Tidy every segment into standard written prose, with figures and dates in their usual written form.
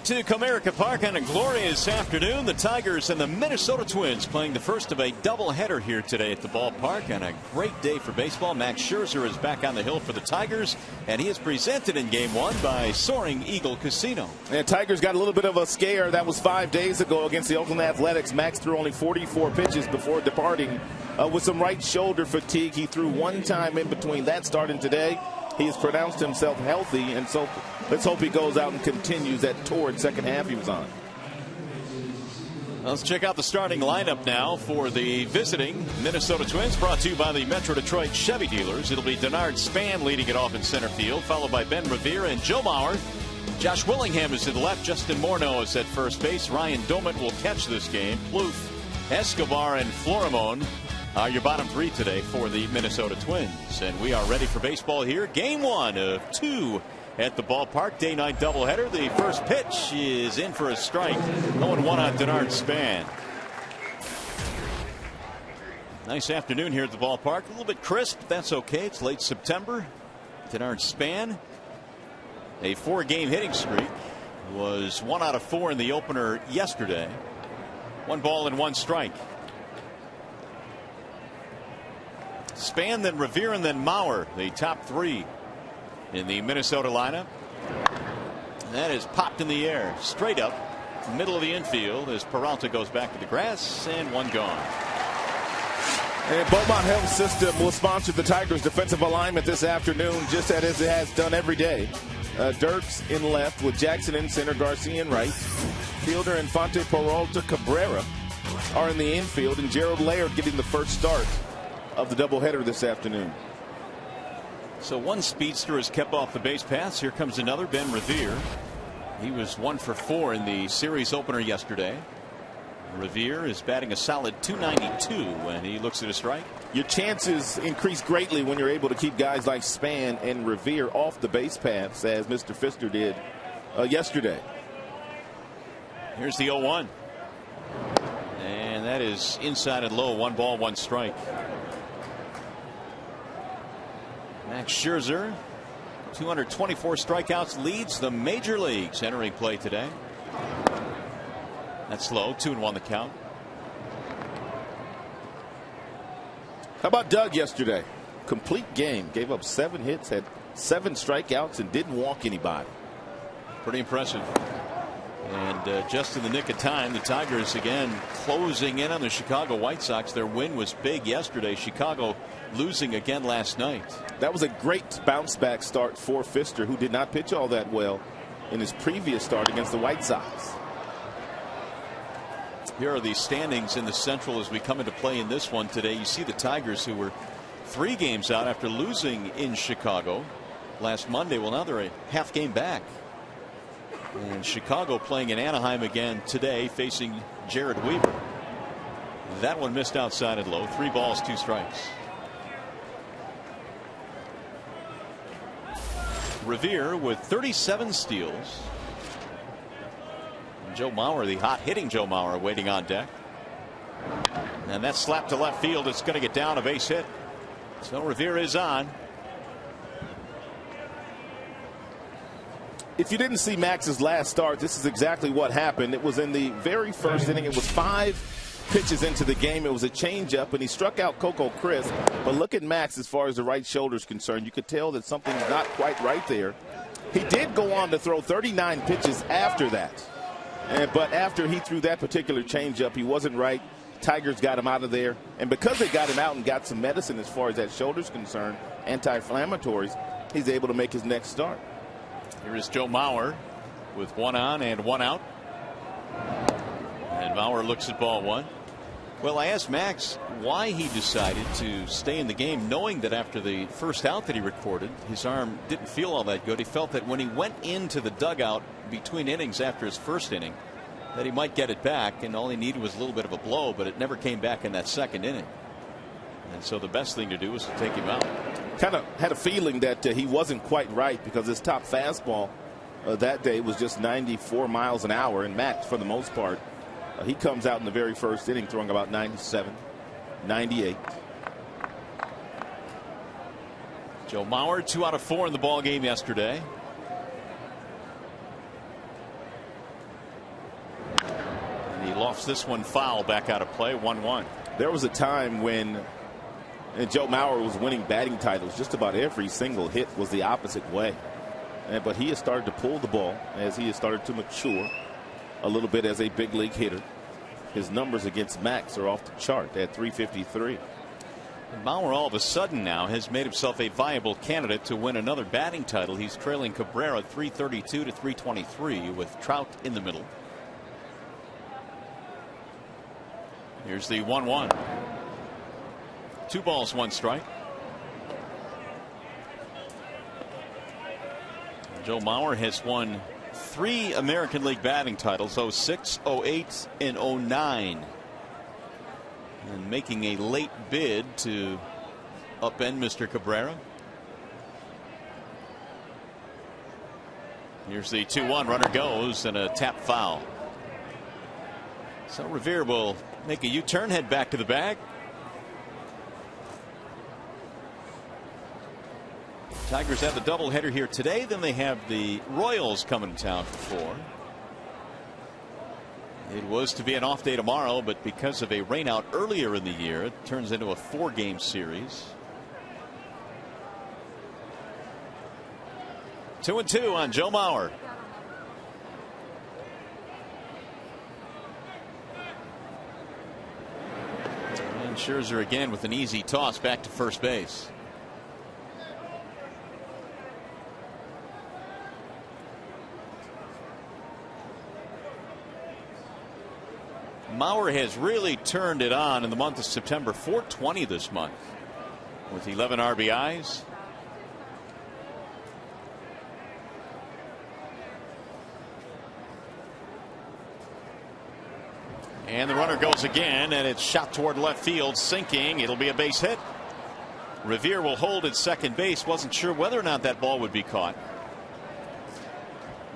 back to Comerica Park on a glorious afternoon. The Tigers and the Minnesota Twins playing the first of a doubleheader here today at the ballpark, and a great day for baseball. Max Scherzer is back on the hill for the Tigers, and he is presented in Game 1 by Soaring Eagle Casino. And Tigers got a little bit of a scare. That was 5 days ago against the Oakland Athletics. Max threw only 44 pitches before departing with some right shoulder fatigue. He threw one time in between that start and today. He has pronounced himself healthy, and so let's hope he goes out and continues that torrid second half he was on. Let's check out the starting lineup now for the visiting Minnesota Twins, brought to you by the Metro Detroit Chevy dealers. It'll be Denard Span leading it off in center field, followed by Ben Revere and Joe Mauer. Josh Willingham is to the left. Justin Morneau is at first base. Ryan Doumit will catch this game. Plouffe, Escobar, and Florimon are your bottom three today for the Minnesota Twins. And we are ready for baseball here. Game 1 of 2 at the ballpark. Day-night doubleheader. The first pitch is in for a strike. 0-1 on Denard Span. Nice afternoon here at the ballpark. A little bit crisp. That's okay. It's late September. Denard Span, a 4-game hitting streak, was 1 out of 4 in the opener yesterday. 1 ball and 1 strike. Span, then Revere, and then Mauer, the top 3 in the Minnesota lineup. And that is popped in the air, straight up, middle of the infield as Peralta goes back to the grass, and 1 gone. And Beaumont Health System will sponsor the Tigers' defensive alignment this afternoon, just as it has done every day. Dirks in left with Jackson in center, Garcia in right. Fielder Infante, Peralta, Cabrera are in the infield, and Gerald Laird getting the first start of the doubleheader this afternoon. So 1 speedster is kept off the base paths. Here comes another, Ben Revere. He was 1 for 4 in the series opener yesterday. Revere is batting a solid .292 when he looks at a strike. Your chances increase greatly when you're able to keep guys like Span and Revere off the base paths, as Mr. Pfister did yesterday. Here's the 0-1. And that is inside and low. 1 ball, 1 strike. Max Scherzer, 224 strikeouts, leads the major leagues entering play today. That's low. 2-1 the count. How about Doug yesterday? Complete game. Gave up 7 hits, had 7 strikeouts, and didn't walk anybody. Pretty impressive. And just in the nick of time, the Tigers again closing in on the Chicago White Sox. Their win was big yesterday. Chicago losing again last night. That was a great bounce back start for Pfister, who did not pitch all that well in his previous start against the White Sox. Here are the standings in the Central as we come into play in this one today. You see the Tigers, who were 3 games out after losing in Chicago last Monday. Well, now they're a half game back. And Chicago playing in Anaheim again today, facing Jared Weaver. That one missed outside and low. 3 balls, 2 strikes. Revere with 37 steals. And Joe Mauer, the hot hitting Joe Mauer, waiting on deck. And that slap to left field. It's going to get down, a base hit. So Revere is on. If you didn't see Max's last start, this is exactly what happened. It was in the very first inning. It was 5 pitches into the game. It was a changeup, and he struck out Coco Crisp. But look at Max as far as the right shoulder is concerned. You could tell that something's not quite right there. He did go on to throw 39 pitches after that. But after he threw that particular changeup, he wasn't right. Tigers got him out of there. And because they got him out and got some medicine as far as that shoulder's concerned, anti-inflammatories, he's able to make his next start. Here is Joe Mauer with 1 on and 1 out. And Mauer looks at ball 1. Well, I asked Max why he decided to stay in the game, knowing that after the first out that he recorded, his arm didn't feel all that good. He felt that when he went into the dugout between innings after his first inning, that he might get it back, and all he needed was a little bit of a blow, but it never came back in that second inning. And so the best thing to do was to take him out. Kind of had a feeling that he wasn't quite right, because his top fastball that day was just 94 miles an hour, and Max, for the most part, he comes out in the very first inning throwing about 97, 98. Joe Mauer, 2 out of 4 in the ball game yesterday. lofts this one foul back out of play. 1-1. There was a time when Joe Mauer was winning batting titles. Just about every single hit was the opposite way. But he has started to pull the ball as he has started to mature a little bit as a big league hitter. His numbers against Max are off the chart at .353. And Mauer all of a sudden now has made himself a viable candidate to win another batting title. He's trailing Cabrera 332 to 323 with Trout in the middle. Here's the 1-1. 2 balls, 1 strike. Joe Mauer has won 3 American League batting titles, 06, 08, and 09. And making a late bid to upend Mr. Cabrera. Here's the 2-1. Runner goes and a tap foul. So Revere will make a U-turn, head back to the bag. Tigers have a doubleheader here today. Then they have the Royals coming to town for 4. It was to be an off day tomorrow, but because of a rainout earlier in the year, it turns into a 4-game series. 2-2 on Joe Mauer. And Scherzer again with an easy toss back to first base. Mauer has really turned it on in the month of September. 420 this month with 11 RBIs. And the runner goes again, and it's shot toward left field, sinking. It'll be a base hit. Revere will hold at second base. Wasn't sure whether or not that ball would be caught.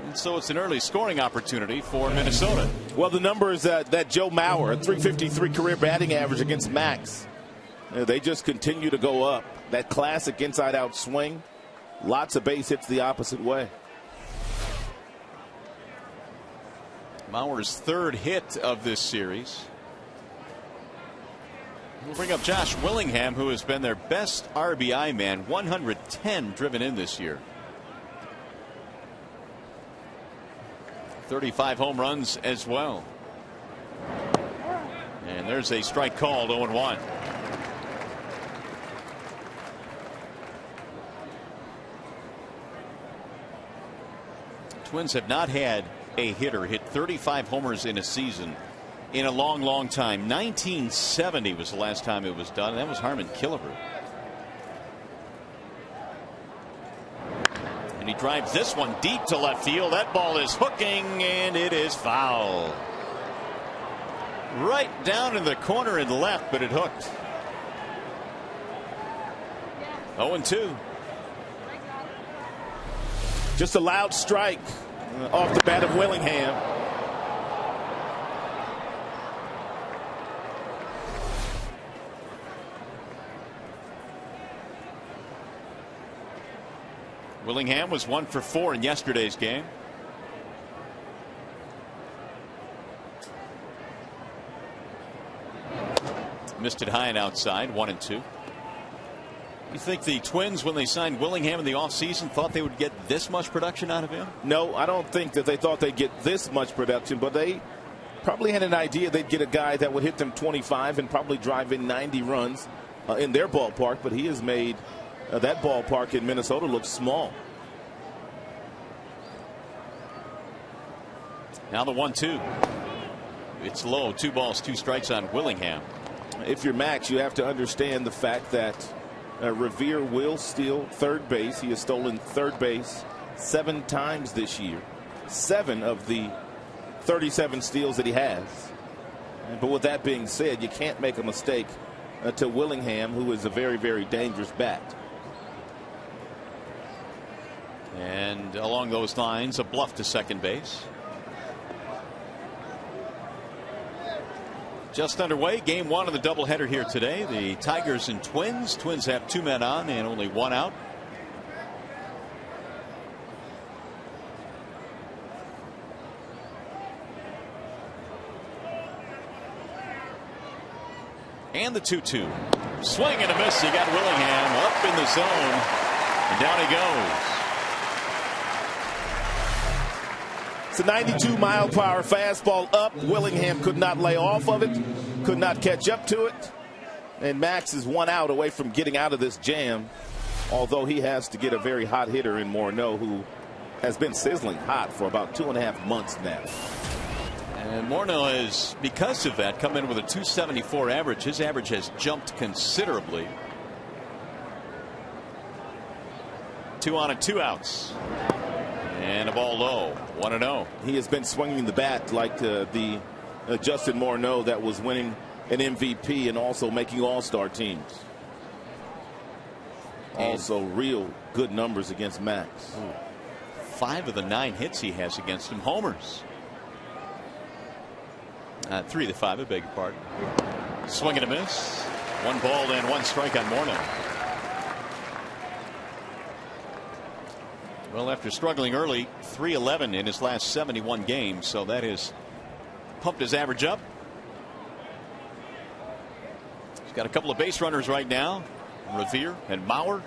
And so it's an early scoring opportunity for Minnesota. Well, the numbers that Joe Mauer, a .353 career batting average against Max, they just continue to go up. That classic inside-out swing, lots of base hits the opposite way. Mauer's 3rd hit of this series. We'll bring up Josh Willingham, who has been their best RBI man, 110 driven in this year. 35 home runs as well. And there's a strike called. 0-1. Twins have not had a hitter hit 35 homers in a season in a long time. 1970 was the last time it was done. That was Harmon Killebrew. And he drives this one deep to left field. That ball is hooking, and it is foul. Right down in the corner and left, but it hooked. 0-2. Just a loud strike off the bat of Willingham. Willingham was 1 for 4 in yesterday's game. Missed it high and outside. 1-2. You think the Twins, when they signed Willingham in the offseason, thought they would get this much production out of him? No, I don't think that they thought they'd get this much production, but they probably had an idea they'd get a guy that would hit them 25 and probably drive in 90 runs in their ballpark, but he has made that ballpark in Minnesota look small. Now the 1-2. It's low. 2 balls, 2 strikes on Willingham. If you're Max, you have to understand the fact that Revere will steal third base. He has stolen third base 7 times this year. 7 of the 37 steals that he has. But with that being said, you can't make a mistake to Willingham, who is a very dangerous bat. And along those lines, a bluff to second base. Just underway, game 1 of the doubleheader here today. The Tigers and Twins. Twins have 2 men on and only 1 out. And the 2-2. Swing and a miss. He got Willingham up in the zone. And down he goes. It's a 92-mile-per-hour fastball up. Willingham could not lay off of it, could not catch up to it. And Max is 1 out away from getting out of this jam, although he has to get a very hot hitter in Morneau, who has been sizzling hot for about 2.5 months now. And Morneau has, because of that, come in with a .274 average. His average has jumped considerably. 2 on and 2 outs. And a ball low. 1-0. He has been swinging the bat like the Justin Morneau that was winning an MVP and also making all-star teams. Also real good numbers against Max. 5 of the 9 hits he has against him homers. 3 of the 5, I beg your pardon. Swing and a miss. 1 ball and 1 strike on Morneau. Well, after struggling early, 311 in his last 71 games, so that has pumped his average up. He's got a couple of base runners right now, Revere and Mauer.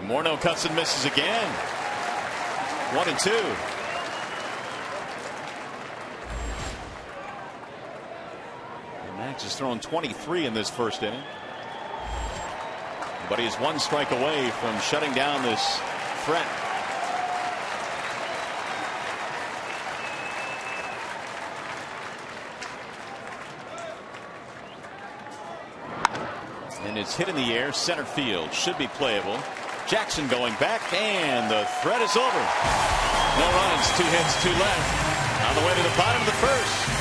Morneau cuts and misses again. 1-2. Max has thrown 23 in this first inning, but he's 1 strike away from shutting down this threat. And it's hit in the air, center field, should be playable. Jackson going back, and the threat is over. No runs, 2 hits, 2 left. On the way to the bottom of the first.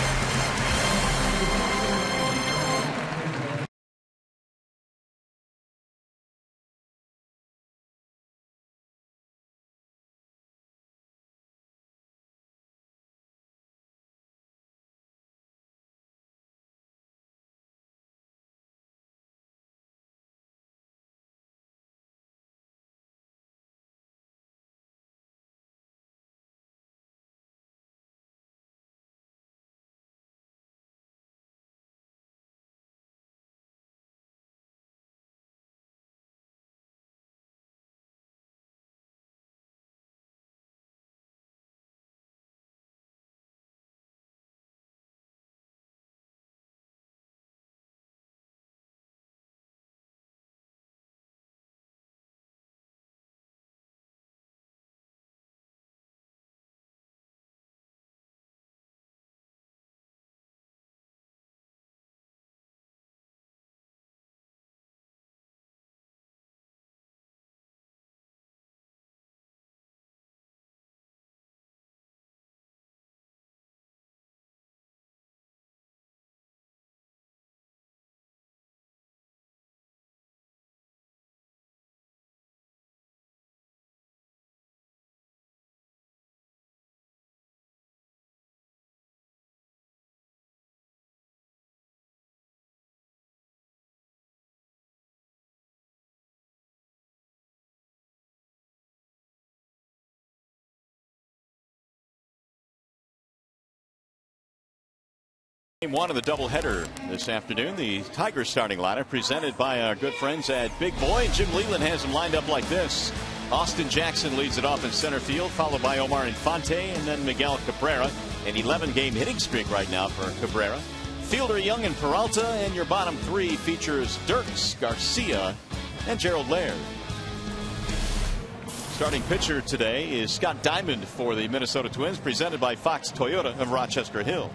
Game 1 of the doubleheader this afternoon. The Tigers starting lineup presented by our good friends at Big Boy. Jim Leland has them lined up like this. Austin Jackson leads it off in center field, followed by Omar Infante and then Miguel Cabrera. An 11-game hitting streak right now for Cabrera. Fielder Young and Peralta, and your bottom 3 features Dirks, Garcia, and Gerald Laird. Starting pitcher today is Scott Diamond for the Minnesota Twins, presented by Fox Toyota of Rochester Hills.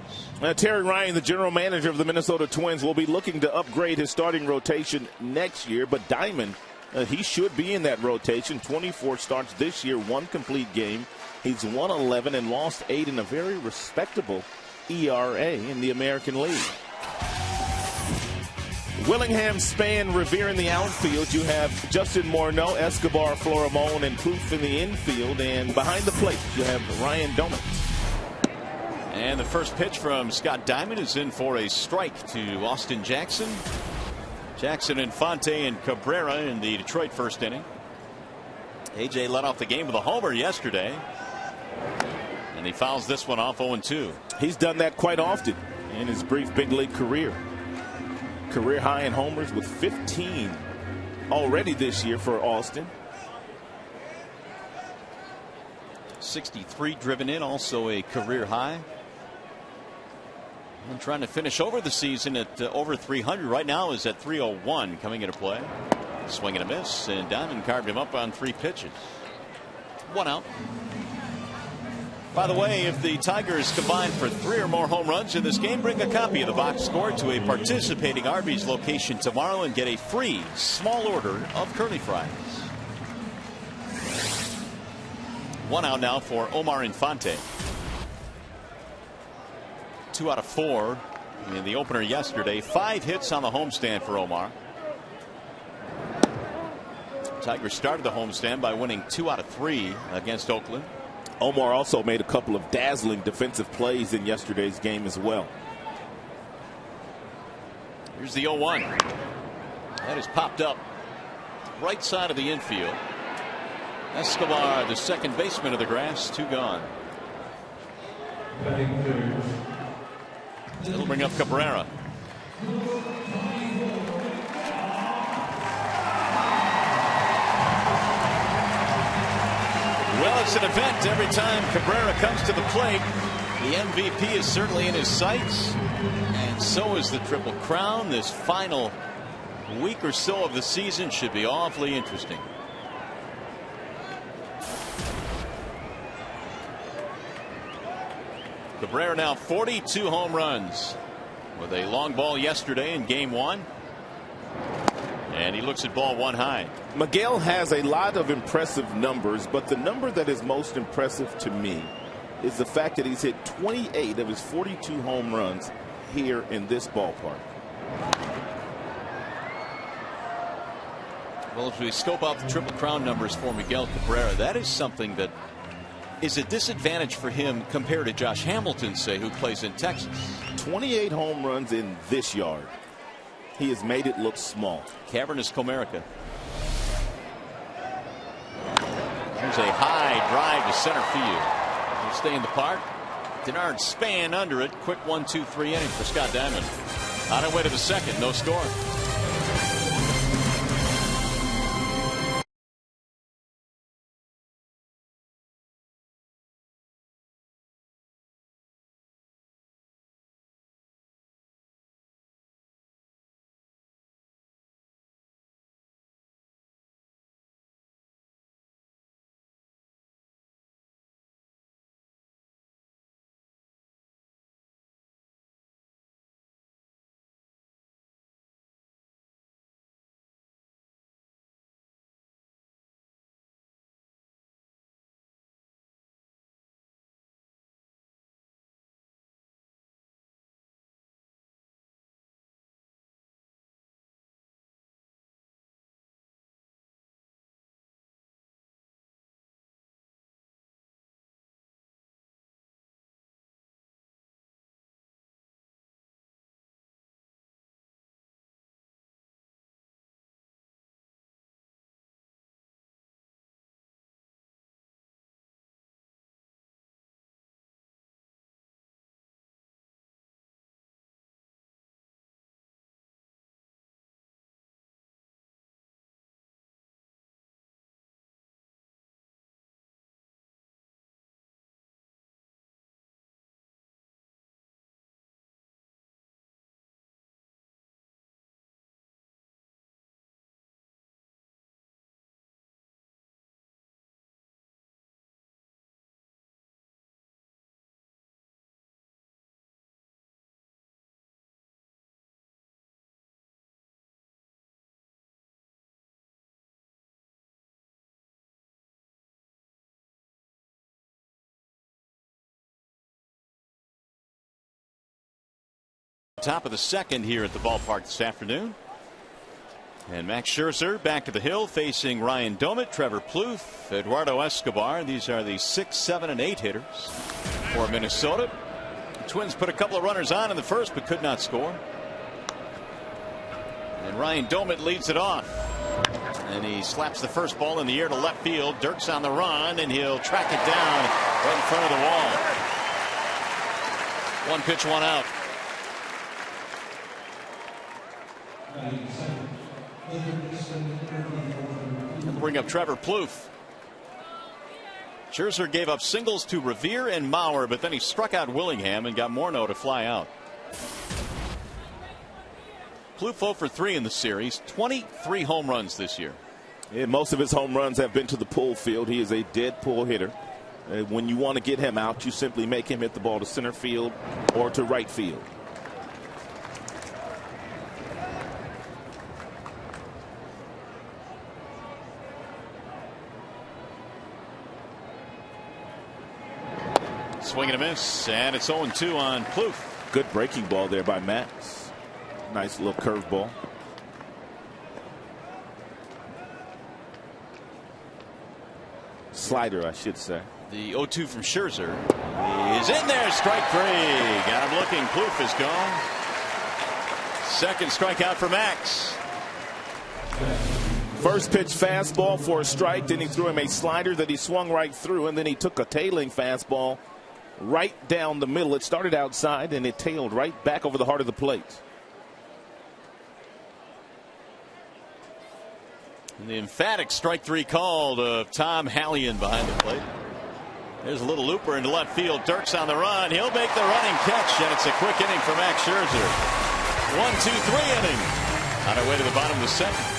Terry Ryan, the general manager of the Minnesota Twins, will be looking to upgrade his starting rotation next year, but Diamond, he should be in that rotation. 24 starts this year, 1 complete game. He's won 11 and lost 8 in a very respectable ERA in the American League. Willingham, Span, Revere in the outfield. You have Justin Morneau, Escobar, Florimon, and Poof in the infield. And behind the plate, you have Ryan Domitz. And the first pitch from Scott Diamond is in for a strike to Austin Jackson. Jackson, Infante, and Cabrera in the Detroit first inning. AJ led off the game with a homer yesterday. And he fouls this one off 0-2. He's done that quite often in his brief big league career. Career high in homers with 15 already this year for Austin. 63 driven in, also a career high. And trying to finish over the season at over 300. Right now is at 301 coming into play. Swing and a miss, and Diamond carved him up on 3 pitches. 1 out. By the way, if the Tigers combine for 3 or more home runs in this game, bring a copy of the box score to a participating Arby's location tomorrow and get a free small order of curly fries. 1 out now for Omar Infante. 2 out of 4 in the opener yesterday. 5 hits on the homestand for Omar. Tigers started the homestand by winning 2 out of 3 against Oakland. Omar also made a couple of dazzling defensive plays in yesterday's game as well. Here's the 0-1. That is popped up right side of the infield. Escobar, the second baseman of the grass, 2 gone. It'll bring up Cabrera. Well, it's an event every time Cabrera comes to the plate. The MVP is certainly in his sights, and so is the Triple Crown. This final week or so of the season should be awfully interesting. Cabrera now 42 home runs with a long ball yesterday in game 1. And he looks at ball 1 high. Miguel has a lot of impressive numbers, but the number that is most impressive to me is the fact that he's hit 28 of his 42 home runs here in this ballpark. Well, if we scope out the Triple Crown numbers for Miguel Cabrera, that is something that is a disadvantage for him compared to Josh Hamilton, say, who plays in Texas. 28 home runs in this yard. He has made it look small. Cavernous Comerica. Here's a high drive to center field. He'll stay in the park. Denard Span under it. Quick 1-2-3 inning for Scott Diamond. On our way to the second, no score. Top of the second here at the ballpark this afternoon. And Max Scherzer back to the hill facing Ryan Domit, Trevor Plouffe, Eduardo Escobar. These are the 6, 7, and 8 hitters for Minnesota. The Twins put a couple of runners on in the first but could not score. And Ryan Domit leads it off. And he slaps the first ball in the air to left field. Dirk's on the run, and he'll track it down right in front of the wall. 1 pitch, 1 out. And bring up Trevor Plouffe. Scherzer gave up singles to Revere and Mauer, but then he struck out Willingham and got Morneau to fly out. Plouffe 0 for 3 in the series, 23 home runs this year. Yeah, most of his home runs have been to the pull field. He is a dead pull hitter. When you want to get him out, you simply make him hit the ball to center field or to right field. Swing and a miss, and it's 0-2 on Plouffe. Good breaking ball there by Max. Nice little curveball. Slider, I should say. The 0-2 from Scherzer is in there. Strike 3. Got him looking. Plouffe is gone. Second strikeout for Max. First pitch fastball for a strike. Then he threw him a slider that he swung right through. And then he took a tailing fastball right down the middle. It started outside and it tailed right back over the heart of the plate. And the emphatic strike 3 called of Tom Hallion behind the plate. There's a little looper into left field. Dirk's on the run. He'll make the running catch, and it's a quick inning for Max Scherzer. 1-2-3 inning. On our way to the bottom of the second.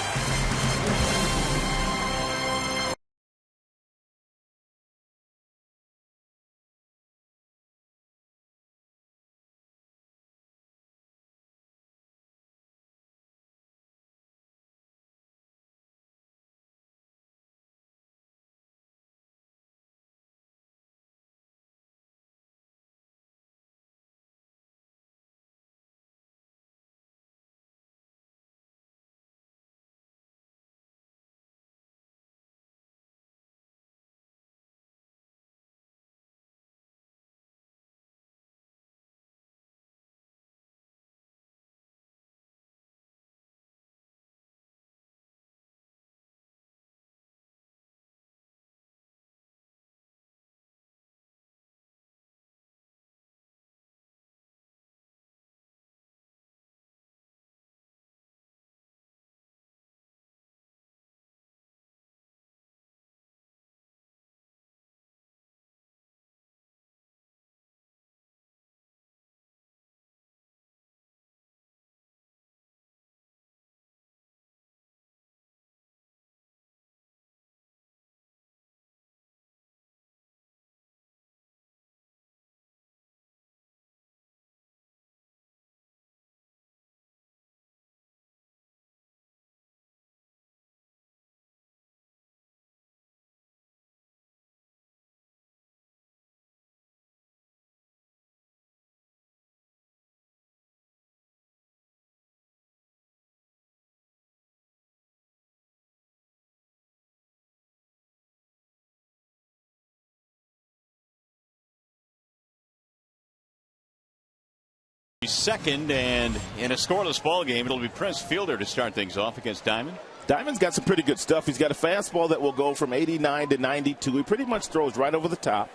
Second, and in a scoreless ball game, it'll be Prince Fielder to start things off against Diamond. Diamond's got some pretty good stuff. He's got a fastball that will go from 89 to 92. He pretty much throws right over the top.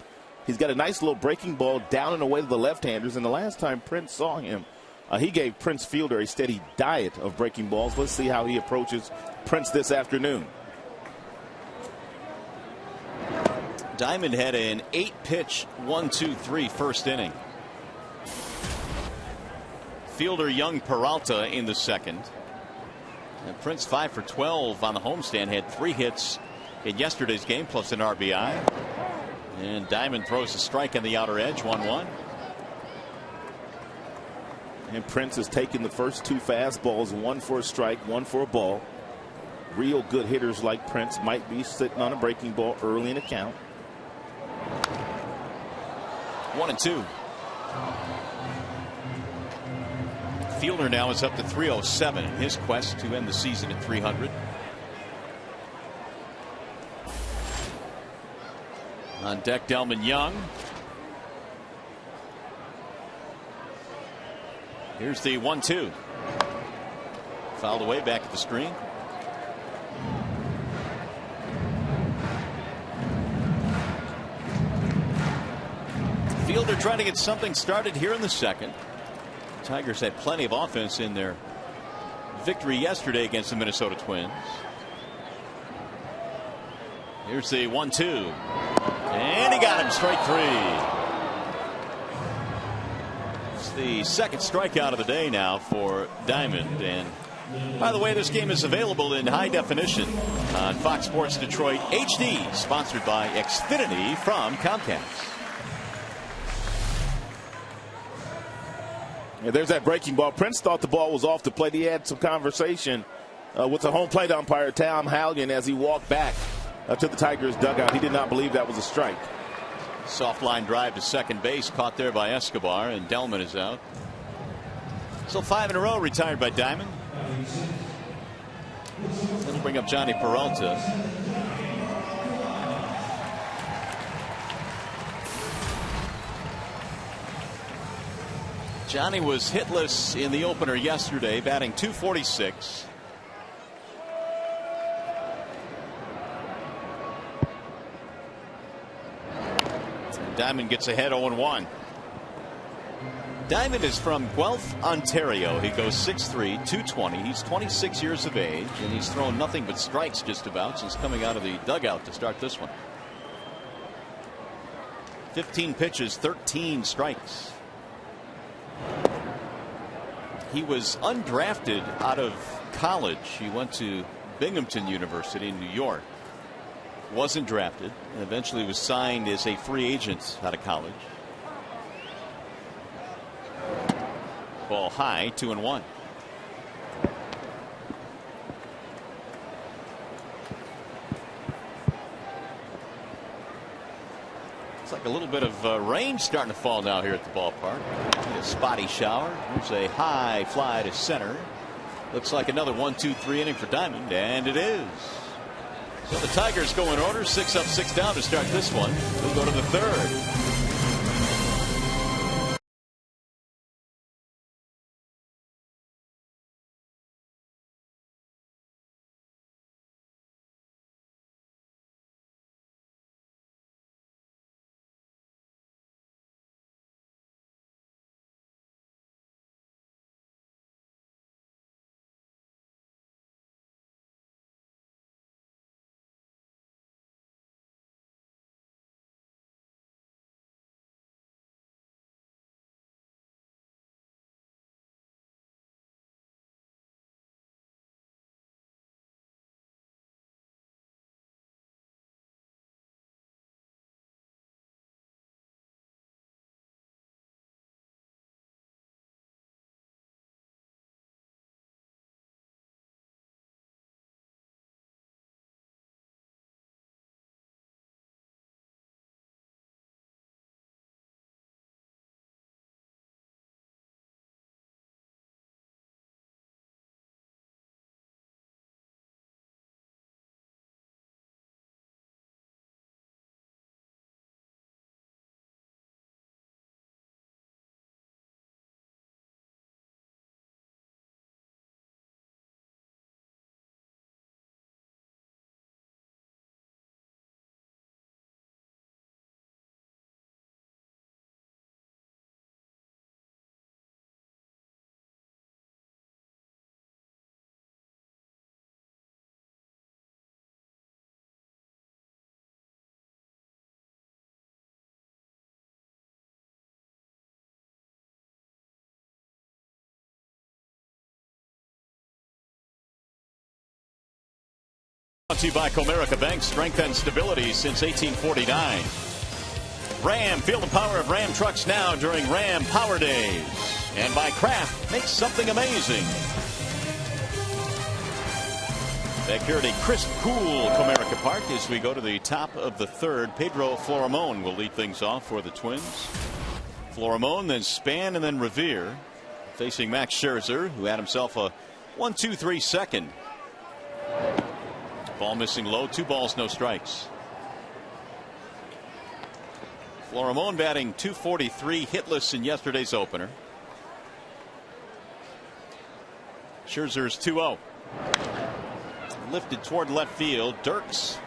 He's got a nice little breaking ball down and away to the left-handers. And the last time Prince saw him, he gave Prince Fielder a steady diet of breaking balls. Let's see how he approaches Prince this afternoon. Diamond had an 8-pitch 1-2-3 first inning. Fielder, Young, Peralta in the second. And Prince 5 for 12 on the homestand, had 3 hits in yesterday's game plus an RBI. And Diamond throws a strike on the outer edge, 1-1. And Prince has taken the first 2 fastballs, 1 for a strike, 1 for a ball. Real good hitters like Prince might be sitting on a breaking ball early in a count. 1-2. Fielder now is up to 307 in his quest to end the season at 300. On deck, Delman Young. Here's the 1-2. Fouled away back at the screen. they're trying to get something started here in the second. Tigers had plenty of offense in their victory yesterday against the Minnesota Twins. Here's the 1-2. And he got him, strike three. It's the second strikeout of the day now for Diamond. And by the way, this game is available in high definition on Fox Sports Detroit HD, sponsored by Xfinity from Comcast. Yeah, there's that breaking ball. Prince thought the ball was off the plate. He had some conversation with the home plate umpire, Tom Hallion, as he walked back to the Tigers dugout. He did not believe that was a strike. Soft line drive to second base, caught there by Escobar, and Delman is out. So 5 in a row retired by Diamond. That'll bring up Johnny Peralta. Johnny was hitless in the opener yesterday, batting .246. Diamond gets ahead 0-1. Diamond is from Guelph, Ontario. He goes 6'3", 220. He's 26 years of age, and he's thrown nothing but strikes just about since coming out of the dugout to start this one. 15 pitches, 13 strikes. He was undrafted out of college. He went to Binghamton University in New York. Wasn't drafted, and eventually was signed as a free agent out of college. Ball high, 2-1. It's like a little bit of rain starting to fall now here at the ballpark. A spotty shower. There's a high fly to center. Looks like another 1-2-3 inning for Diamond, and it is. So the Tigers go in order, 6 up, 6 down to start this one. We'll go to the third. Brought to you by Comerica Bank, strength and stability since 1849. Ram, feel the power of Ram trucks now during Ram Power Days. And by Kraft, make something amazing. Back here at a crisp, cool Comerica Park as we go to the top of the third. Pedro Florimon will lead things off for the Twins. Florimon, then Span, and then Revere. Facing Max Scherzer, who had himself a 1-2-3 second. Ball missing low, 2 balls, no strikes. Florimon batting .243, hitless in yesterday's opener. Scherzer's 2-0. Lifted toward left field. Dirks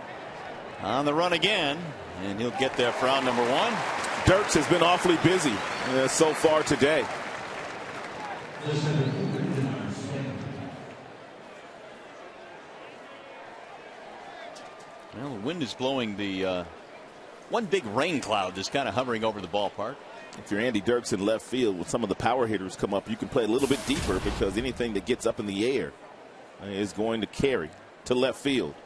on the run again, and he'll get there for out number 1. Dirks has been awfully busy so far today. Well, the wind is blowing the one big rain cloud that's kind of hovering over the ballpark. If you're Andy Dirks in left field, with some of the power hitters come up, you can play a little bit deeper because anything that gets up in the air is going to carry to left field.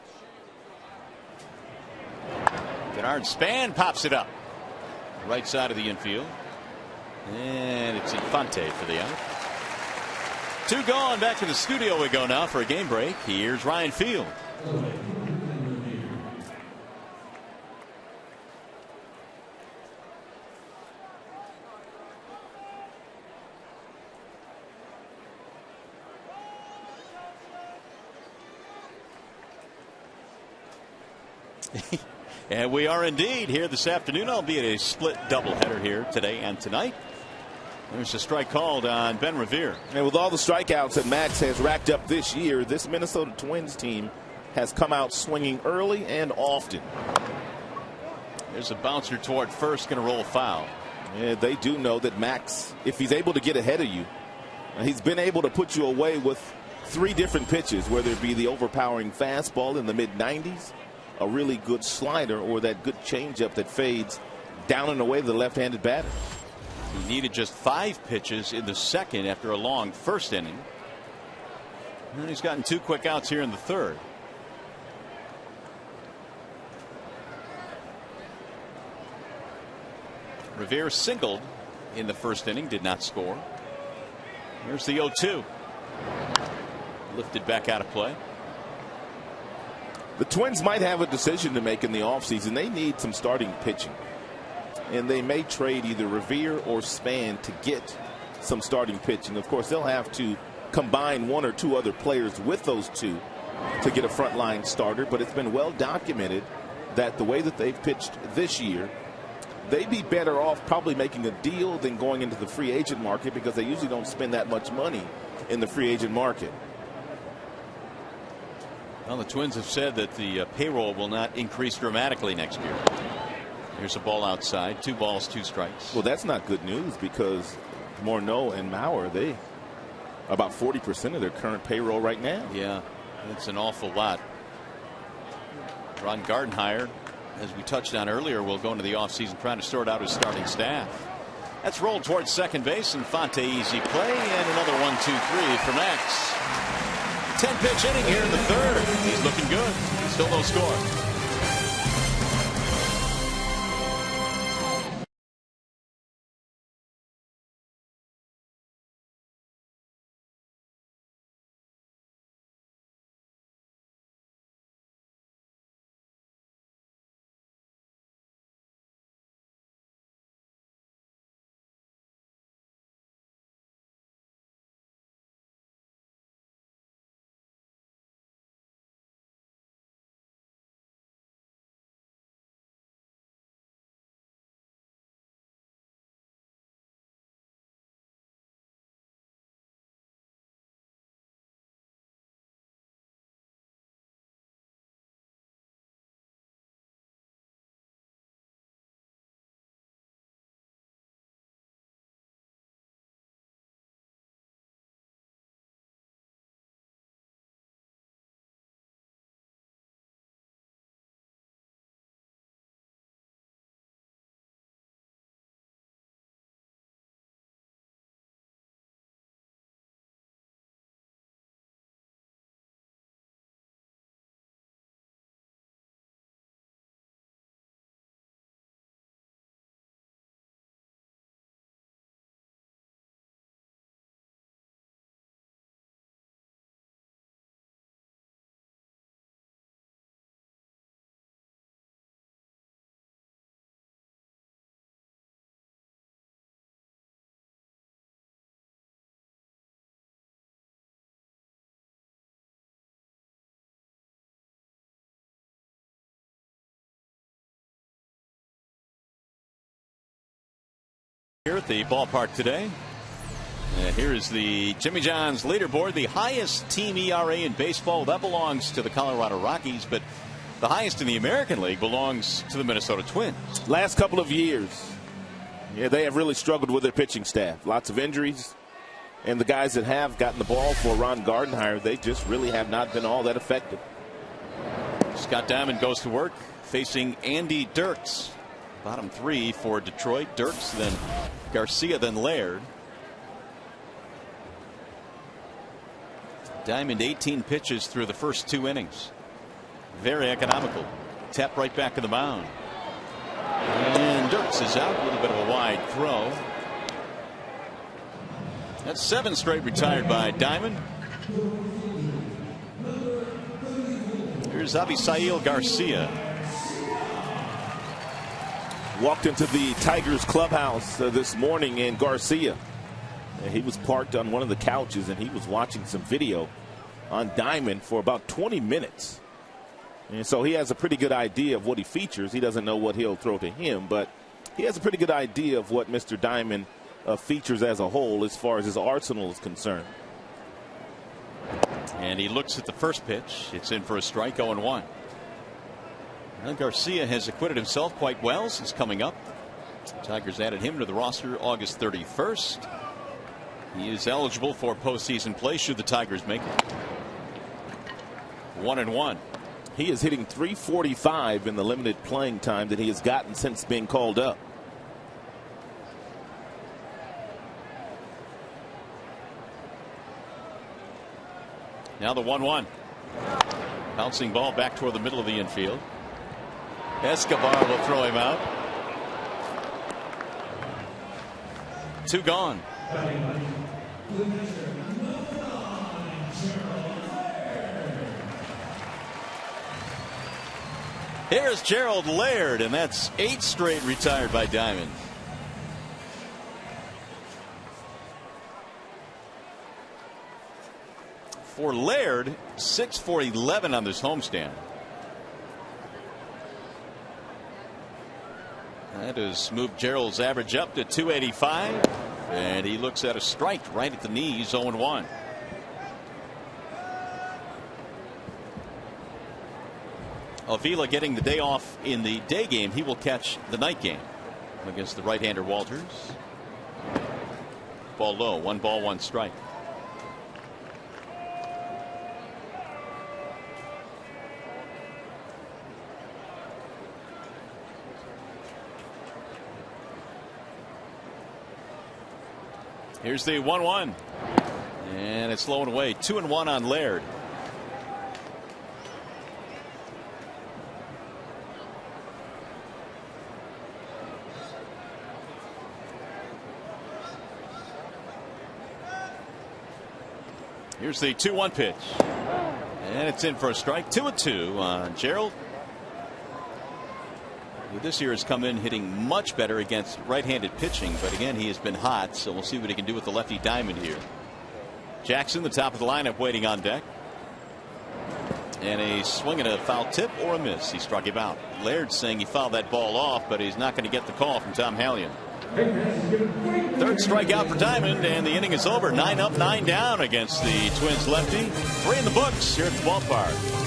Denard Span pops it up. Right side of the infield. And it's Infante for the out. 2 gone. Back to the studio we go now for a game break. Here's Ryan Field. And we are indeed here this afternoon, albeit a split doubleheader here today and tonight. There's a strike called on Ben Revere. And with all the strikeouts that Max has racked up this year, this Minnesota Twins team has come out swinging early and often. There's a bouncer toward first, going to roll foul. Yeah, they do know that Max, if he's able to get ahead of you, he's been able to put you away with 3 different pitches, whether it be the overpowering fastball in the mid-90s, a really good slider, or that good changeup that fades down and away the left-handed batter. He needed just 5 pitches in the second after a long first inning. And he's gotten 2 quick outs here in the third. Revere singled in the first inning, did not score. Here's the 0-2. Lifted back out of play. The Twins might have a decision to make in the offseason. They need some starting pitching. And they may trade either Revere or Span to get some starting pitching. Of course, they'll have to combine 1 or 2 other players with those 2 to get a frontline starter. But it's been well documented that the way that they've pitched this year, they'd be better off probably making a deal than going into the free agent market, because they usually don't spend that much money in the free agent market. Well, the Twins have said that the payroll will not increase dramatically next year. Here's a ball outside. 2 balls, 2 strikes. Well, that's not good news, because Morneau and Mauer, they about 40% of their current payroll right now. Yeah, it's an awful lot. Ron Gardenhire, as we touched on earlier, will go into the offseason trying to sort out his starting staff. That's rolled towards second base. Infante easy play, and another 1-2-3 for Max. 10-pitch inning here in the third. He's looking good. Still no score. Here at the ballpark today. Here is the Jimmy John's leaderboard. The highest team ERA in baseball, that belongs to the Colorado Rockies, but the highest in the American League belongs to the Minnesota Twins. Last couple of years, Yeah, they have really struggled with their pitching staff. Lots of injuries. And the guys that have gotten the ball for Ron Gardenhire, they just really have not been all that effective. Scott Diamond goes to work facing Andy Dirks. Bottom three for Detroit. Dirks, then Garcia, then Laird. Diamond 18 pitches through the first 2 innings. Very economical. Tap right back to the mound. And Dirks is out. A little bit of a wide throw. That's 7 straight retired by Diamond. Here's Avisail Garcia. Walked into the Tigers clubhouse this morning in Garcia. He was parked on one of the couches and he was watching some video on Diamond for about 20 minutes. And so he has a pretty good idea of what he features. He doesn't know what he'll throw to him, but he has a pretty good idea of what Mr. Diamond features as a whole as far as his arsenal is concerned. And he looks at the first pitch. It's in for a strike, 0-1. Well, Garcia has acquitted himself quite well since coming up. Tigers added him to the roster August 31st. He is eligible for postseason play should the Tigers make it. 1-1. He is hitting .345 in the limited playing time that he has gotten since being called up. Now the 1-1. Bouncing ball back toward the middle of the infield. Escobar will throw him out. 2 gone. Here's Gerald Laird, and that's 8 straight retired by Diamond. For Laird, 6 for 11 on this homestand. That has moved Gerald's average up to .285, and he looks at a strike right at the knees, 0-1. Avila getting the day off in the day game. He will catch the night game against the right-hander Walters. Ball low, 1 ball, 1 strike. Here's the 1-1. And it's low and away. 2-1 on Laird. Here's the 2-1 pitch. And it's in for a strike. 2-2 on Gerald. This year has come in hitting much better against right-handed pitching, but again he has been hot, so we'll see what he can do with the lefty Diamond here. Jackson, the top of the lineup, waiting on deck. And a swing and a foul tip or a miss. He struck him out. Laird saying he fouled that ball off, but he's not going to get the call from Tom Hallion. 3rd strikeout for Diamond, and the inning is over. 9 up, 9 down against the Twins lefty. 3 in the books here at the ballpark.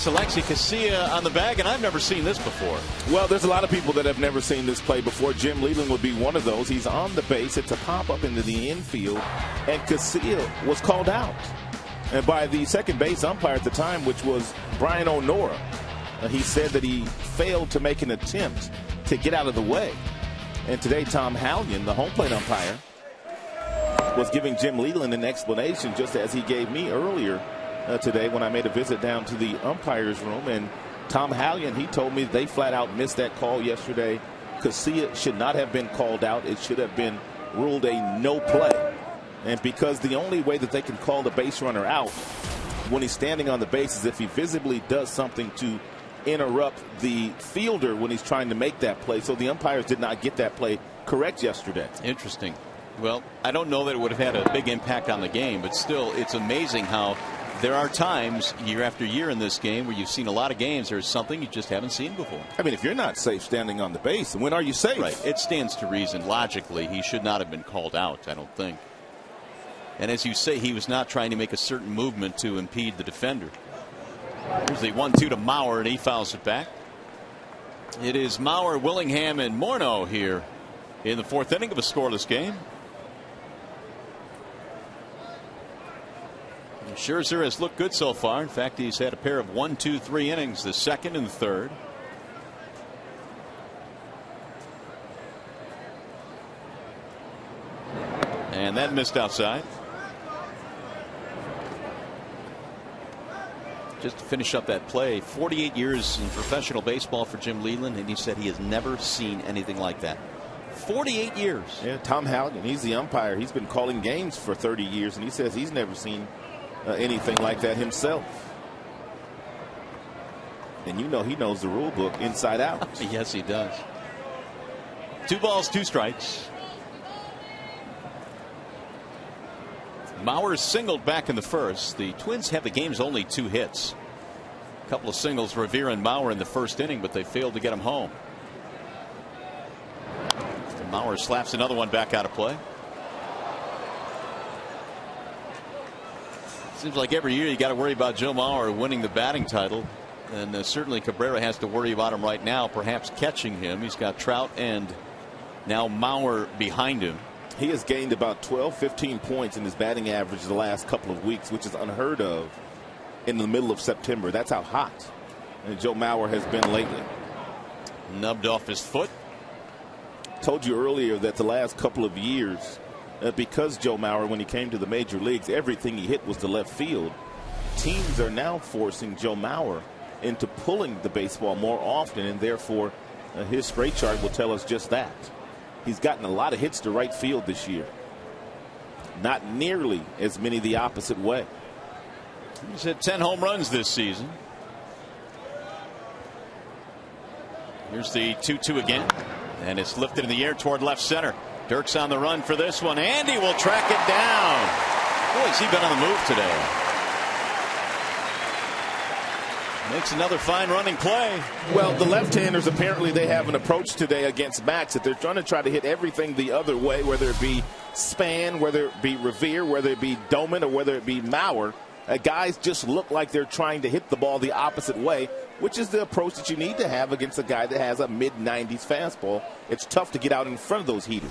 Alexi Casilla on the bag, and I've never seen this before. Well, there's a lot of people that have never seen this play before. Jim Leland would be one of those. He's on the base. It's a pop-up into the infield, and Casilla was called out. And by the second base umpire at the time, which was Brian O'Nora. He said that he failed to make an attempt to get out of the way. And today, Tom Hallion, the home plate umpire, was giving Jim Leland an explanation, just as he gave me earlier today when I made a visit down to the umpire's room. And Tom Hallion, he told me they flat out missed that call yesterday. Casilla should not have been called out. It should have been ruled a no play. And because the only way that they can call the base runner out when he's standing on the base is if he visibly does something to interrupt the fielder when he's trying to make that play. So the umpires did not get that play correct yesterday. Interesting. Well, I don't know that it would have had a big impact on the game, but still, it's amazing how there are times year after year in this game where you've seen a lot of games. There's something you just haven't seen before. I mean, if you're not safe standing on the base, when are you safe? Right. It stands to reason. Logically, he should not have been called out, I don't think. And as you say, he was not trying to make a certain movement to impede the defender. Here's the 1-2 to Mauer, and he fouls it back. It is Mauer, Willingham, and Morneau here in the fourth inning of a scoreless game. Scherzer has looked good so far. In fact, he's had a pair of 1, 2, 3 innings, the second and the third. And that missed outside. Just to finish up that play, 48 years in professional baseball for Jim Leland, and he said he has never seen anything like that. 48 years. Yeah, Tom Hallion, he's the umpire. He's been calling games for 30 years, and he says he's never seen anything like that himself. And you know he knows the rule book inside out. Yes, he does. 2 balls, 2 strikes. Mauer singled back in the first. The Twins have the game's only 2 hits. A couple of singles, Revere and Mauer in the first inning, but they failed to get him home. And Mauer slaps another one back out of play. Seems like every year you got to worry about Joe Mauer winning the batting title, and certainly Cabrera has to worry about him right now, perhaps catching him. He's got Trout and now Mauer behind him. He has gained about 12, 15 points in his batting average the last couple of weeks, which is unheard of in the middle of September. That's how hot Joe Mauer has been lately. Nubbed off his foot. Told you earlier that the last couple of years, because Joe Mauer, when he came to the major leagues, everything he hit was to left field. Teams are now forcing Joe Mauer into pulling the baseball more often, and therefore his straight chart will tell us just that. He's gotten a lot of hits to right field this year. Not nearly as many the opposite way. He's hit 10 home runs this season. Here's the 2-2 again. And it's lifted in the air toward left center. Dirk's on the run for this one. Andy will track it down. Boy, has he been on the move today. Makes another fine running play. Well, the left-handers, apparently they have an approach today against Max that they're trying to try to hit everything the other way, whether it be Span, whether it be Revere, whether it be Doman, or whether it be Mauer. Guys just look like they're trying to hit the ball the opposite way, which is the approach that you need to have against a guy that has a mid-90s fastball. It's tough to get out in front of those heaters.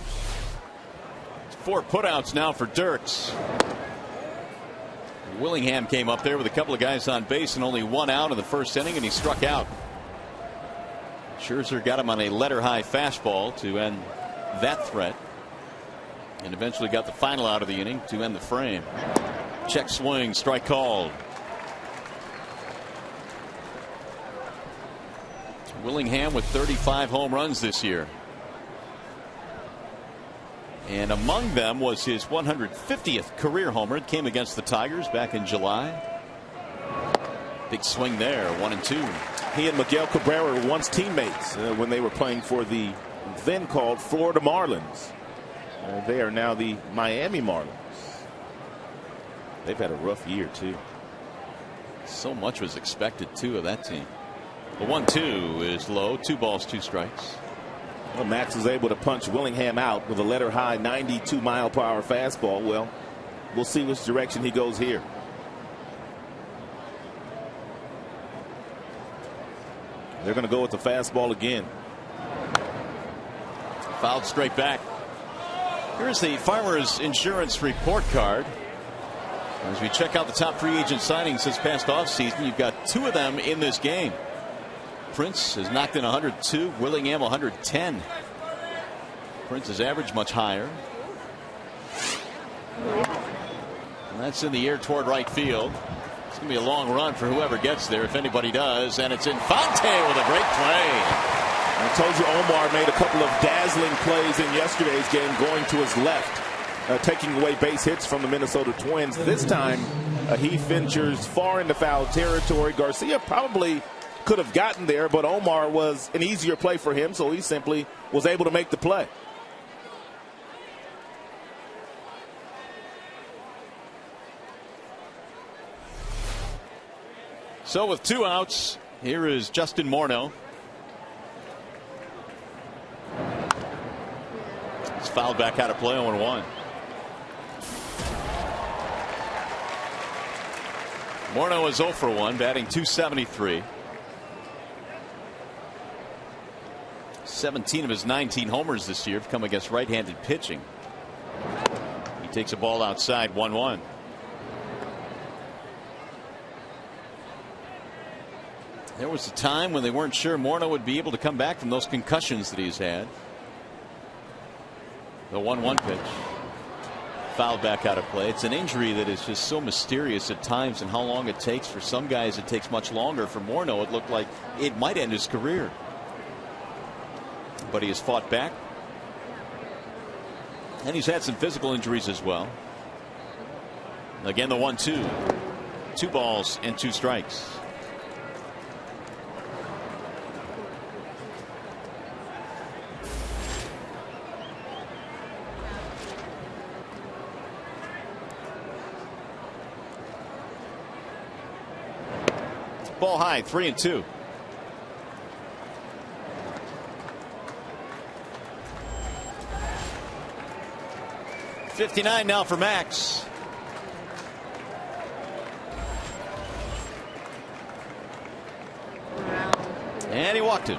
4 putouts now for Dirks. Willingham came up there with a couple of guys on base and only 1 out in the first inning, and he struck out. Scherzer got him on a letter-high fastball to end that threat, and eventually got the final out of the inning to end the frame. Check swing, strike called. Willingham with 35 home runs this year. And among them was his 150th career homer. It came against the Tigers back in July. Big swing there, 1-2. He and Miguel Cabrera were once teammates when they were playing for the then called Florida Marlins. They are now the Miami Marlins. They've had a rough year, too. So much was expected, too, of that team. The 1-2 is low. 2 balls, 2 strikes. Well, Max was able to punch Willingham out with a letter-high 92-mile-per-hour fastball. Well, we'll see which direction he goes here. They're going to go with the fastball again. Fouled straight back. Here's the Farmers Insurance report card. As we check out the top free agent signings this past offseason, you've got 2 of them in this game. Prince has knocked in 102, Willingham 110. Prince's average much higher. And that's in the air toward right field. It's going to be a long run for whoever gets there, if anybody does. And it's Infante with a great play. I told you Omar made a couple of dazzling plays in yesterday's game going to his left, taking away base hits from the Minnesota Twins. This time he ventures far into foul territory. Garcia probably could have gotten there, but Omar was an easier play for him, so he simply was able to make the play. So with 2 outs, here is Justin Morneau. He's fouled back out of play, 0-1. Morneau is 0 for 1, batting .273. 17 of his 19 homers this year have come against right-handed pitching. He takes a ball outside, 1-1. There was a time when they weren't sure Morneau would be able to come back from those concussions that he's had. The 1-1 pitch. Fouled back out of play. It's an injury that is just so mysterious at times, and how long it takes. For some guys it takes much longer. For Morneau it looked like it might end his career. But he has fought back. And he's had some physical injuries as well. Again the 1-2. 2 balls and 2 strikes. Ball high, 3-2. .59 now for Max. And he walked it.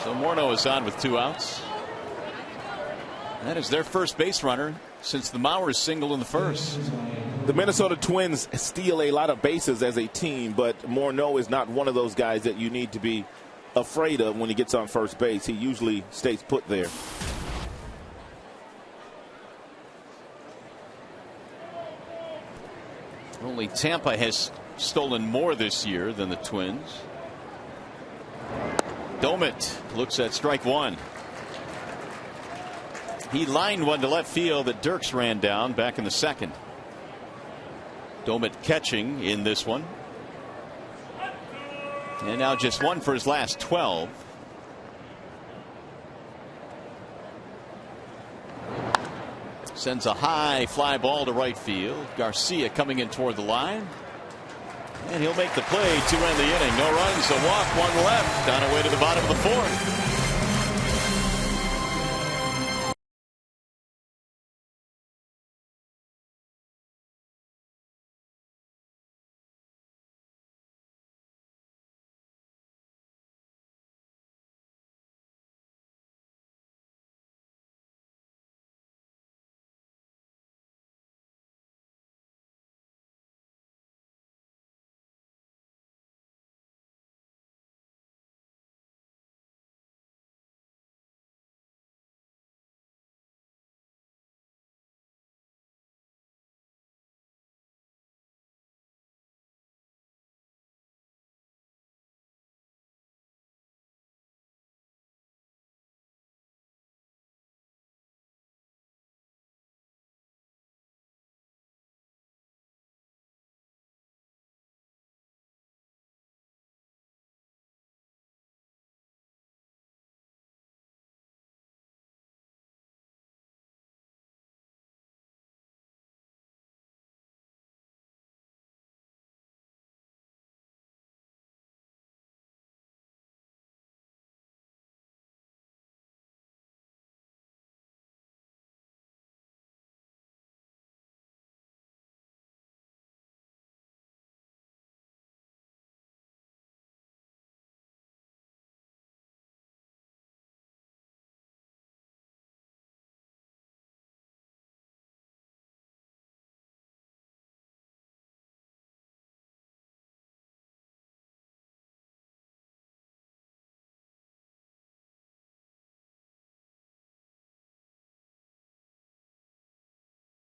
So Morneau is on with 2 outs. That is their first base runner since the Mauer single in the first. The Minnesota Twins steal a lot of bases as a team, but Morneau is not one of those guys that you need to be afraid of when he gets on first base. He usually stays put there. Only Tampa has stolen more this year than the Twins. Domet looks at strike 1. He lined one to left field that Dirks ran down back in the second. Domet catching in this one. And now just 1 for his last 12. Sends a high fly ball to right field. Garcia coming in toward the line. And he'll make the play to end the inning. No runs, a walk, 1 left. On our way to the bottom of the 4th.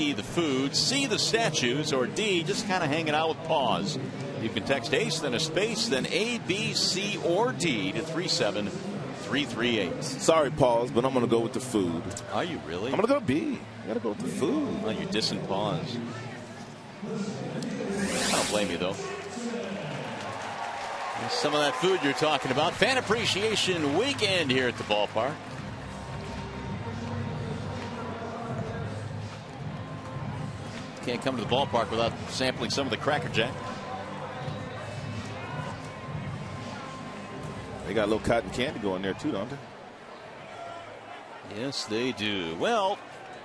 B, the food, C, the statues, or D, just kind of hanging out with paws. You can text ACE, then a space, then A, B, C, or D to 37338. Sorry, pause, but I'm going to go with the food. Are you really? I'm going to go B. I got to go with the food. Oh, you're dissing pause. I don't blame you, though. There's some of that food you're talking about. Fan Appreciation Weekend here at the ballpark. Can't come to the ballpark without sampling some of the Cracker Jack. They got a little cotton candy going there, too, don't they? Yes, they do. Well,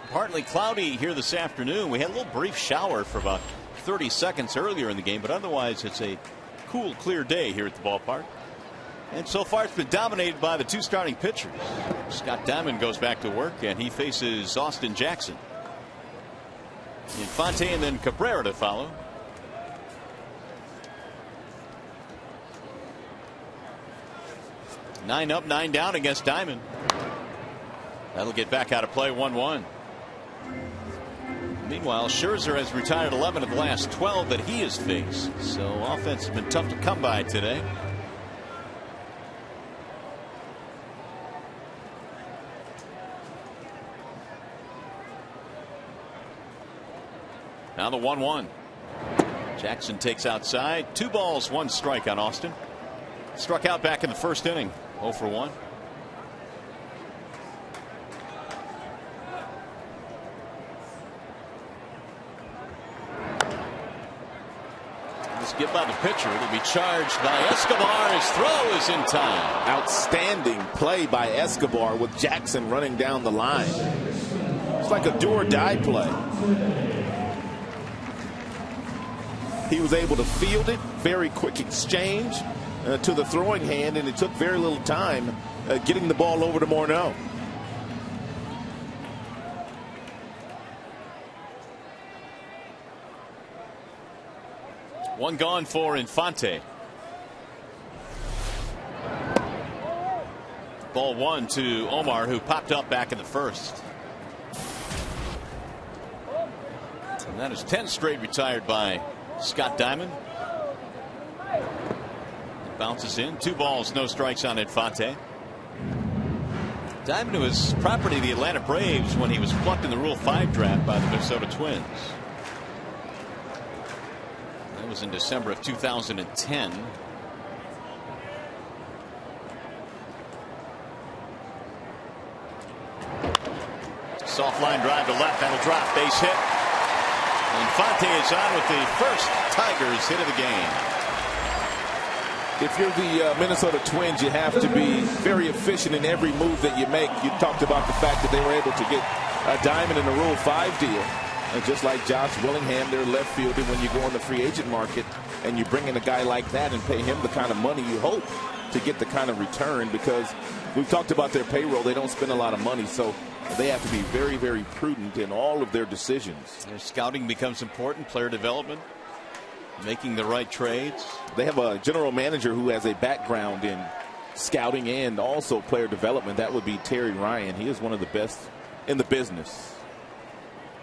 partly cloudy here this afternoon. We had a little brief shower for about 30 seconds earlier in the game, but otherwise it's a cool, clear day here at the ballpark. And so far it's been dominated by the two starting pitchers. Scott Diamond goes back to work, and he faces Austin Jackson. Infante and then Cabrera to follow. Nine up, 9 down against Diamond. That'll get back out of play, 1-1. Meanwhile, Scherzer has retired 11 of the last 12 that he has faced. So offense has been tough to come by today. Now the 1-1. Jackson takes outside. 2 balls, 1 strike on Austin. Struck out back in the first inning. 0 for 1. Let's get by the pitcher. It'll be charged by Escobar. His throw is in time. Outstanding play by Escobar with Jackson running down the line. It's like a do or die play. He was able to field it. Very quick exchange to the throwing hand, and it took very little time getting the ball over to Morneau. One gone for Infante. Ball 1 to Omar, who popped up back in the first. And that is 10 straight retired by Scott Diamond. It bounces in. 2 balls, no strikes on Infante. Diamond was property of the Atlanta Braves when he was plucked in the Rule 5 draft by the Minnesota Twins. That was in December of 2010. Soft line drive to left. That'll drop. Base hit. Infante is on with the first Tigers hit of the game. If you're the Minnesota Twins, you have to be very efficient in every move that you make. You talked about the fact that they were able to get a Diamond in the Rule 5 deal. And just like Josh Willingham, their left fielder, when you go on the free agent market and you bring in a guy like that and pay him the kind of money you hope to get the kind of return, because we've talked about their payroll. They don't spend a lot of money, so they have to be very, very prudent in all of their decisions. Their scouting becomes important, player development, making the right trades. They have a general manager who has a background in scouting and also player development. That would be Terry Ryan. He is one of the best in the business.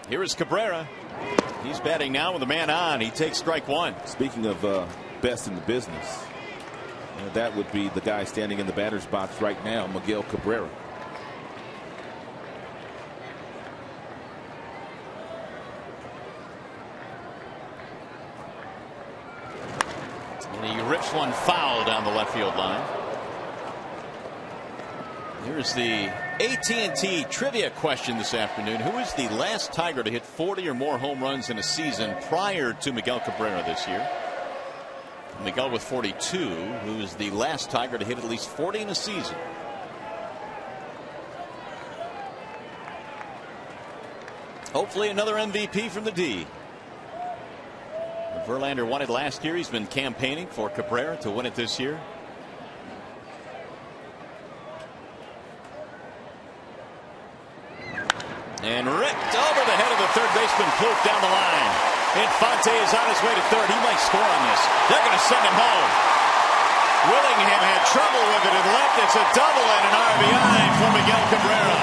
Here is Cabrera. He's batting now with a man on. He takes strike 1. Speaking of best in the business, that would be the guy standing in the batter's box right now, Miguel Cabrera. And he rips one foul down the left field line. Here's the AT&T trivia question this afternoon. Who is the last Tiger to hit 40 or more home runs in a season prior to Miguel Cabrera this year? Miguel with 42, who is the last Tiger to hit at least 40 in a season. Hopefully another MVP from the D. Verlander won it last year. He's been campaigning for Cabrera to win it this year. And ripped over the head of the third baseman, Klute, down the line. Infante is on his way to third. He might score on this. They're going to send him home. Willingham had trouble with it and left. It's a double and an RBI for Miguel Cabrera.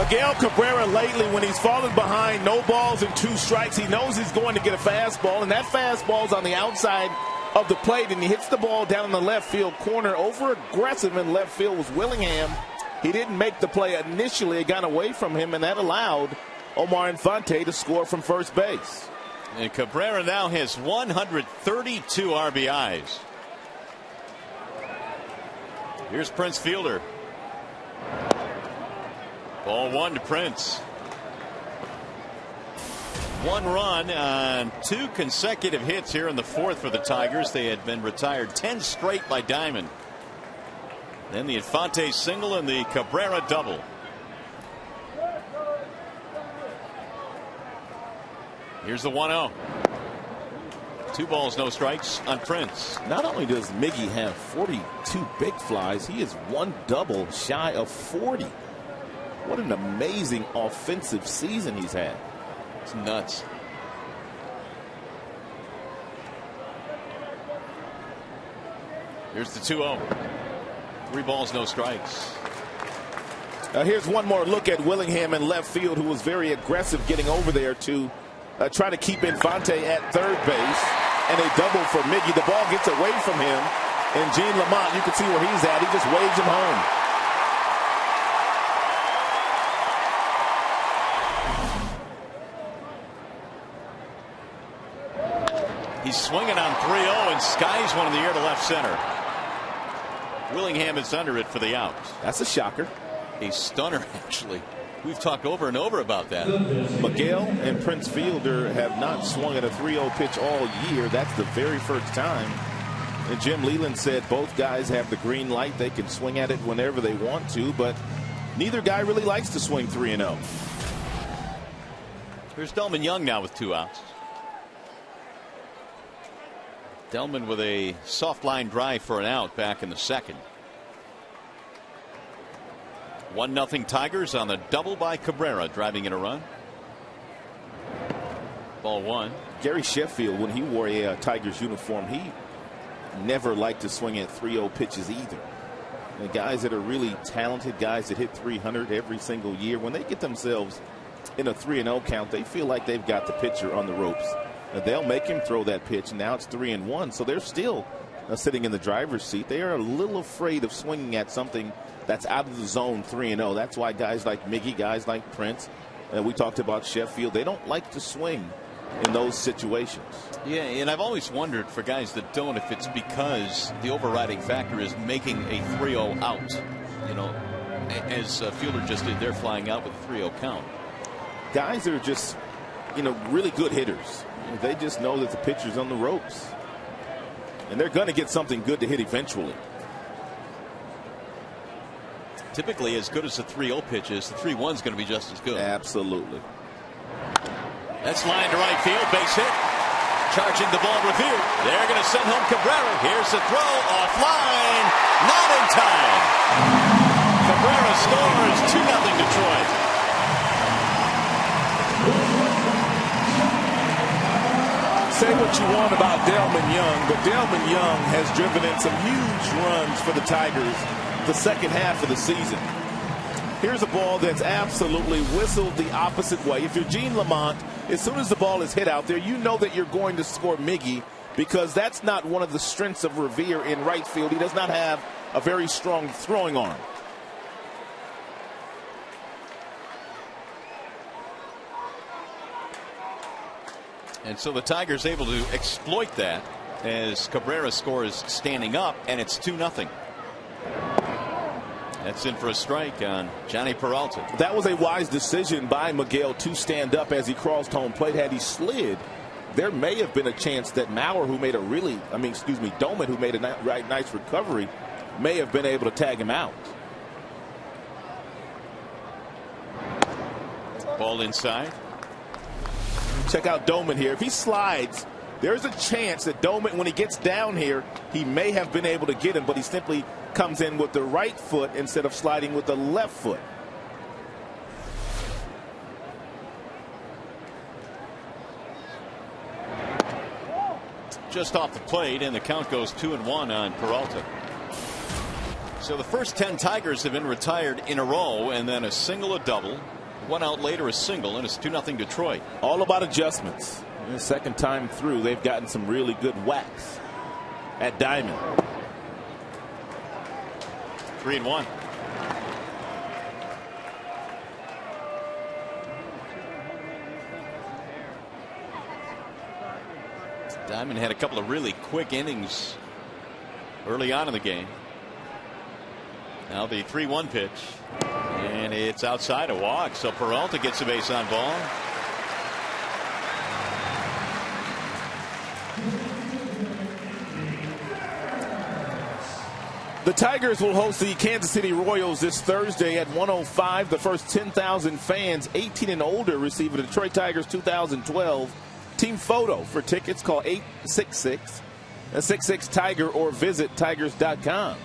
Miguel Cabrera lately, when he's fallen behind, no balls and 2 strikes, he knows he's going to get a fastball, and that fastball's on the outside of the plate, and he hits the ball down in the left field corner. Over aggressive in left field was Willingham. He didn't make the play initially. It got away from him, and that allowed Omar Infante to score from first base. And Cabrera now has 132 RBIs. Here's Prince Fielder. Ball 1 to Prince. 1 run on 2 consecutive hits here in the 4th for the Tigers. They had been retired 10 straight by Diamond. Then the Infante single and the Cabrera double. Here's the 1-0. 2 balls, no strikes on Prince. Not only does Miggy have 42 big flies, he is 1 double shy of 40. What an amazing offensive season he's had. It's nuts. Here's the 2-0. 3 balls, no strikes. Here's one more look at Willingham in left field, who was very aggressive getting over there to try to keep Infante at third base. And a double for Miggy. The ball gets away from him. And Gene Lamont, you can see where he's at. He just waves him home. He's swinging on 3-0 and skies one in the air to left center. Willingham is under it for the out. That's a shocker. A stunner, actually. We've talked over and over about that. Miguel and Prince Fielder have not swung at a 3-0 pitch all year. That's the very first time. And Jim Leland said both guys have the green light. They can swing at it whenever they want to, but neither guy really likes to swing 3-0. Here's Delman Young now with 2 outs. Delman with a soft line drive for an out back in the 2nd. 1-0 Tigers on the double by Cabrera, driving in a run. Ball 1. Gary Sheffield, when he wore a Tigers uniform, he never liked to swing at 3-0 pitches either. The guys that are really talented, guys that hit 300 every single year, when they get themselves in a 3-0 count, they feel like they've got the pitcher on the ropes. They'll make him throw that pitch. Now it's 3-1, so they're still sitting in the driver's seat. They are a little afraid of swinging at something that's out of the zone 3-0. That's why guys like Miggy, guys like Prince, we talked about Sheffield, they don't like to swing in those situations. Yeah, and I've always wondered for guys that don't if it's because the overriding factor is making a 3-0 out. You know, as Fielder just did, they're flying out with a 3-0 count. Guys are just, really good hitters. They just know that the pitcher's on the ropes. And they're going to get something good to hit eventually. Typically, as good as the 3-0 pitch is, the 3-1's going to be just as good. Absolutely. That's line to right field, base hit. Charging the ball, Revere. They're going to send home Cabrera. Here's the throw, offline, not in time. Cabrera scores, 2-0 Detroit. Say what you want about Delman Young, but Delman Young has driven in some huge runs for the Tigers the second half of the season. Here's a ball that's absolutely whistled the opposite way. If you're Gene Lamont, as soon as the ball is hit out there, you know that you're going to score Miggy, because that's not one of the strengths of Revere in right field. He does not have a very strong throwing arm. And so the Tigers able to exploit that as Cabrera scores standing up, and it's 2-0. That's in for a strike on Johnny Peralta. That was a wise decision by Miguel to stand up as he crossed home plate. Had he slid, there may have been a chance that Doman, who made a nice recovery, may have been able to tag him out. Ball inside. Check out Doman here. If he slides, there's a chance that Doman, when he gets down here, he may have been able to get him, but he simply comes in with the right foot instead of sliding with the left foot. Just off the plate, and the count goes 2-1 on Peralta. So the first 10 Tigers have been retired in a row, and then a single, a double, One out later, a single, and it's 2-0 Detroit. All about adjustments. And the second time through, they've gotten some really good whacks at Diamond. 3-1. Diamond had a couple of really quick innings early on in the game. Now the 3-1 pitch, and it's outside, a walk. So Peralta gets a base on ball. The Tigers will host the Kansas City Royals this Thursday at 1:05. The first 10,000 fans 18 and older receive a Detroit Tigers 2012 team photo. For tickets, call 866-66-TIGER or visit tigers.com.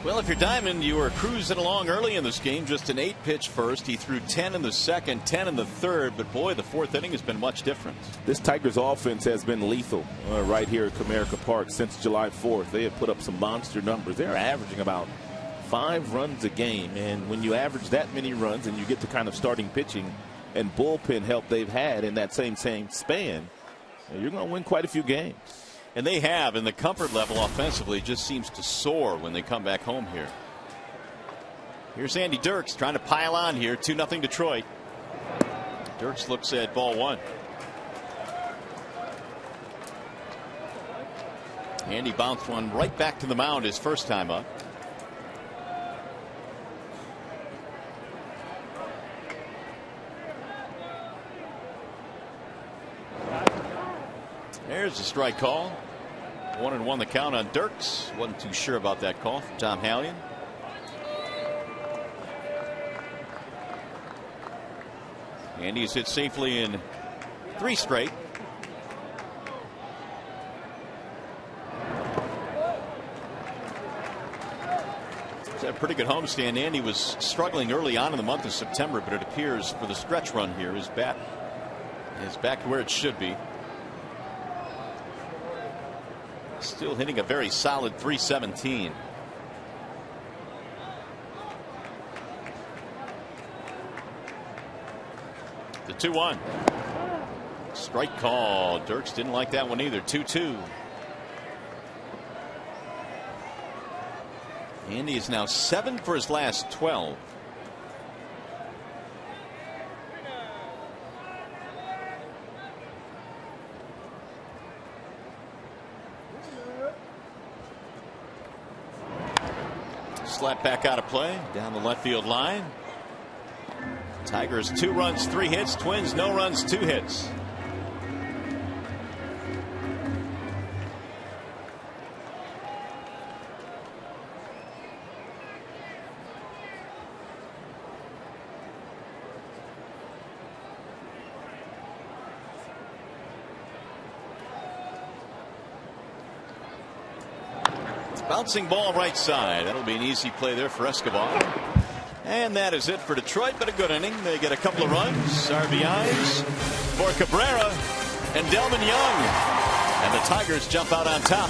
Well, if you're Diamond, you were cruising along early in this game. Just an 8-pitch first. He threw 10 in the second, 10 in the third. But, boy, the fourth inning has been much different. This Tigers offense has been lethal right here at Comerica Park since July 4th. They have put up some monster numbers. They're averaging about 5 runs a game. And when you average that many runs and you get the kind of starting pitching and bullpen help they've had in that same span, you're going to win quite a few games. And they have, and the comfort level offensively just seems to soar when they come back home here. Here's Andy Dirks trying to pile on here. 2-0 Detroit. Dirks looks at ball one. Andy bounced one right back to the mound his first time up. There's a strike call. 1-1 the count on Dirks. Wasn't too sure about that call from Tom Hallion. Andy's hit safely in 3 straight. He's had a pretty good homestand. Andy was struggling early on in the month of September, but it appears for the stretch run here, his bat is back to where it should be. Still hitting a very solid .317. The 2-1. Strike call. Dirks didn't like that one either. 2-2. Andy is now 7 for his last 12. Slap back out of play down the left field line. Tigers 2 runs, 3 hits. Twins no runs, 2 hits. Bouncing ball right side. That'll be an easy play there for Escobar. And that is it for Detroit, but a good inning. They get a couple of runs, RBIs for Cabrera and Delvin Young. And the Tigers jump out on top.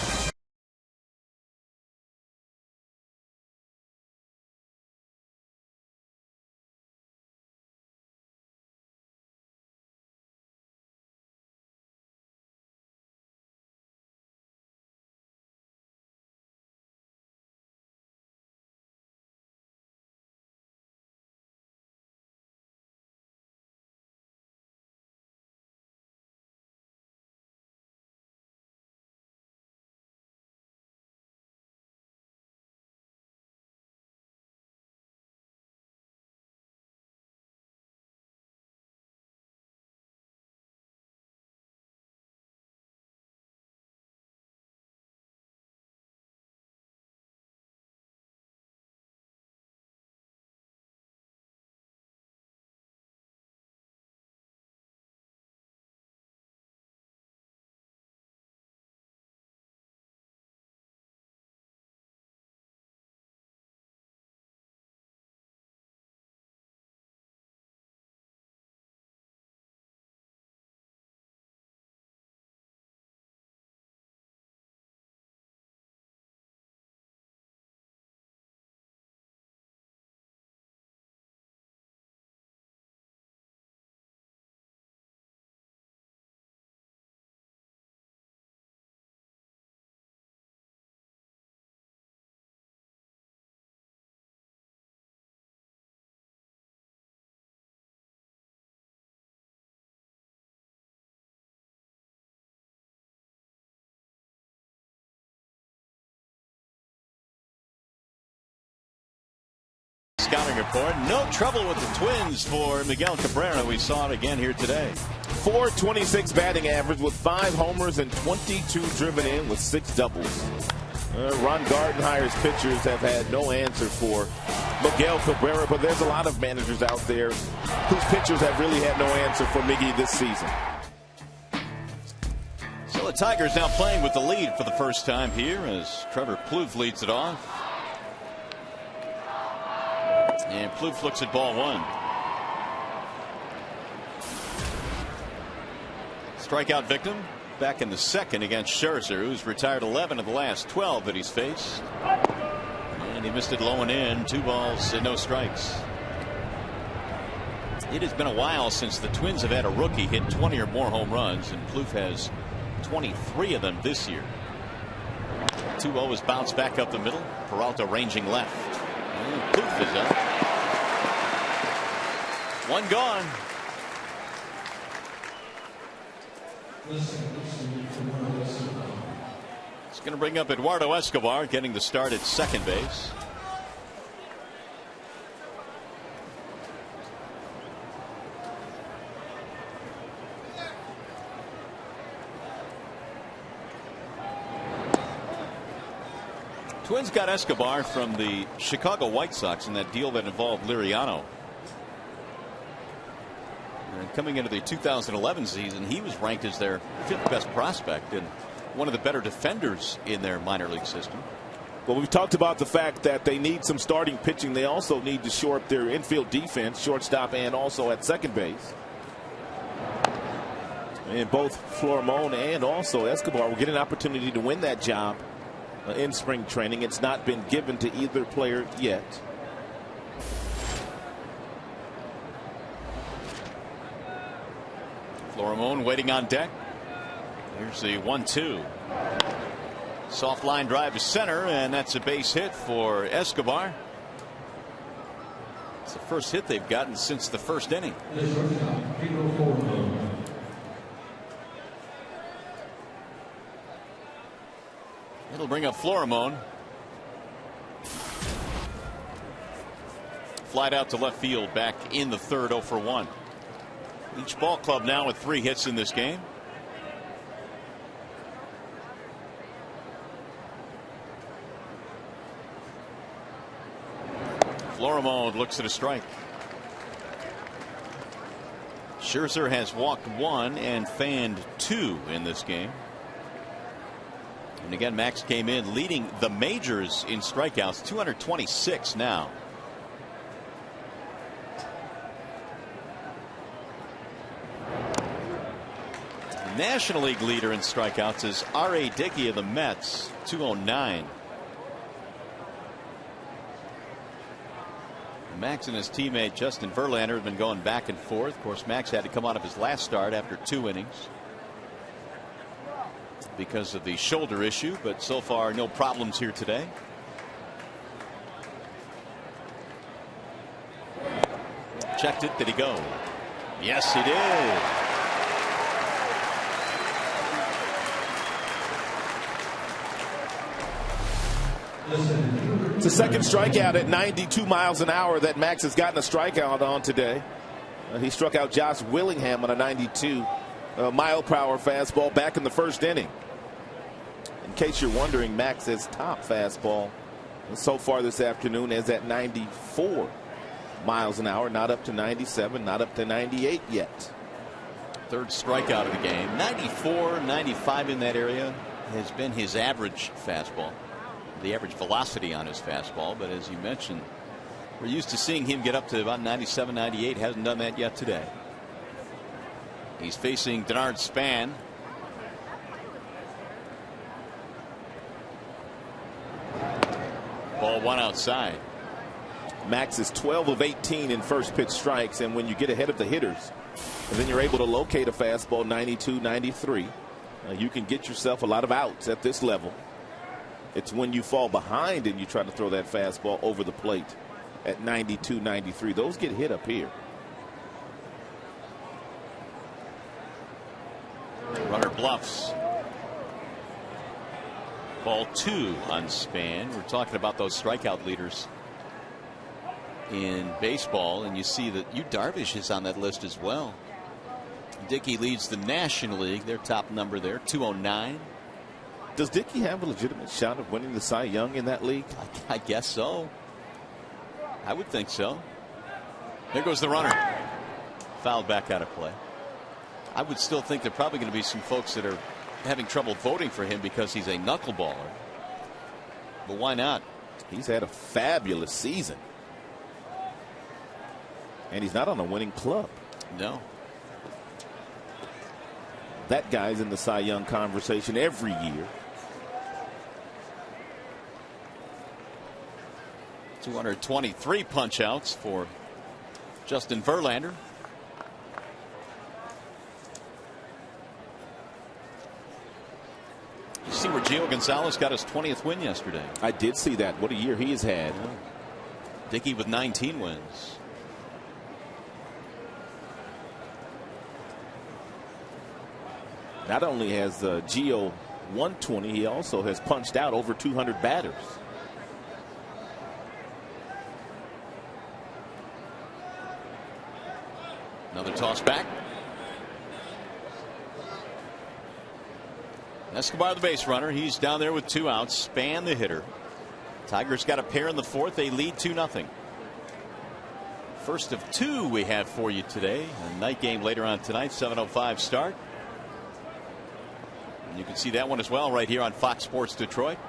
scouting report. No trouble with the Twins for Miguel Cabrera. We saw it again here today. .426 batting average with 5 homers and 22 driven in with 6 doubles. Ron Gardenhire's pitchers have had no answer for Miguel Cabrera, but there's a lot of managers out there whose pitchers have really had no answer for Miggy this season. So the Tigers now playing with the lead for the first time here as Trevor Plouffe leads it off. And Plouffe looks at ball 1. Strikeout victim back in the second against Scherzer, who's retired 11 of the last 12 that he's faced. And he missed it low and in. 2 balls and no strikes. It has been a while since the Twins have had a rookie hit 20 or more home runs, and Plouffe has 23 of them this year. 2-0 is bounced back up the middle. Peralta ranging left. And Plouffe is up. 1 gone. It's going to bring up Eduardo Escobar, getting the start at second base. Twins got Escobar from the Chicago White Sox in that deal that involved Liriano. And coming into the 2011 season, he was ranked as their 5th best prospect and one of the better defenders in their minor league system. Well, we've talked about the fact that they need some starting pitching. They also need to shore up their infield defense, shortstop and also at second base. And both Florimon and also Escobar will get an opportunity to win that job in spring training. It's not been given to either player yet. Florimon waiting on deck. Here's the 1-2. Soft line drive to center, and that's a base hit for Escobar. It's the first hit they've gotten since the first inning. It'll bring up Florimon. Flied out to left field back in the third, 0 for 1. Each ball club now with 3 hits in this game. Florimon looks at a strike. Scherzer has walked 1 and fanned 2 in this game. And again, Max came in leading the majors in strikeouts, 226 now. National League leader in strikeouts is R.A. Dickey of the Mets, 209. Max and his teammate Justin Verlander have been going back and forth. Of course, Max had to come out of his last start after 2 innings because of the shoulder issue, but so far no problems here today. Checked it. Did he go? Yes, he did. It's the second strikeout at 92 miles an hour that Max has gotten a strikeout on today. He struck out Josh Willingham on a 92 mile per hour fastball back in the first inning. In case you're wondering, Max's top fastball so far this afternoon is at 94 miles an hour, not up to 97, not up to 98 yet. Third strikeout of the game. 94, 95 in that area has been his average fastball. The average velocity on his fastball, but as you mentioned, we're used to seeing him get up to about 97, 98. Hasn't done that yet today. He's facing Denard Span. Ball 1 outside. Max is 12 of 18 in first pitch strikes, and when you get ahead of the hitters and then you're able to locate a fastball 92, 93, you can get yourself a lot of outs at this level. It's when you fall behind and you try to throw that fastball over the plate at 92, 93. Those get hit up here. Runner bluffs. Ball 2 on Span. We're talking about those strikeout leaders. in baseball, and you see that Darvish is on that list as well. Dickey leads the National League. Their top number there, 209. Does Dickey have a legitimate shot of winning the Cy Young in that league? I guess so. I would think so. There goes the runner. Fouled back out of play. I would still think there are probably going to be some folks that are having trouble voting for him because he's a knuckleballer. But why not? He's had a fabulous season. And he's not on a winning club. No. That guy's in the Cy Young conversation every year. 223 punch outs for Justin Verlander. You see where Gio Gonzalez got his 20th win yesterday. I did see that. What a year he has had. Yeah. Dickey with 19 wins. Not only has Gio 120, he also has punched out over 200 batters. Another toss back. Escobar, the base runner. He's down there with 2 outs. Span, the hitter. Tigers got a pair in the 4th. They lead 2-0. First of 2 we have for you today. A night game later on tonight, 7:05 start. And you can see that one as well right here on Fox Sports Detroit.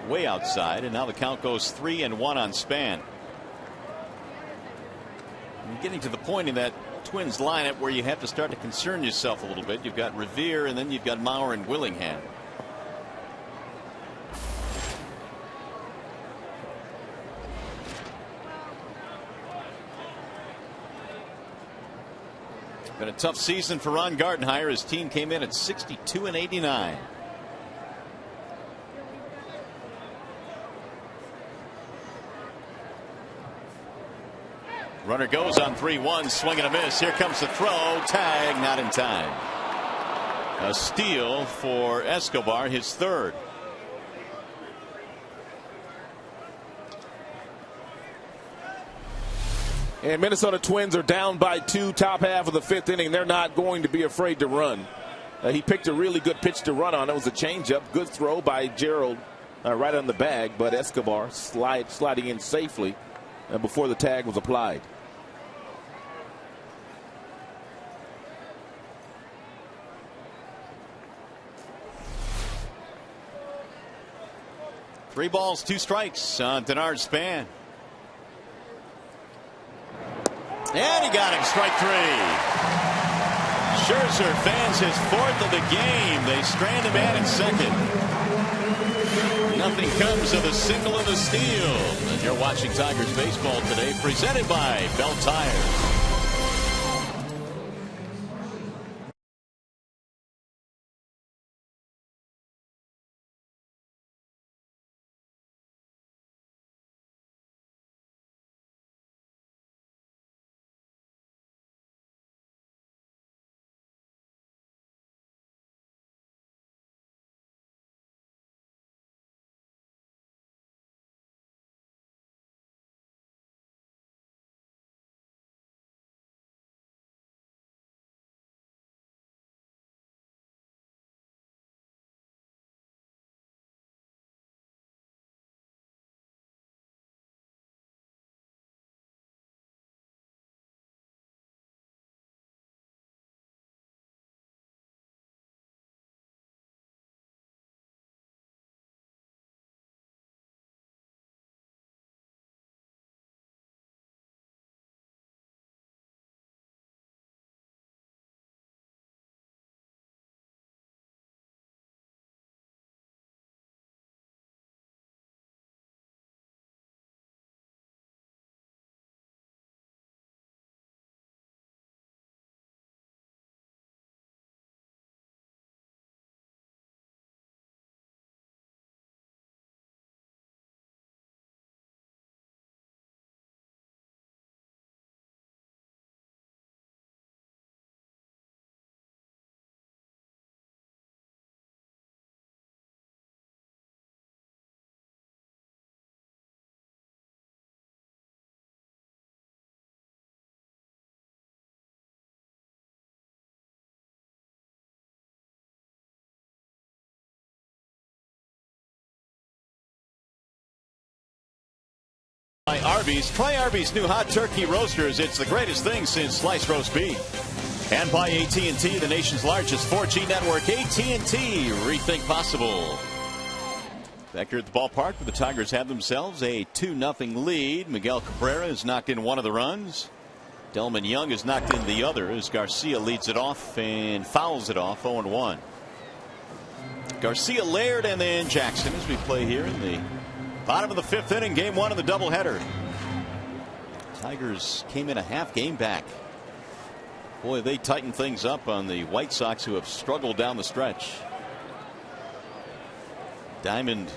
Way outside, and now the count goes 3-1 on Span. And getting to the point in that Twins lineup where you have to start to concern yourself a little bit. You've got Revere, and then you've got Mauer and Willingham. Been a tough season for Ron Gardenhire. His team came in at 62-89. Runner goes on 3-1, swing and a miss. Here comes the throw. Tag, not in time. A steal for Escobar, his 3rd. And Minnesota Twins are down by 2, top half of the 5th inning. They're not going to be afraid to run. He picked a really good pitch to run on. It was a changeup. Good throw by Gerald right on the bag, but Escobar sliding in safely before the tag was applied. 3 balls, 2 strikes on Denard Span. And he got him, strike 3. Scherzer fans his 4th of the game. They strand him out in 2nd. Nothing comes of the single and the steal. And you're watching Tigers baseball today, presented by Bell Tires. By Arby's. Try Arby's new hot turkey roasters. It's the greatest thing since sliced roast beef. And by AT&T, the nation's largest 4G network. AT&T, rethink possible. Back here at the ballpark, where the Tigers have themselves a 2-0 lead. Miguel Cabrera has knocked in one of the runs. Delman Young has knocked in the other as Garcia leads it off and fouls it off 0-1. Garcia, Laird, and then Jackson as we play here in the bottom of the 5th inning, game 1 of the doubleheader. Tigers came in a half game back. Boy, they tightened things up on the White Sox, who have struggled down the stretch. Diamond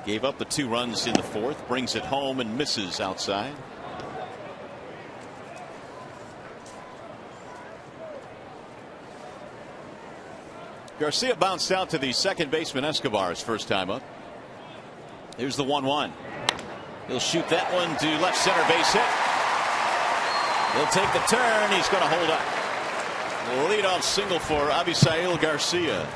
gave up the 2 runs in the 4th, brings it home and misses outside. Garcia bounced out to the second baseman Escobar's first time up. Here's the 1-1. He'll shoot that one to left center base hit. He'll take the turn. He's going to hold up. Leadoff single for Abisail Garcia.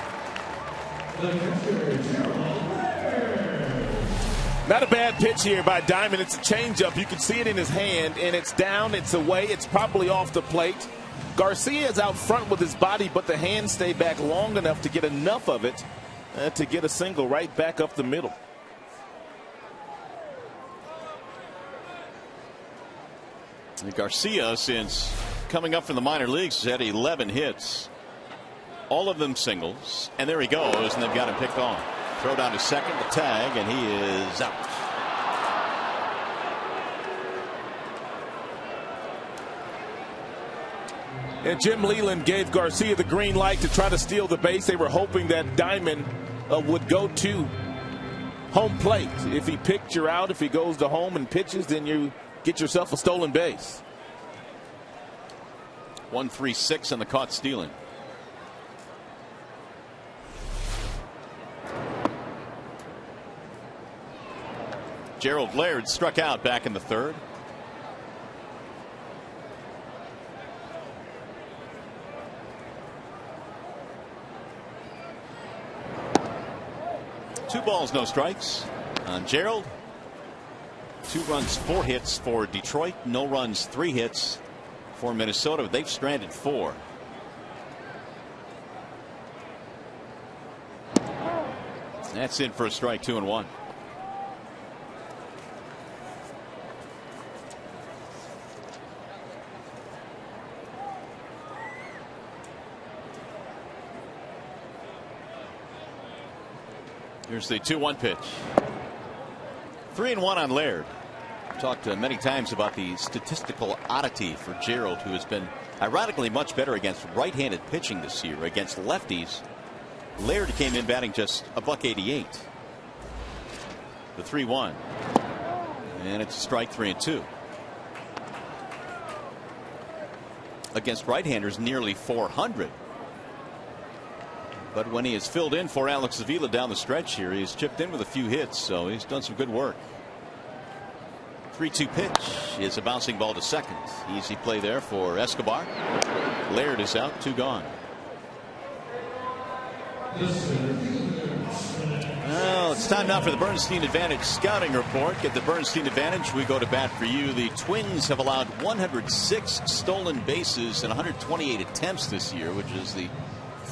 Not a bad pitch here by Diamond. It's a changeup. You can see it in his hand, and it's down, it's away, it's probably off the plate. Garcia is out front with his body, but the hands stay back long enough to get enough of it to get a single right back up the middle. Garcia, since coming up from the minor leagues, has had 11 hits, all of them singles, and there he goes, and they've got him picked off. Throw down to second, the tag, and he is out. And Jim Leland gave Garcia the green light to try to steal the base. They were hoping that Diamond would go to home plate. If he picked you out, if he goes to home and pitches, then you get yourself a stolen base. 1-3-6 on the caught stealing. Gerald Laird struck out back in the 3rd. Two balls, no strikes on Gerald. 2 runs, 4 hits for Detroit. No runs, 3 hits for Minnesota. They've stranded 4. That's in for a strike, 2-1. Here's the 2-1 pitch. 3-1 on Laird. Talked many times about the statistical oddity for Gerald, who has been ironically much better against right-handed pitching this year. Against lefties, Laird came in batting just $188. The 3-1, and it's a strike, 3-2. Against right-handers, nearly 400. But when he has filled in for Alex Avila down the stretch here, he's chipped in with a few hits, so he's done some good work. 3-2 pitch is a bouncing ball to second. Easy play there for Escobar. Laird is out, 2 gone. Well, it's time now for the Bernstein Advantage scouting report. Get the Bernstein Advantage. We go to bat for you. The Twins have allowed 106 stolen bases and 128 attempts this year, which is the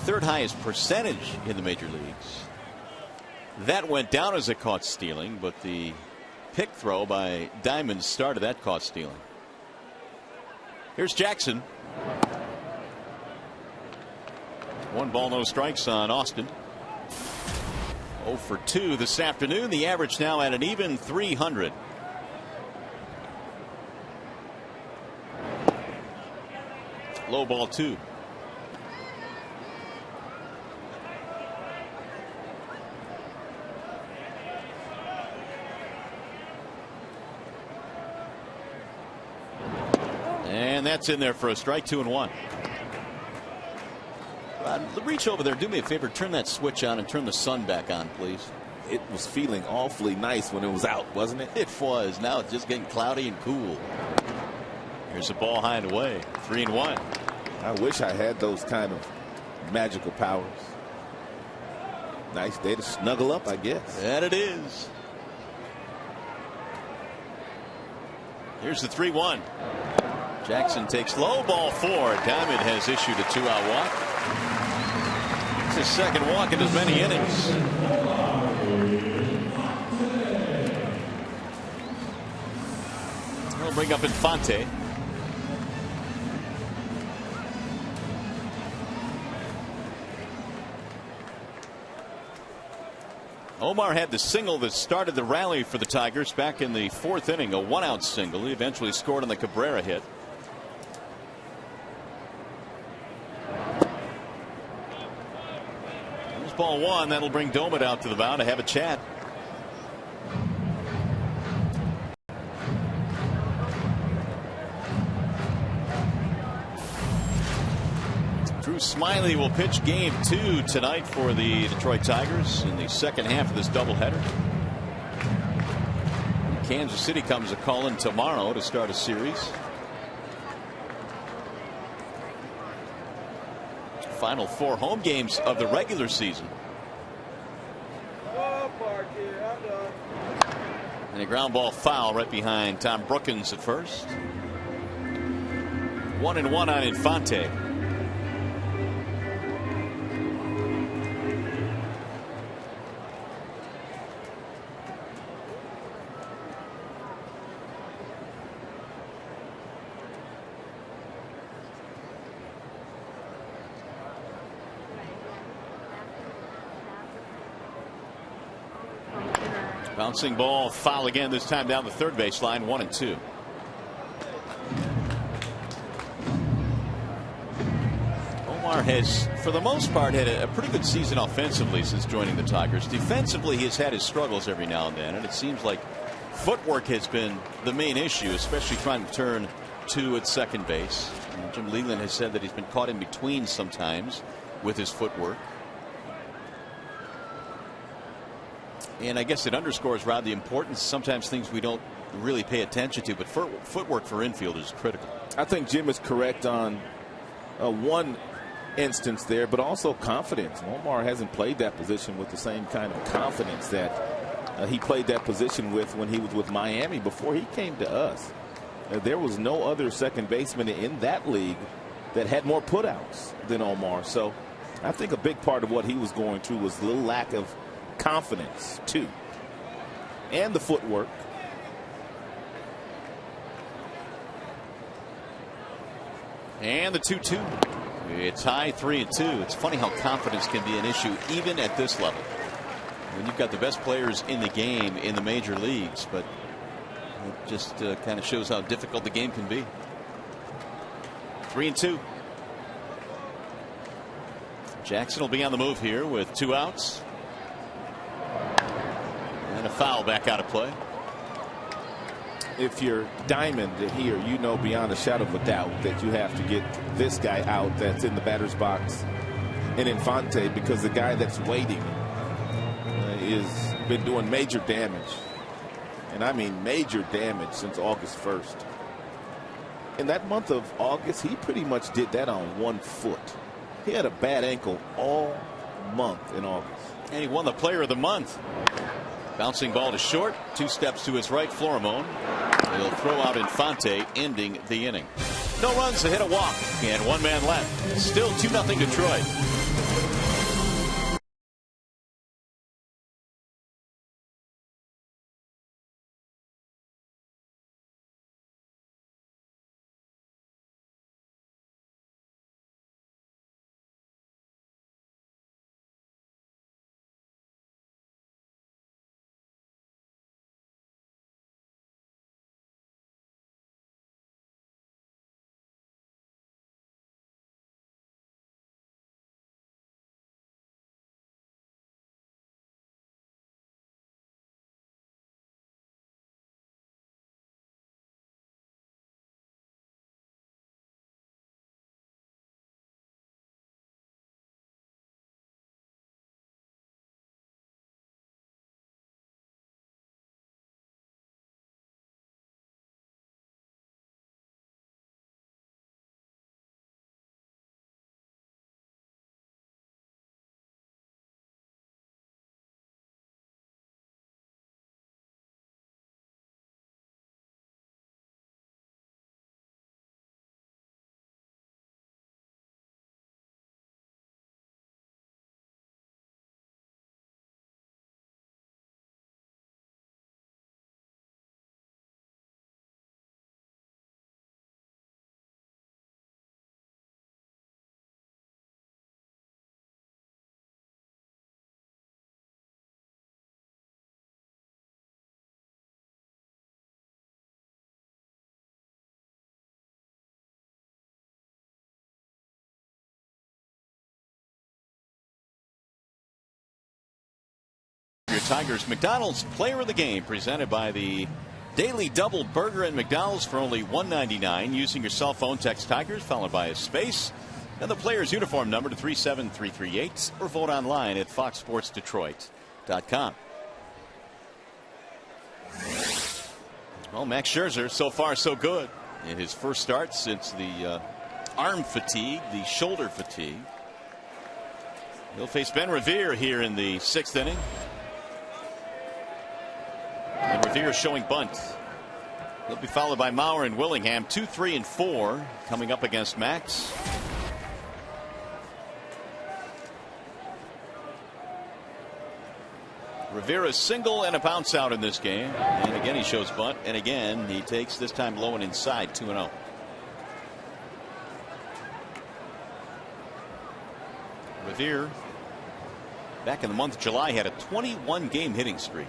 3rd highest percentage in the major leagues. That went down as a caught stealing, but the pick throw by Diamond started that caught stealing. Here's Jackson. 1 ball, no strikes on Austin. 0 for 2 this afternoon. The average now at an even 300. Low ball 2. And that's in there for a strike, 2-1. Reach over there. Do me a favor. Turn that switch on and turn the sun back on, please. It was feeling awfully nice when it was out, wasn't it? It was. Now it's just getting cloudy and cool. Here's a ball high and away. 3-1. I wish I had those kind of magical powers. Nice day to snuggle up, I guess. That it is. Here's the 3-1. Jackson takes low, ball 4. Diamond has issued a 2-out walk. It's his second walk in as many innings. We'll bring up Infante. Omar had the single that started the rally for the Tigers back in the 4th inning, a 1-out single. He eventually scored on the Cabrera hit. There's ball 1. That'll bring Domit out to the mound to have a chat. Drew Smiley will pitch game 2 tonight for the Detroit Tigers in the second half of this doubleheader. Kansas City comes a call in tomorrow to start a series. Final 4 home games of the regular season. And a ground ball foul right behind Tom Brookins at first. 1-1 on Infante. Bouncing ball, foul again, this time down the third baseline, 1-2. Omar has, for the most part, had a pretty good season offensively since joining the Tigers. Defensively, he has had his struggles every now and then, and it seems like footwork has been the main issue, especially trying to turn 2 at second base. And Jim Leland has said that he's been caught in between sometimes with his footwork. And I guess it underscores, Rod, the importance, sometimes things we don't really pay attention to, but footwork for infielders is critical. I think Jim is correct on one instance there, but also confidence. Omar hasn't played that position with the same kind of confidence that he played that position with when he was with Miami before he came to us. There was no other second baseman in that league that had more putouts than Omar. So I think a big part of what he was going through was a little lack of confidence too, and the footwork. And the 2-2. It's high, 3-2. It's funny how confidence can be an issue even at this level when you've got the best players in the game in the major leagues, but it just kind of shows how difficult the game can be. 3-2. Jackson will be on the move here with 2 outs. And a foul back out of play. If you're Diamond here, you know beyond a shadow of a doubt that you have to get this guy out that's in the batter's box in Infante, because the guy that's waiting is been doing major damage. And I mean major damage since August 1st. In that month of August, he pretty much did that on 1 foot. He had a bad ankle all month in August. And he won the player of the month. Bouncing ball to short, 2 steps to his right, Florimone. He'll throw out Infante, ending the inning. No runs to hit a walk, and 1 man left. Still 2-0 Detroit. Tigers McDonald's Player of the Game, presented by the Daily Double Burger at McDonald's for only $1.99. Using your cell phone, text Tigers followed by a space and the player's uniform number to 37338, or vote online at foxsportsdetroit.com. Well, Max Scherzer, so far so good in his first start since the arm fatigue, the shoulder fatigue. He'll face Ben Revere here in the 6th inning. And Revere showing bunt. He'll be followed by Mauer and Willingham, 2, 3, and 4 coming up against Max. Rivera's single and a bounce out in this game. And again he shows bunt. And again he takes, this time low and inside, 2-0. Revere, back in the month of July, had a 21-game hitting streak.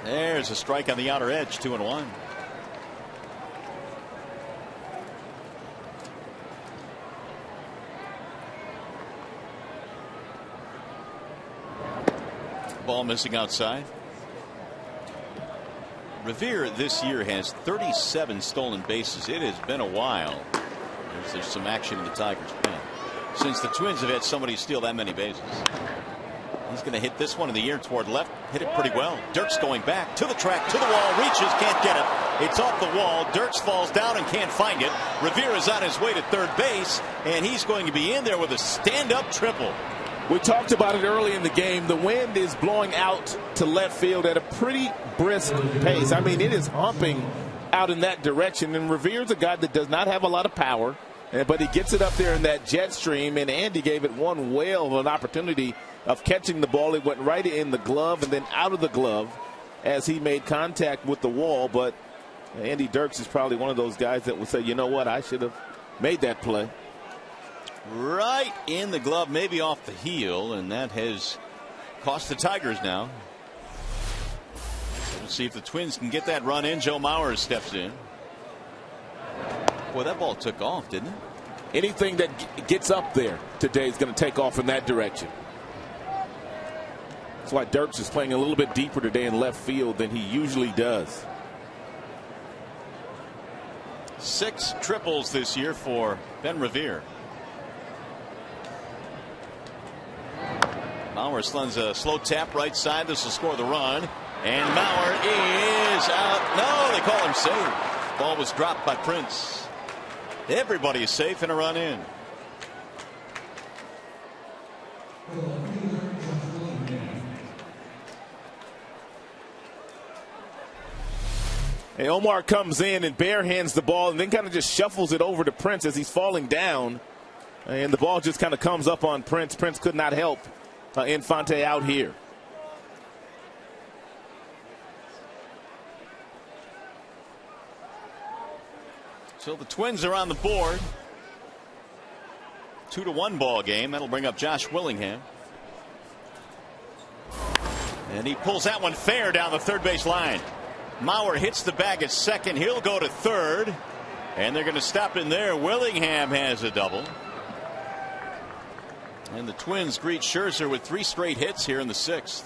There's a strike on the outer edge, 2-1. Ball missing outside. Revere this year has 37 stolen bases. It has been a while. There's some action in the Tigers' pen since the Twins have had somebody steal that many bases. He's going to hit this one in the air toward left. Hit it pretty well. Dirks going back to the track, to the wall, reaches, can't get it. It's off the wall. Dirks falls down and can't find it. Revere is on his way to third base, and he's going to be in there with a stand-up triple. We talked about it early in the game. The wind is blowing out to left field at a pretty brisk pace. I mean, it is humping out in that direction. And Revere's a guy that does not have a lot of power, but he gets it up there in that jet stream. And Andy gave it one whale of an opportunity of catching the ball. It went right in the glove and then out of the glove as he made contact with the wall. But Andy Dirks is probably one of those guys that will say, you know what, I should have made that play. Right in the glove, maybe off the heel, and that has cost the Tigers now. We'll see if the Twins can get that run in. Joe Mauer steps in. Boy, that ball took off, didn't it? Anything that gets up there today is going to take off in that direction. That's why Dirks is playing a little bit deeper today in left field than he usually does. 6 triples this year for Ben Revere. Mauer slings a slow tap right side. This will score the run. And Mauer is out. No, they call him safe. Ball was dropped by Prince. Everybody is safe and a run in. Hey, Omar comes in and barehands the ball and then kind of just shuffles it over to Prince as he's falling down. And the ball just kind of comes up on Prince. Prince could not help Infante out here. So the Twins are on the board. 2-1 ball game. That'll bring up Josh Willingham. And he pulls that one fair down the third base line. Mauer hits the bag at second. He'll go to third. And they're going to stop in there. Willingham has a double. And the Twins greet Scherzer with 3 straight hits here in the 6th.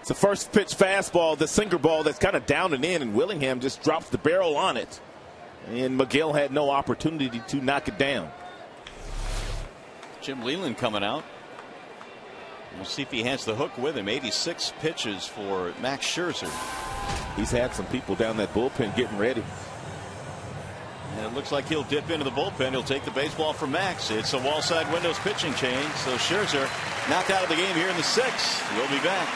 It's a first pitch fastball, the sinker ball that's kind of down and in, and Willingham just drops the barrel on it. And McGill had no opportunity to knock it down. Jim Leyland coming out. We'll see if he has the hook with him. 86 pitches for Max Scherzer. He's had some people down that bullpen getting ready. And it looks like he'll dip into the bullpen. He'll take the baseball from Max. It's a wall side windows pitching change. So Scherzer knocked out of the game here in the 6th. We'll be back.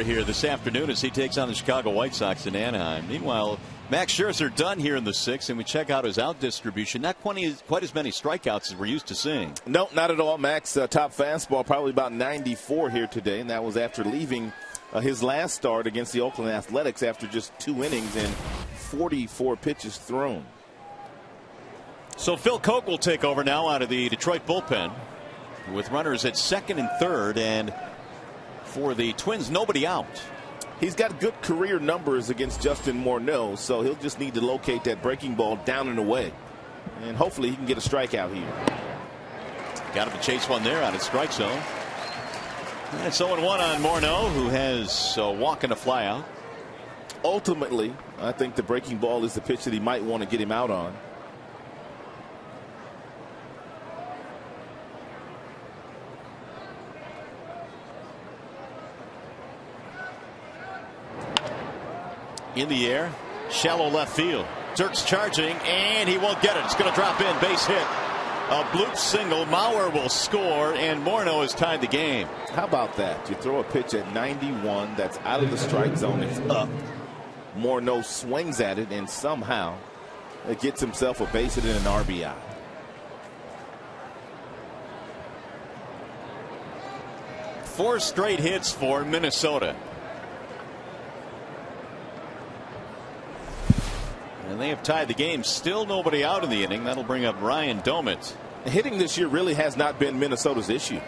here this afternoon as he takes on the Chicago White Sox in Anaheim. Meanwhile, Max Scherzer done here in the 6th, and we check out his out distribution. Not quite as many strikeouts as we're used to seeing. No, not at all. Max, top fastball, probably about 94 here today, and that was after leaving his last start against the Oakland Athletics after just 2 innings and 44 pitches thrown. So Phil Koch will take over now out of the Detroit bullpen with runners at 2nd and 3rd, and for the Twins, nobody out. He's got good career numbers against Justin Morneau, so he'll just need to locate that breaking ball down and away, and hopefully he can get a strikeout here. Got him to chase one there out of strike zone. And it's 0-1 on Morneau, who has a walk and a fly out. Ultimately, I think the breaking ball is the pitch that he might want to get him out on. In the air, shallow left field. Dirk's charging, and he won't get it. It's going to drop in, base hit. A bloop single. Mauer will score, and Morneau has tied the game. How about that? You throw a pitch at 91 that's out of the strike zone. It's up. Morneau swings at it, and somehow it gets himself a base hit and an RBI. Four straight hits for Minnesota. And they have tied the game. Still nobody out in the inning. That'll bring up Ryan Domit. Hitting this year really has not been Minnesota's issue.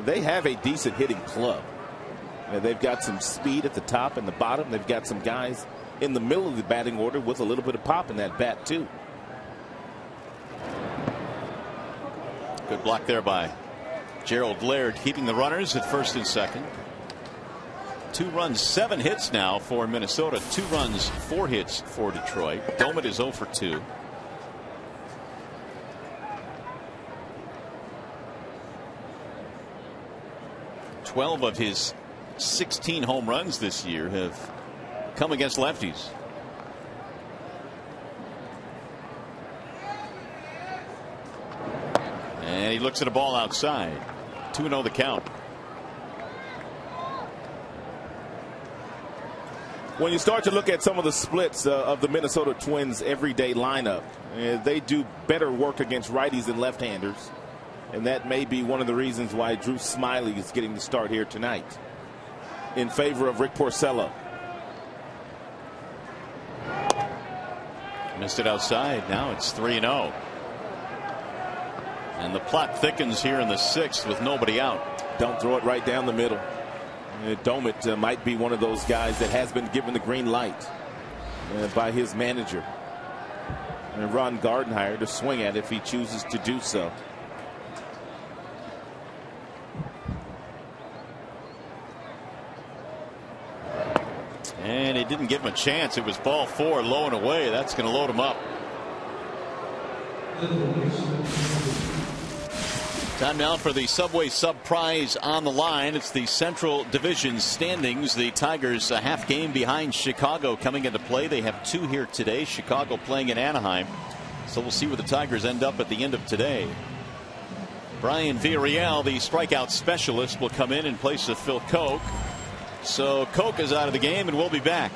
They have a decent hitting club. They've got some speed at the top and the bottom. They've got some guys in the middle of the batting order with a little bit of pop in that bat too. Good block there by Gerald Laird, keeping the runners at 1st and 2nd. 2 runs, 7 hits now for Minnesota. 2 runs, 4 hits for Detroit. Domit is 0 for 2. Twelve of his 16 home runs this year have come against lefties. And he looks at a ball outside. 2-0 the count. When you start to look at some of the splits of the Minnesota Twins everyday lineup, they do better work against righties and left-handers, and that may be one of the reasons why Drew Smyly is getting the start here tonight in favor of Rick Porcello. Missed it outside. Now it's 3-0. And the plot thickens here in the 6th with nobody out. Don't throw it right down the middle. Domit might be one of those guys that has been given the green light by his manager, and Ron Gardenhire, to swing at if he chooses to do so. And he didn't give him a chance. It was ball 4, low and away. That's going to load him up. Time now for the Subway Sub Prize on the line. It's the Central Division standings. The Tigers a half game behind Chicago coming into play. They have 2 here today. Chicago playing in Anaheim. So we'll see where the Tigers end up at the end of today. Brian Villarreal, the strikeout specialist, will come in place of Phil Koch. So Koch is out of the game, and we'll be back.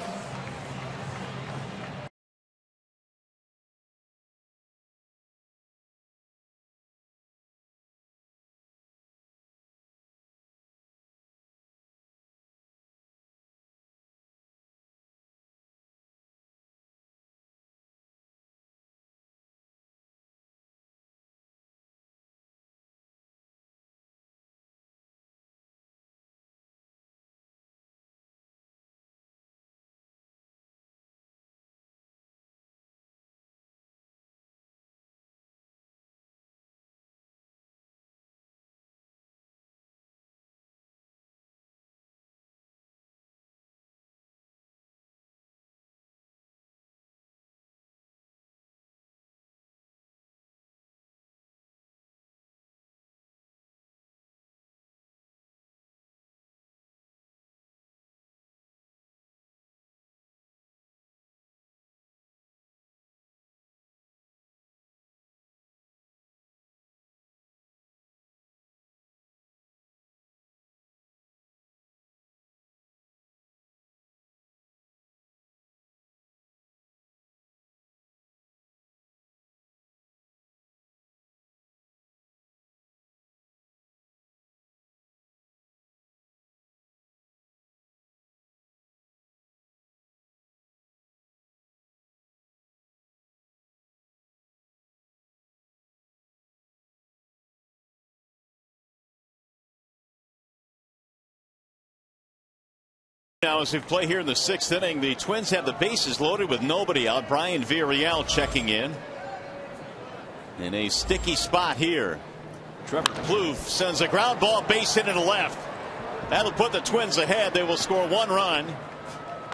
Now, as we play here in the 6th inning, the Twins have the bases loaded with nobody out. Brian Villarreal checking in a sticky spot here. Trevor Plouffe sends a ground ball base hit into left. That'll put the Twins ahead. They will score 1 run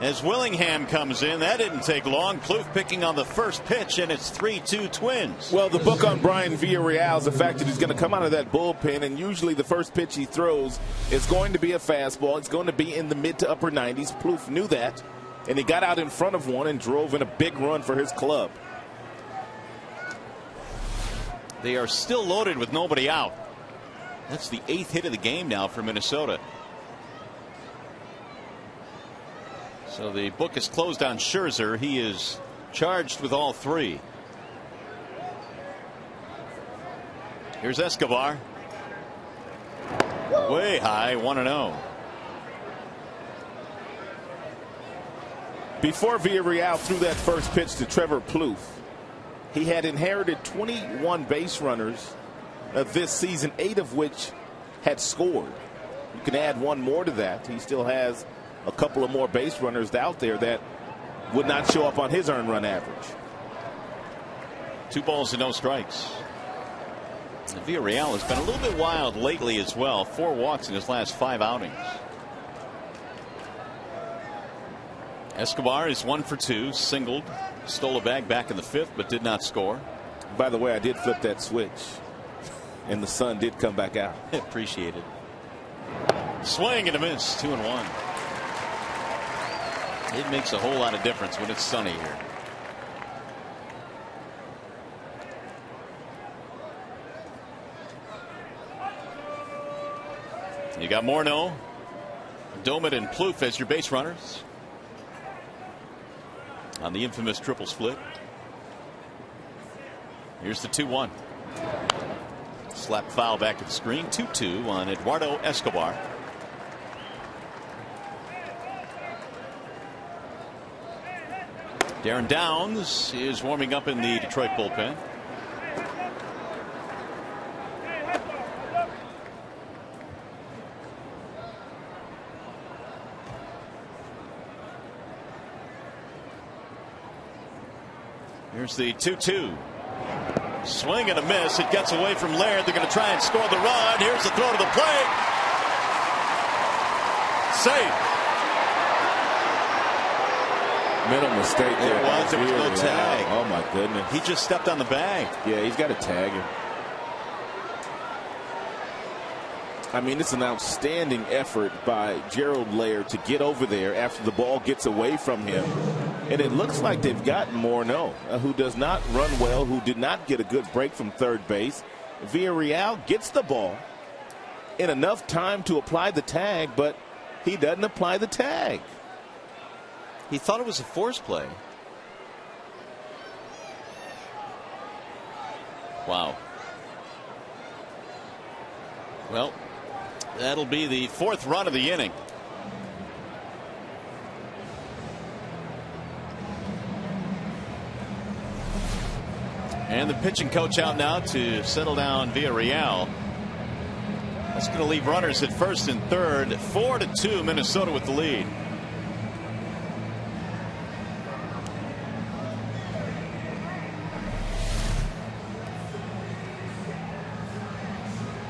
as Willingham comes in. That didn't take long. Plouffe picking on the first pitch, and it's 3-2 Twins. Well, the book on Brian Villarreal is the fact that he's going to come out of that bullpen, and usually the first pitch he throws is going to be a fastball. It's going to be in the mid to upper 90s. Plouffe knew that, and he got out in front of one and drove in a big run for his club. They are still loaded with nobody out. That's the 8th hit of the game now for Minnesota. So the book is closed on Scherzer. He is charged with all 3. Here's Escobar. Way high, 1-0. Before Villarreal threw that first pitch to Trevor Plouffe, he had inherited 21 base runners this season, 8 of which had scored. You can add 1 more to that. He still has a couple of more base runners out there that would not show up on his earned run average. 2 balls and no strikes. And Villarreal has been a little bit wild lately as well. 4 walks in his last 5 outings. Escobar is 1 for 2, singled, stole a bag back in the 5th, but did not score. By the way, I did flip that switch, and the sun did come back out. Appreciate it. Swing and a miss, 2-1. It makes a whole lot of difference when it's sunny here. You got Morneau, Domet, and Plouffe as your base runners on the infamous triple split. Here's the 2-1. Slap foul back to the screen. 2-2 on Eduardo Escobar. Darren Downs is warming up in the Detroit bullpen. Here's the 2-2. Swing and a miss. It gets away from Laird. They're going to try and score the run. Here's the throw to the plate. Safe. Mental mistake there. There was no tag. Oh my goodness. He just stepped on the bag. Yeah, he's got a tag him. I mean, it's an outstanding effort by Gerald Laird to get over there after the ball gets away from him. And it looks like they've got Morneau, who does not run well, who did not get a good break from third base. Villarreal gets the ball in enough time to apply the tag, but he doesn't apply the tag. He thought it was a force play. Wow. Well, that'll be the 4th run of the inning. And the pitching coach out now to settle down Villarreal. That's going to leave runners at first and third. 4-2 Minnesota with the lead.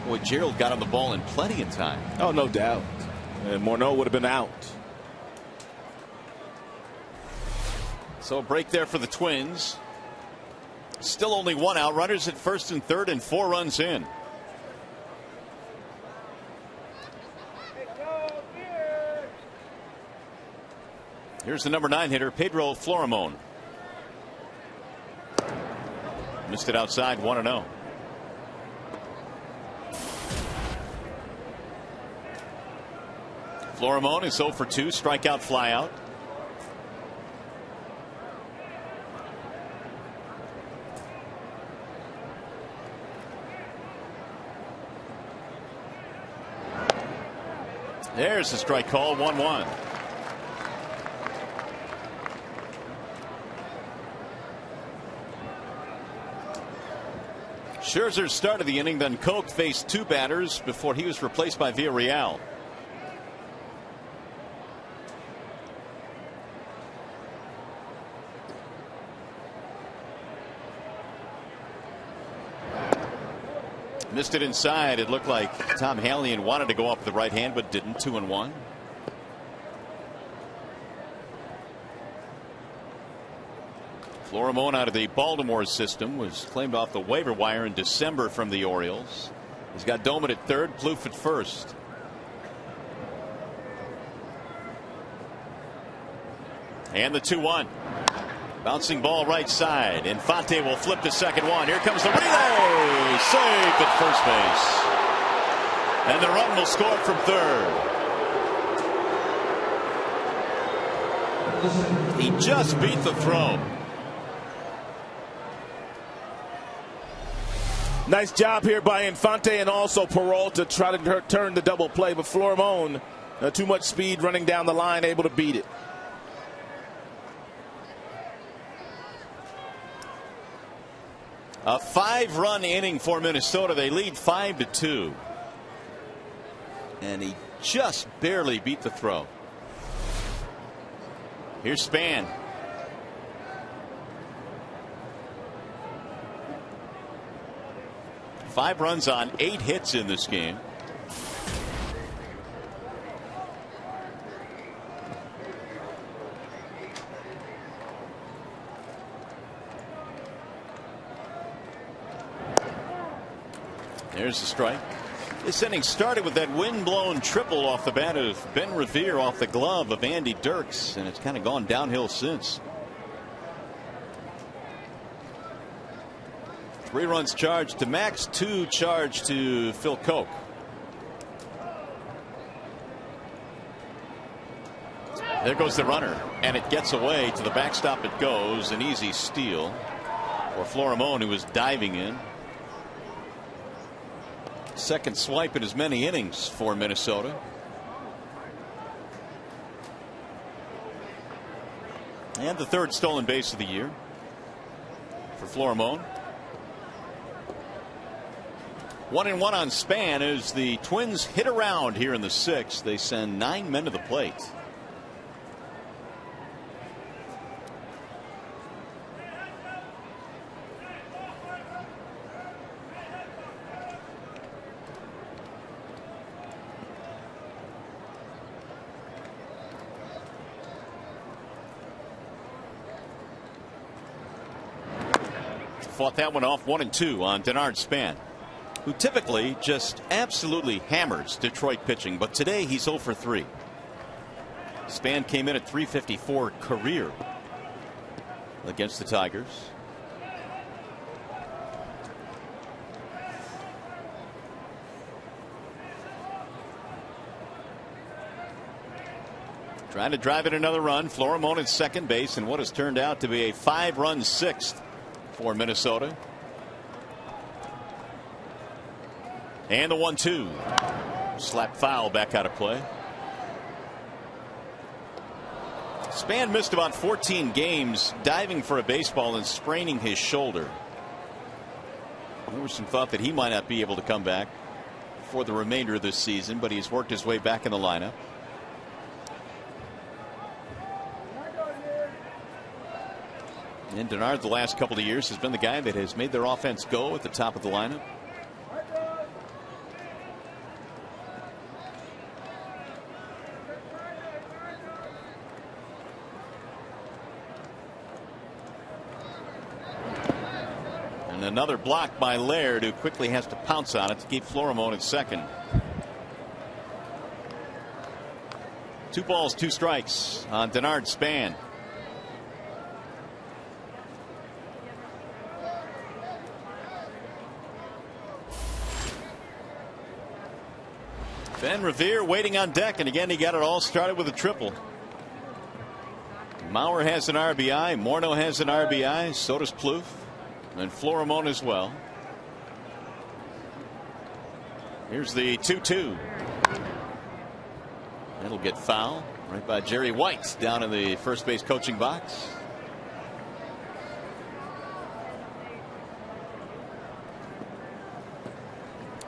Boy, Gerald got on the ball in plenty of time. Oh, no doubt. And Morneau would have been out. So a break there for the Twins. Still only 1 out. Runners at first and third and 4 runs in. Here's the number 9 hitter, Pedro Florimon. Missed it outside, 1-0. Florimon is 0 for 2, strikeout, flyout. There's the strike call, 1-1. Scherzer started the inning, then Koch faced 2 batters before he was replaced by Villarreal. Missed it inside. It looked like Tom Hallian wanted to go up with the right hand, but didn't. 2-1. Florimon out of the Baltimore system was claimed off the waiver wire in December from the Orioles. He's got Doman at third, Plouffe at first. And the 2-1. Bouncing ball right side. Infante will flip the second one. Here comes the relay. Safe at first base. And the run will score from third. He just beat the throw. Nice job here by Infante and also Peralta to try to turn the double play, but Florimon, too much speed running down the line, able to beat it. A 5-run inning for Minnesota. They lead 5-2. And he just barely beat the throw. Here's Span. Five runs on 8 hits in this game. There's the strike. This inning started with that wind-blown triple off the bat of Ben Revere off the glove of Andy Dirks, and it's kind of gone downhill since. 3 runs charged to Max, 2 charged to Phil Koch. There goes the runner, and it gets away. To the backstop it goes. An easy steal for Florimon, who was diving in. Second swipe in as many innings for Minnesota. And the third stolen base of the year for Florimon. 1-1 on Span as the Twins hit around here in the 6th. They send 9 men to the plate. Fought that one off. 1-2 on Denard Span, who typically just absolutely hammers Detroit pitching, but today he's 0 for 3. Span came in at .354 career against the Tigers. Trying to drive in another run. Florimon at second base, and what has turned out to be a 5-run 6th for Minnesota. And the 1-2. Slap foul back out of play. Span missed about 14 games diving for a baseball and spraining his shoulder. There was some thought that he might not be able to come back for the remainder of this season, but he's worked his way back in the lineup. And Denard, the last couple of years, has been the guy that has made their offense go at the top of the lineup. And another block by Laird, who quickly has to pounce on it to keep Florimon at second. 2 balls, 2 strikes on Denard Span. Ben Revere waiting on deck, and again he got it all started with a triple. Mauer has an RBI, Morneau has an RBI, so does Plouffe, and Florimon as well. Here's the 2-2. That'll get foul right by Jerry White down in the first base coaching box.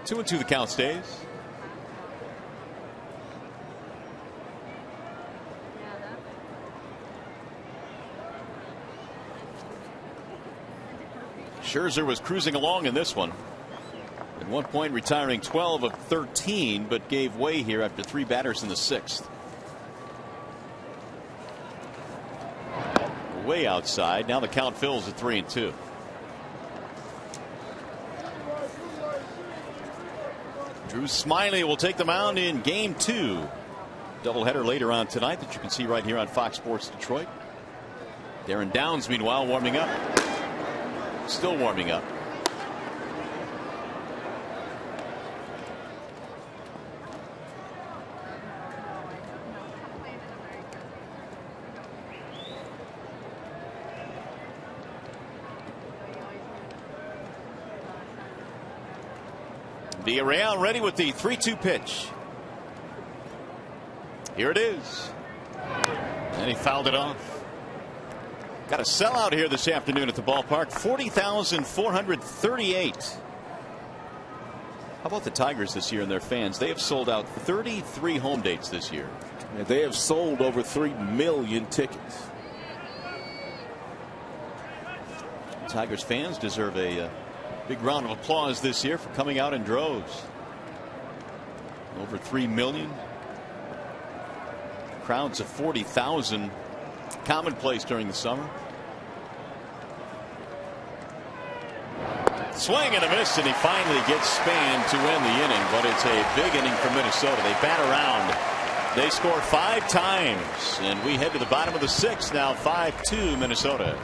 Two and two the count stays. Scherzer was cruising along in this one. one point retiring 12 of 13, but gave way here after 3 batters in the 6th. Way outside. Now the count fills at 3-2. Drew Smiley will take the mound in game 2. Doubleheader later on tonight that you can see right here on Fox Sports Detroit. Darren Downs, meanwhile, warming up. Still warming up. Villarreal ready with the 3-2 pitch. Here it is. And he fouled it off. Got a sellout here this afternoon at the ballpark. 40,438. How about the Tigers this year and their fans? They have sold out 33 home dates this year. And they have sold over 3 million tickets. Tigers fans deserve a big round of applause this year for coming out in droves. Over 3 million. Crowds of 40,000 commonplace during the summer. Swing and a miss, and he finally gets Span to win the inning, but it's a big inning for Minnesota. They bat around. They score 5 times, and we head to the bottom of the 6th now. 5-2 Minnesota.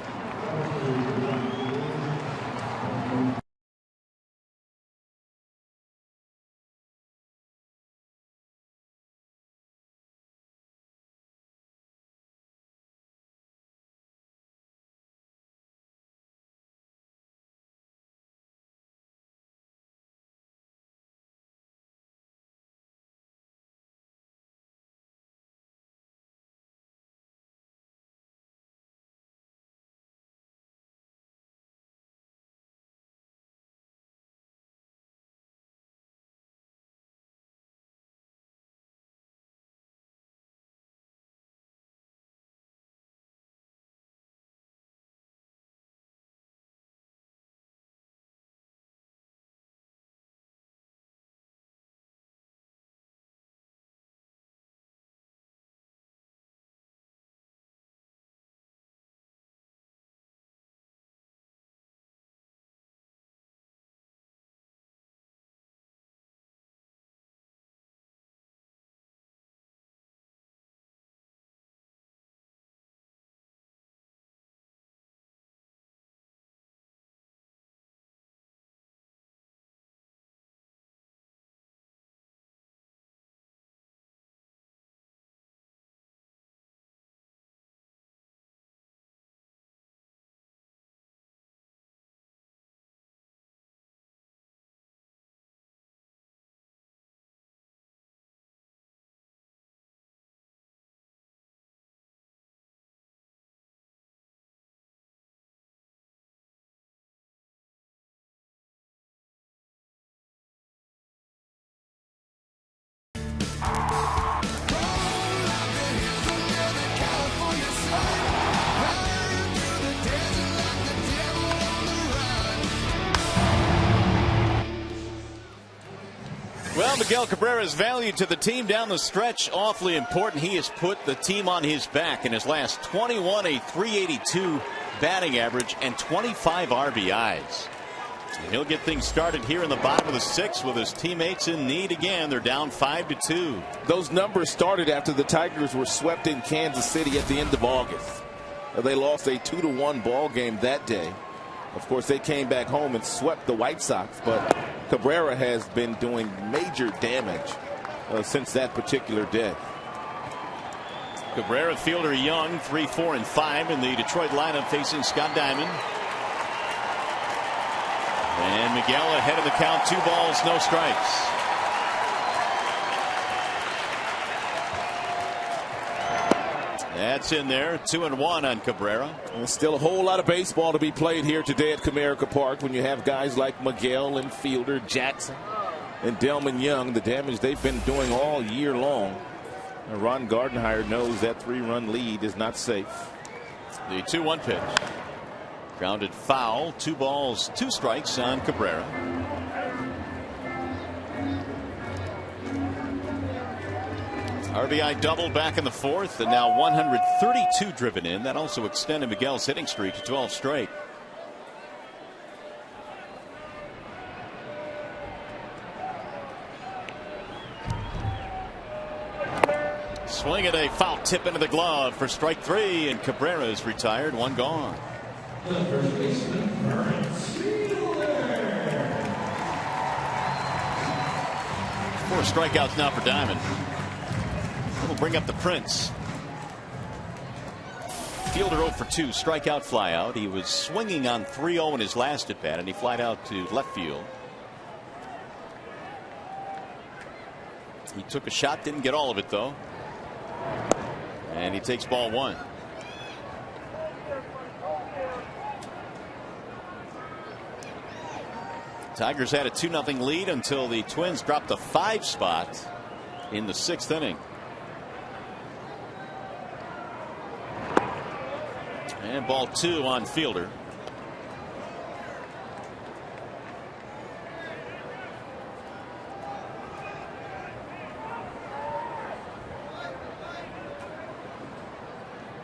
Well, Miguel Cabrera's value to the team down the stretch awfully important. He has put the team on his back in his last 21, a .382 batting average and 25 RBIs. And he'll get things started here in the bottom of the 6th with his teammates in need again. They're down 5-2. Those numbers started after the Tigers were swept in Kansas City at the end of August. They lost a 2-1 ball game that day. Of course, they came back home and swept the White Sox, but Cabrera has been doing major damage since that particular day. Cabrera, Fielder, Young, 3, 4, and 5 in the Detroit lineup facing Scott Diamond. And Miguel ahead of the count, 2 balls, no strikes. That's in there, 2-1 on Cabrera. There's still a whole lot of baseball to be played here today at Comerica Park when you have guys like Miguel and Fielder, Jackson, and Delman Young. The damage they've been doing all year long. Ron Gardenhire knows that 3-run lead is not safe. The 2-1 pitch. Grounded foul, 2 balls, 2 strikes on Cabrera. RBI double back in the fourth, and now 132 driven in. That also extended Miguel's hitting streak to 12 straight. Swing at a foul tip into the glove for strike three, and Cabrera is retired. One gone. 4 strikeouts now for Diamond. We'll bring up the Prince. Fielder 0 for 2, strikeout, fly out. He was swinging on 3-0 in his last at bat, and he flied out to left field. He took a shot, didn't get all of it though. And he takes ball 1. Tigers had a 2-0 lead until the Twins dropped the 5 spot in the 6th inning. And ball 2 on Fielder.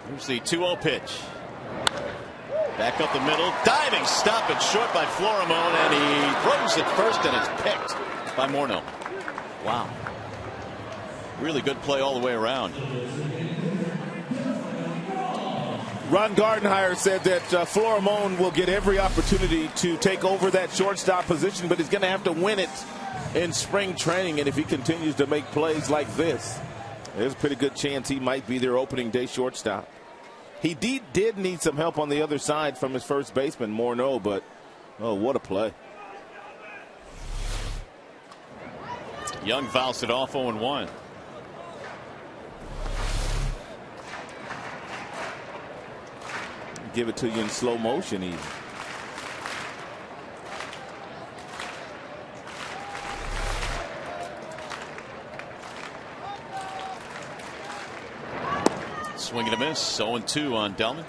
Here's the 2-0 pitch. Back up the middle. Diving stop it short by Florimone, and he throws it first, and it's picked by Morneau. Wow. Really good play all the way around. Ron Gardenhire said that Florimone will get every opportunity to take over that shortstop position, but he's going to have to win it in spring training. And if he continues to make plays like this, there's a pretty good chance he might be their opening day shortstop. He did need some help on the other side from his first baseman, Morneau, but oh, what a play. Young fouls it off 0-1. Give it to you in slow motion even. Swing and a miss. 0-2 on Delman.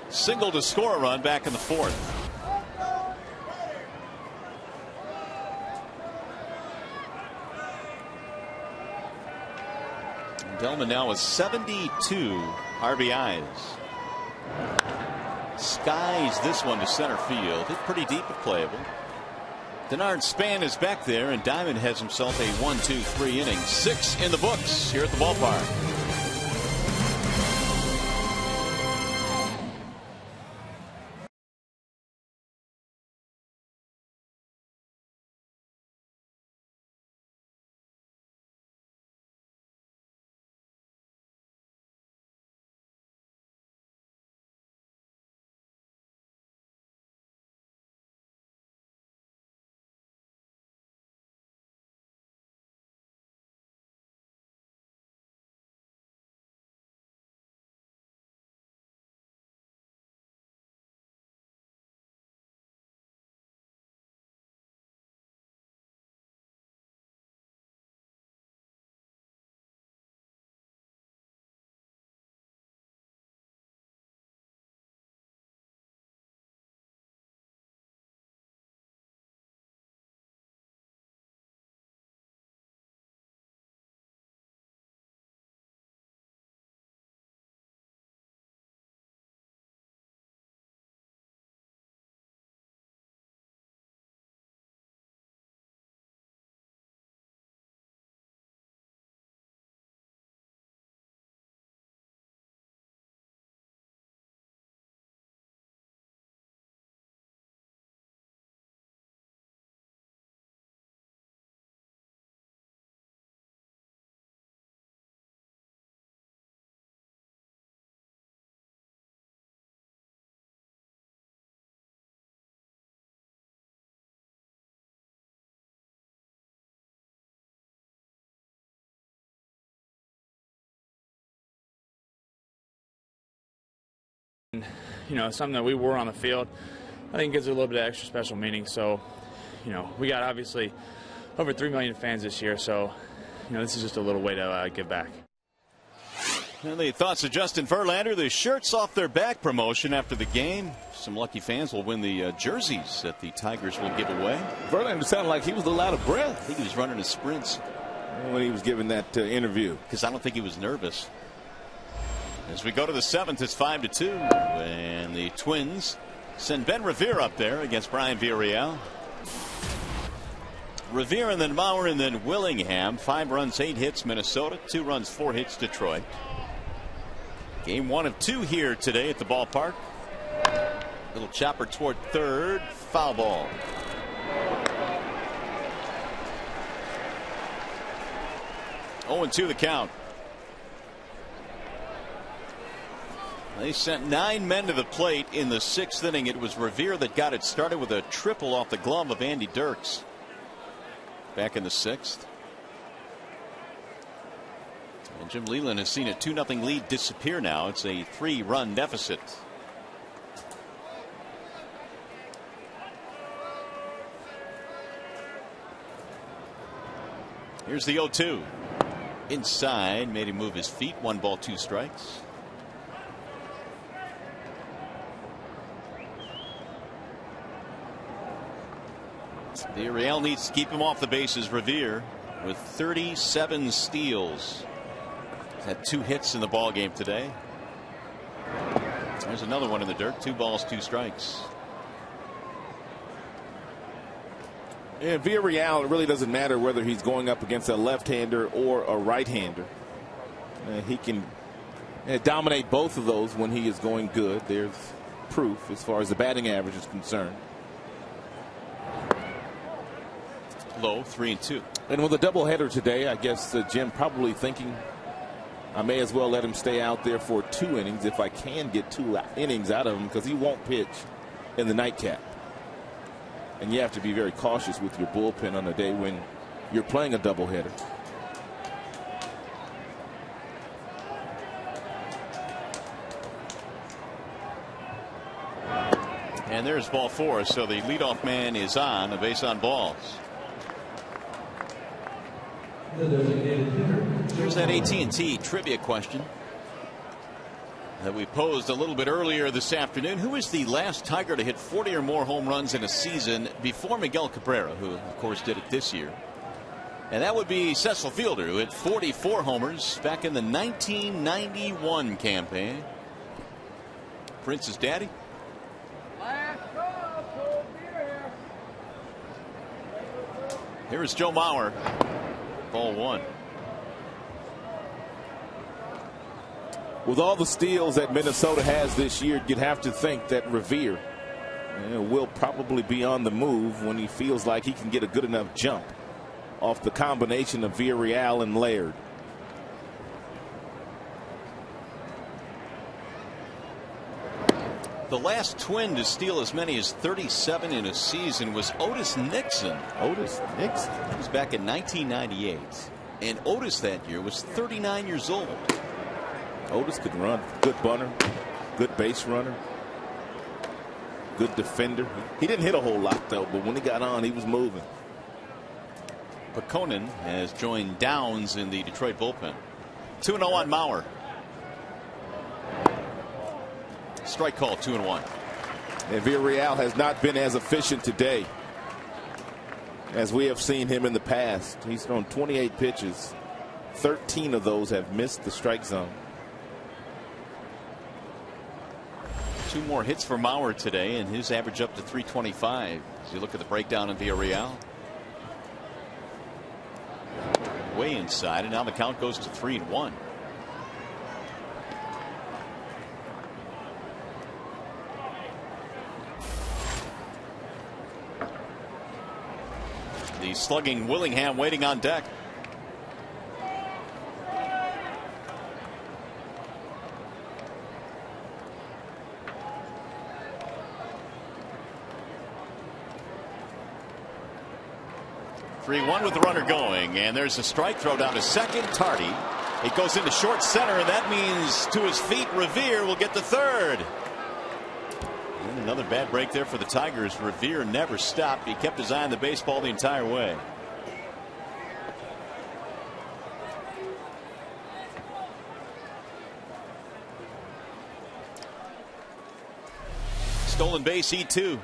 Single to score a run back in the 4th. Delman now with 72 RBIs. Skies this one to center field. Hit pretty deep if playable. Denard Span is back there, and Diamond has himself a 1-2-3 inning. 6 in the books here at the ballpark. You know, something that we were on the field, I think gives it a little bit of extra special meaning. So, you know, we got obviously over 3 million fans this year, so, you know, this is just a little way to give back. And the thoughts of Justin Verlander, the shirts off their back promotion after the game. Some lucky fans will win the jerseys that the Tigers will give away. Verlander sounded like he was a lot of breath. I think he was running his sprints. when he was giving that interview. Because I don't think he was nervous. As we go to the 7th, it's 5-2. And the Twins send Ben Revere up there against Brian Villarreal. Revere and then Mauer and then Willingham. 5 runs, 8 hits, Minnesota. 2 runs, 4 hits, Detroit. Game 1 of 2 here today at the ballpark. Little chopper toward third. Foul ball. Oh, 0-2 the count. They sent 9 men to the plate in the 6th inning. It was Revere that got it started with a triple off the glove of Andy Dirks back in the 6th. And Jim Leyland has seen a 2-0 lead disappear now. It's a 3-run deficit. Here's the 0-2. Inside, made him move his feet. 1 ball, 2 strikes. Villarreal needs to keep him off the bases. Revere with 37 steals. He's had 2 hits in the ball game today. There's another one in the dirt. 2 balls, 2 strikes. Yeah, Villarreal, it really doesn't matter whether he's going up against a left-hander or a right-hander. He can dominate both of those when he is going good. There's proof as far as the batting average is concerned. Low, 3-2. And with a doubleheader today, I guess Jim probably thinking I may as well let him stay out there for 2 innings if I can get 2 innings out of him, because he won't pitch in the nightcap. And you have to be very cautious with your bullpen on a day when you're playing a doubleheader. And there's ball 4. So the leadoff man is on, a base on balls. Here's that AT&T trivia question that we posed a little bit earlier this afternoon. Who is the last Tiger to hit 40 or more home runs in a season before Miguel Cabrera, who of course did it this year? And that would be Cecil Fielder, who hit 44 homers back in the 1991 campaign. Prince's daddy. Here is Joe Mauer. Ball 1. With all the steals that Minnesota has this year, you'd have to think that Revere will probably be on the move when he feels like he can get a good enough jump off the combination of Villarreal and Laird. The last Twin to steal as many as 37 in a season was Otis Nixon. Otis Nixon? That was back in 1998. And Otis that year was 39 years old. Otis could run. Good bunter, good base runner, good defender. He didn't hit a whole lot, though, but when he got on, he was moving. Pekonen has joined Downs in the Detroit bullpen. 2-0 on Mauer. Strike call, 2-1. And Villarreal has not been as efficient today as we have seen him in the past. He's thrown 28 pitches. 13 of those have missed the strike zone. 2 more hits for Mauer today, and his average up to 325. As you look at the breakdown in Villarreal. Way inside, and now the count goes to 3-1. The slugging Willingham waiting on deck. With the runner going, and there's a strike throw down to second. Tardy. It goes into short center, and that means to his feet Revere will get the third. And another bad break there for the Tigers. Revere never stopped. He kept his eye on the baseball the entire way. Stolen base, E2.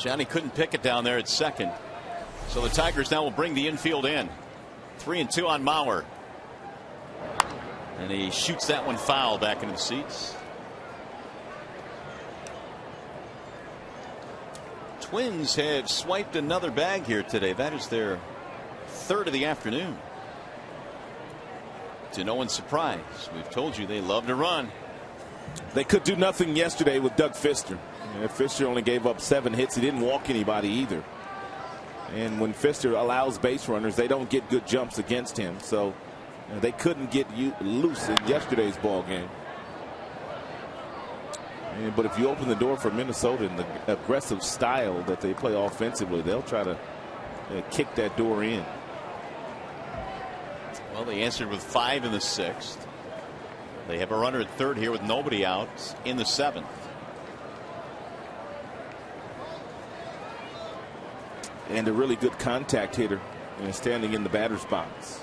Johnny couldn't pick it down there at second. So the Tigers now will bring the infield in. 3-2 on Mauer. And he shoots that one foul back into the seats. Twins have swiped another bag here today. That is their third of the afternoon. To no one's surprise, we've told you they love to run. They could do nothing yesterday with Doug Fister. Fister only gave up 7 hits. He didn't walk anybody either. And when Fister allows base runners, they don't get good jumps against him. So they couldn't get loose in yesterday's ball game. But if you open the door for Minnesota and the aggressive style that they play offensively, they'll try to kick that door in. Well, they answered with 5 in the 6th. They have a runner at third here with nobody out in the 7th. And a really good contact hitter standing in the batter's box.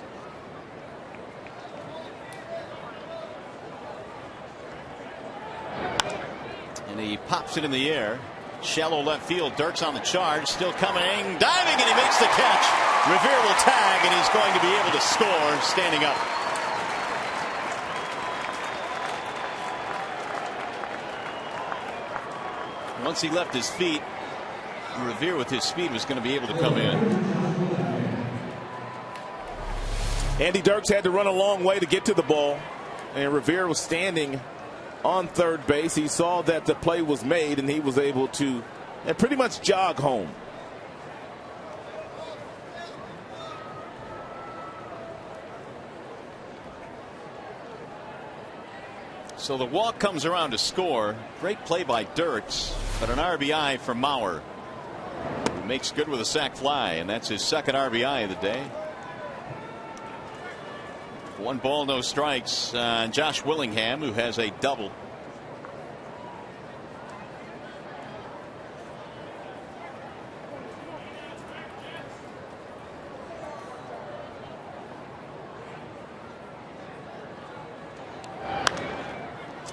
And he pops it in the air. Shallow left field. Dirk's on the charge. Still coming. Diving, and he makes the catch. Revere will tag, and he's going to be able to score standing up. Once he left his feet, Revere with his speed was going to be able to come in. Andy Dirks had to run a long way to get to the ball, and Revere was standing on third base. He saw that the play was made, and he was able to pretty much jog home. So the walk comes around to score. Great play by Dirks, but an RBI for Mauer, who makes good with a sac fly, and that's his second RBI of the day. 1 ball, no strikes. Josh Willingham, who has a double.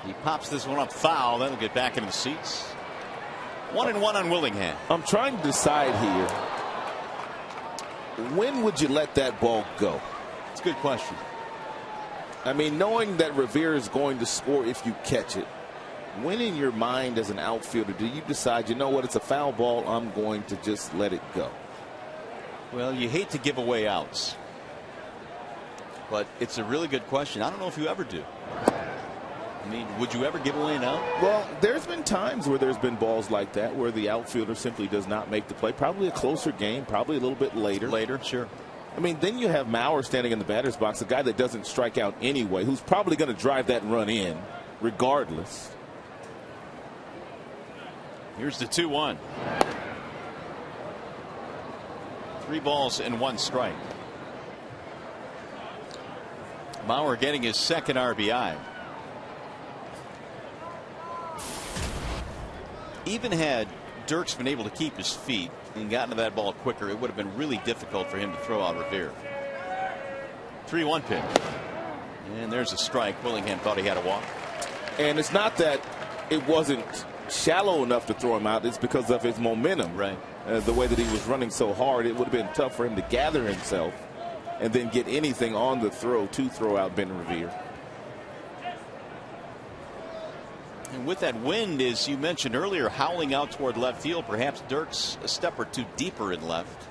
He pops this one up foul. That'll get back into the seats. 1-1 on Willingham. I'm trying to decide here. When would you let that ball go? It's a good question. I mean, knowing that Revere is going to score if you catch it, when in your mind as an outfielder do you decide, you know what, it's a foul ball, I'm going to just let it go? Well, you hate to give away outs, but it's a really good question. I don't know if you ever do. I mean, would you ever give away an out? Well, there's been times where there's been balls like that where the outfielder simply does not make the play. Probably a closer game, probably a little bit later. Later, sure. I mean, then you have Mauer standing in the batter's box, a guy that doesn't strike out anyway, who's probably going to drive that run in regardless. Here's the 2-1. 3 balls and 1 strike. Mauer getting his second RBI. Even had Dirks been able to keep his feet and gotten to that ball quicker, it would have been really difficult for him to throw out Revere. 3-1 pitch. And there's a strike. Willingham thought he had a walk. And it's not that it wasn't shallow enough to throw him out. It's because of his momentum. Right. The way that he was running so hard, it would have been tough for him to gather himself and then get anything on the throw to throw out Ben Revere. And with that wind, as you mentioned earlier, howling out toward left field, perhaps Dirks a step or two deeper in left.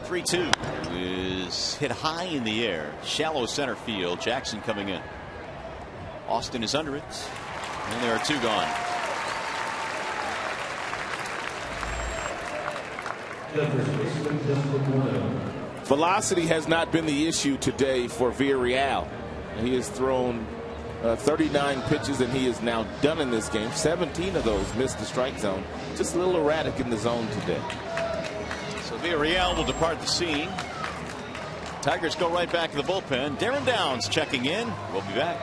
3-2 is hit high in the air, shallow center field. Jackson coming in. Austin is under it, and there are 2 gone. Velocity has not been the issue today for Villarreal. He has thrown 39 pitches, and he is now done in this game. 17 of those missed the strike zone. Just a little erratic in the zone today. So Villarreal will depart the scene. Tigers go right back to the bullpen. Darren Downs checking in. We'll be back.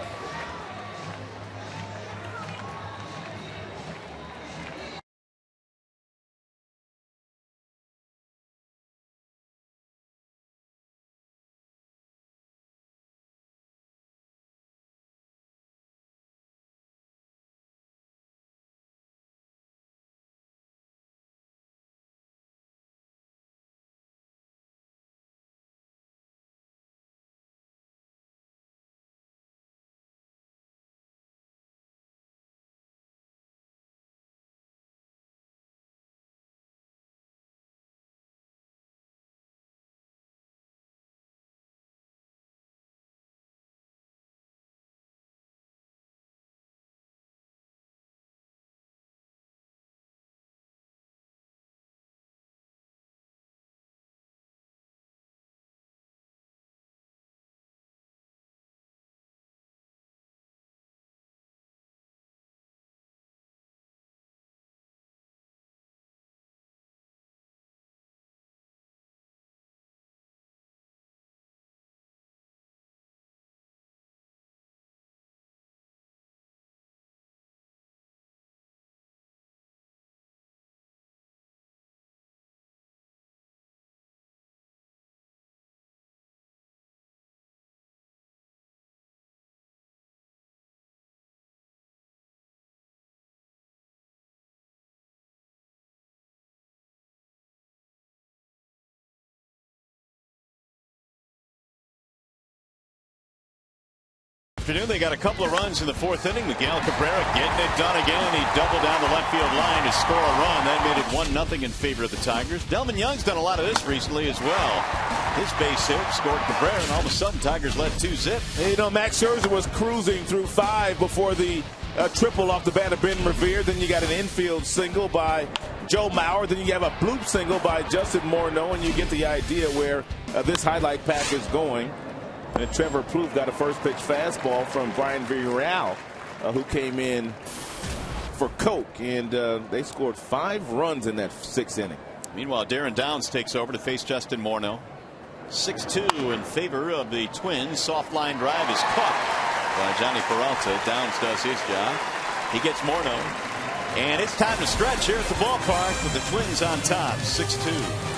afternoon. They got a couple of runs in the fourth inning. Miguel Cabrera getting it done again. He doubled down the left field line to score a run. That made it 1-0 in favor of the Tigers. Delvin Young's done a lot of this recently as well. His base hit scored Cabrera, and all of a sudden Tigers led 2-zip. You know, Max Scherzer was cruising through 5 before the triple off the bat of Ben Revere. Then you got an infield single by Joe Mauer. Then you have a bloop single by Justin Morneau, and you get the idea where this highlight pack is going. And Trevor Plouffe got a first pitch fastball from Brian Villarreal, who came in for Coke, and they scored 5 runs in that 6th inning. Meanwhile, Darren Downs takes over to face Justin Morneau. 6-2 in favor of the Twins. Soft line drive is caught by Johnny Peralta. Downs does his job. He gets Morneau. And it's time to stretch here at the ballpark with the Twins on top, 6-2.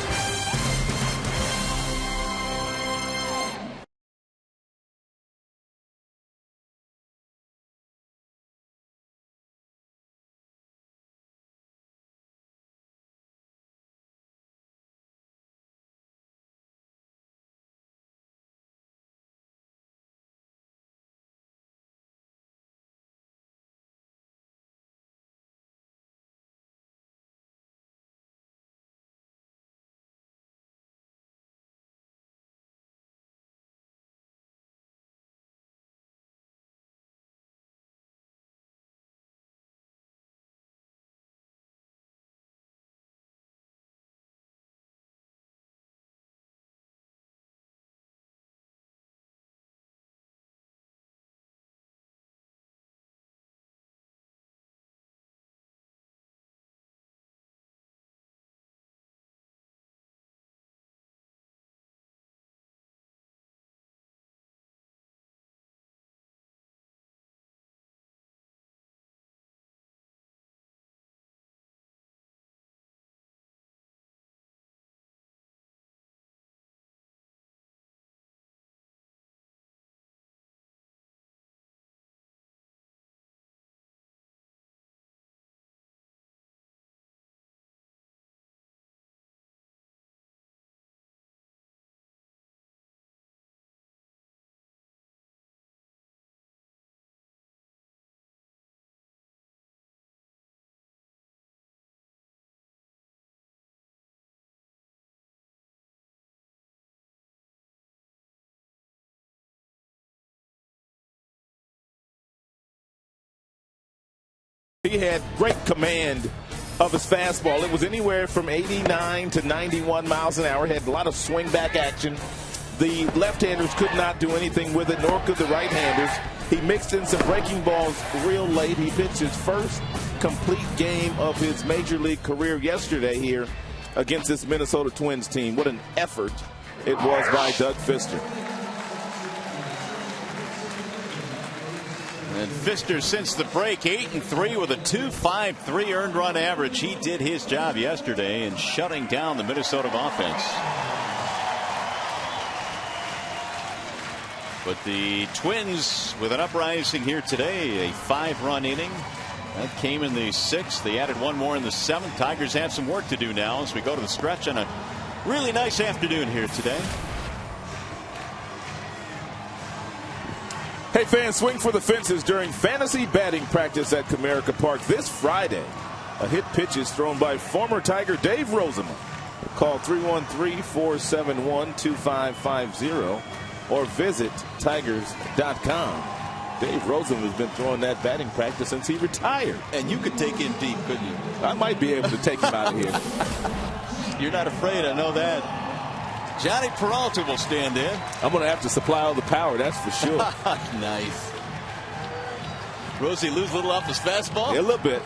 He had great command of his fastball. It was anywhere from 89 to 91 miles an hour. Had a lot of swing back action. The left-handers could not do anything with it, nor could the right-handers. He mixed in some breaking balls real late. He pitched his first complete game of his major league career yesterday here against this Minnesota Twins team. What an effort it was by Doug Fister. And Fister, since the break, 8-3 with a 2.53 earned run average. He did his job yesterday in shutting down the Minnesota offense. But the Twins with an uprising here today, a 5-run inning. That came in the 6th. They added one more in the 7th. Tigers have some work to do now as we go to the stretch on a really nice afternoon here today. Hey fans, swing for the fences during fantasy batting practice at Comerica Park this Friday. A hit pitch is thrown by former Tiger Dave Roseman. Call 313-471-2550 or visit Tigers.com. Dave Roseman has been throwing that batting practice since he retired. And you could take him deep, couldn't you? I might be able to take him out of here. You're not afraid, I know that. Johnny Peralta will stand in. I'm going to have to supply all the power, that's for sure. Nice. Rosie lose a little off his fastball? Yeah, a little bit.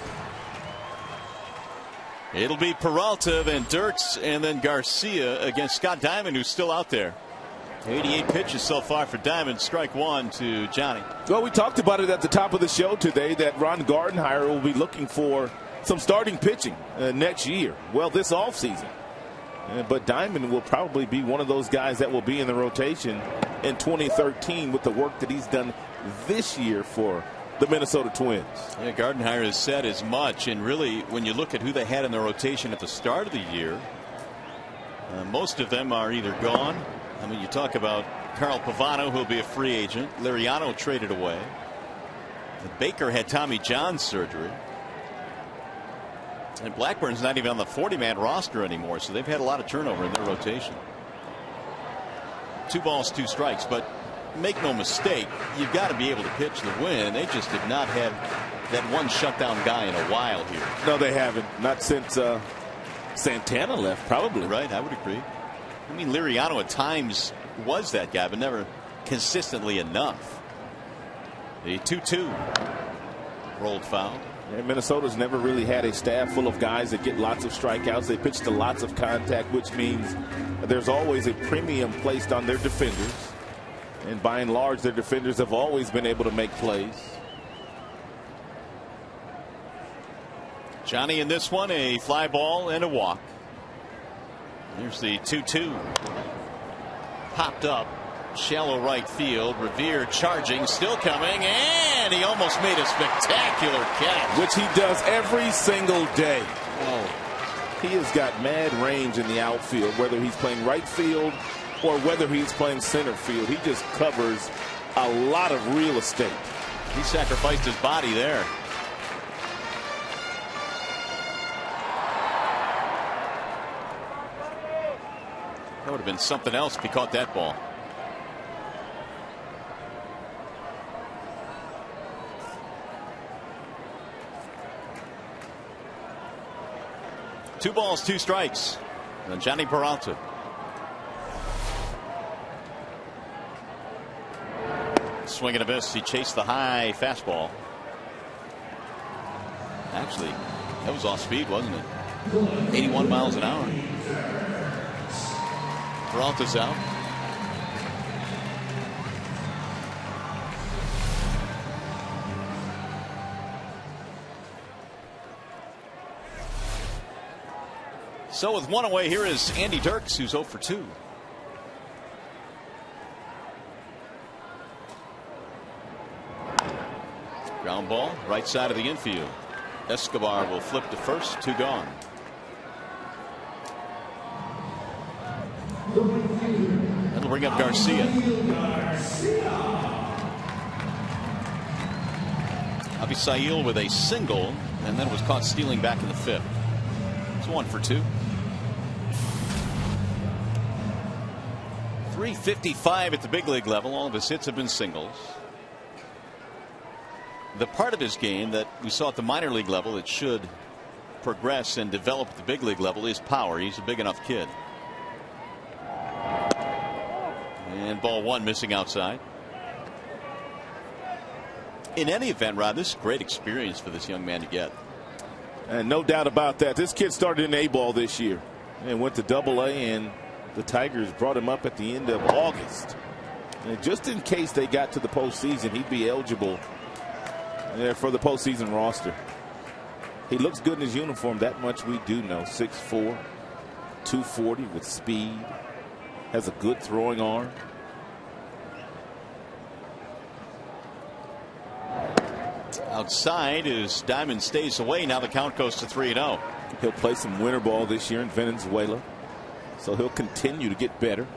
It'll be Peralta, then Dirks, and then Garcia against Scott Diamond, who's still out there. 88 pitches so far for Diamond. Strike one to Johnny. Well, we talked about it at the top of the show today that Ron Gardenhire will be looking for some starting pitching next year. Well, this offseason. But Diamond will probably be one of those guys that will be in the rotation in 2013 with the work that he's done this year for the Minnesota Twins. Yeah, Gardenhire has said as much. And really, when you look at who they had in the rotation at the start of the year, most of them are either gone. I mean, you talk about Carl Pavano, who'll be a free agent. Liriano traded away. Baker had Tommy John surgery. And Blackburn's not even on the 40-man roster anymore, so they've had a lot of turnover in their rotation. 2 balls, 2 strikes, but make no mistake, you've got to be able to pitch to win. They just have not had that one shutdown guy in a while here. No, they haven't. Not since Santana left, probably. Right, I would agree. I mean, Liriano at times was that guy, but never consistently enough. The 2-2 rolled foul. And Minnesota's never really had a staff full of guys that get lots of strikeouts. They pitch to lots of contact, which means there's always a premium placed on their defenders. And by and large, their defenders have always been able to make plays. Johnny in this one, a fly ball and a walk. Here's the 2-2. Popped up. Shallow right field. Revere charging, still coming, and he almost made a spectacular catch. Which he does every single day. Oh. He has got mad range in the outfield, whether he's playing right field or whether he's playing center field. He just covers a lot of real estate. He sacrificed his body there. That would have been something else if he caught that ball. Two balls, 2 strikes. And Johnny Peralta. Swing and a miss. He chased the high fastball. Actually, that was off speed, wasn't it? 81 miles an hour. Peralta's out. So with 1 away, here is Andy Dirks, who's 0 for 2. Ground ball, right side of the infield. Escobar will flip to first, 2 gone. That'll bring up Garcia. Avisail with a single, and then was caught stealing back in the 5th. It's 1 for 2. 355 at the big league level. All of his hits have been singles. The part of his game that we saw at the minor league level that should progress and develop at the big league level is power. He's a big enough kid. And ball 1 missing outside. In any event, Rod, this is a great experience for this young man to get. And no doubt about that. This kid started in A-ball this year and went to AA, and the Tigers brought him up at the end of August. And just in case they got to the postseason, he'd be eligible for the postseason roster. He looks good in his uniform. That much we do know. 6'4", 240 with speed. Has a good throwing arm. Outside as Diamond stays away. Now the count goes to 3-0. He'll play some winter ball this year in Venezuela, so he'll continue to get better.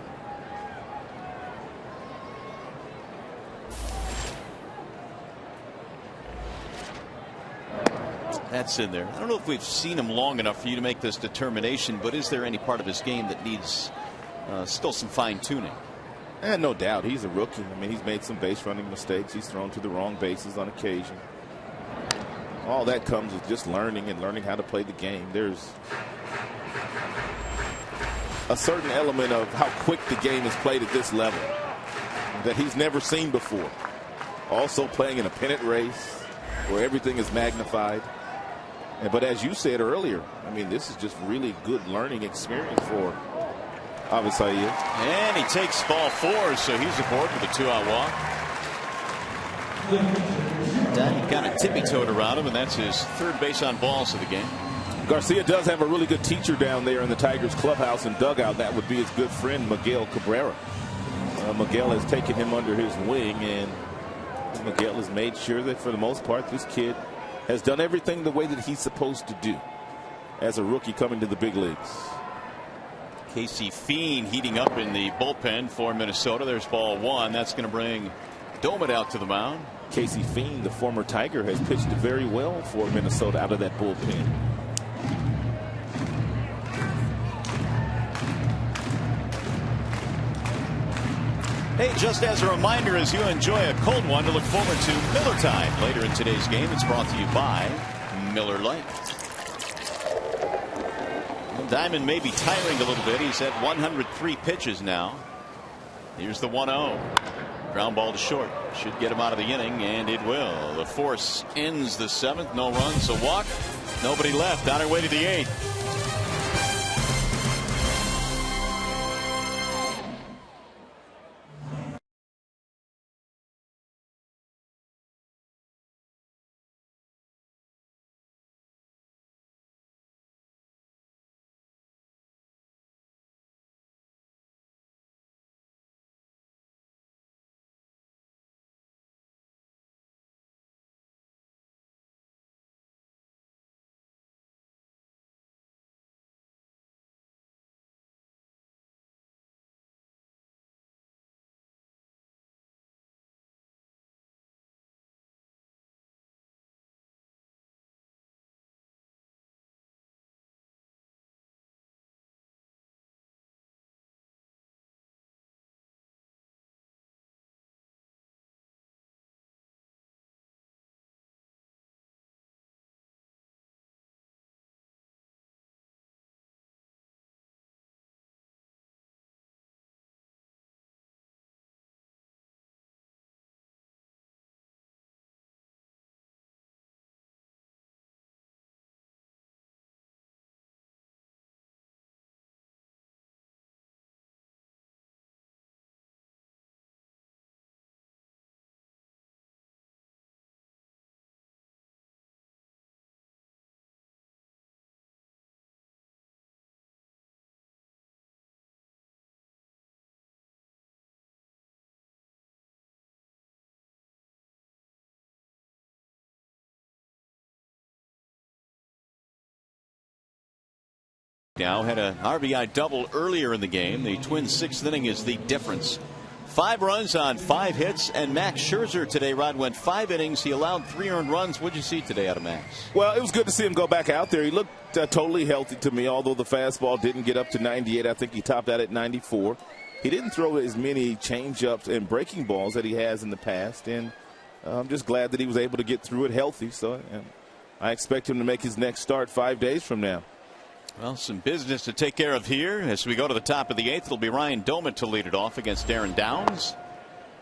That's in there. I don't know if we've seen him long enough for you to make this determination, but is there any part of his game that needs still some fine tuning? And no doubt, he's a rookie. I mean, he's made some base running mistakes. He's thrown to the wrong bases on occasion. All that comes with just learning and learning how to play the game. There's a certain element of how quick the game is played at this level that he's never seen before. Also playing in a pennant race where everything is magnified. But as you said earlier, I mean, this is just really good learning experience for Avisail. And he takes ball 4, so he's aboard with a 2-out walk. He kind of tippy-toed around him, and that's his 3rd base on balls of the game. Garcia does have a really good teacher down there in the Tigers clubhouse and dugout. That would be his good friend Miguel Cabrera. Miguel has taken him under his wing, and Miguel has made sure that for the most part this kid has done everything the way that he's supposed to do as a rookie coming to the big leagues. Casey Fiend heating up in the bullpen for Minnesota. There's ball one. That's going to bring Domet out to the mound. Casey Fiend, the former Tiger, has pitched very well for Minnesota out of that bullpen. Hey, just as a reminder, as you enjoy a cold one, to look forward to Miller Time later in today's game. It's brought to you by Miller Lite. Diamond may be tiring a little bit. He's at 103 pitches now. Here's the 1-0. Ground ball to short. Should get him out of the inning, and it will. The force ends the seventh. No runs, a walk. Nobody left. On our way to the eighth. Now had an RBI double earlier in the game. The Twins' sixth inning is the difference. 5 runs on 5 hits, and Max Scherzer today, Rod, went 5 innings. He allowed 3 earned runs. What did you see today out of Max? Well, it was good to see him go back out there. He looked totally healthy to me, although the fastball didn't get up to 98. I think he topped out at 94. He didn't throw as many changeups and breaking balls that he has in the past, and I'm just glad that he was able to get through it healthy. So I expect him to make his next start 5 days from now. Well, some business to take care of here as we go to the top of the 8th. It'll be Ryan Domet to lead it off against Aaron Downs.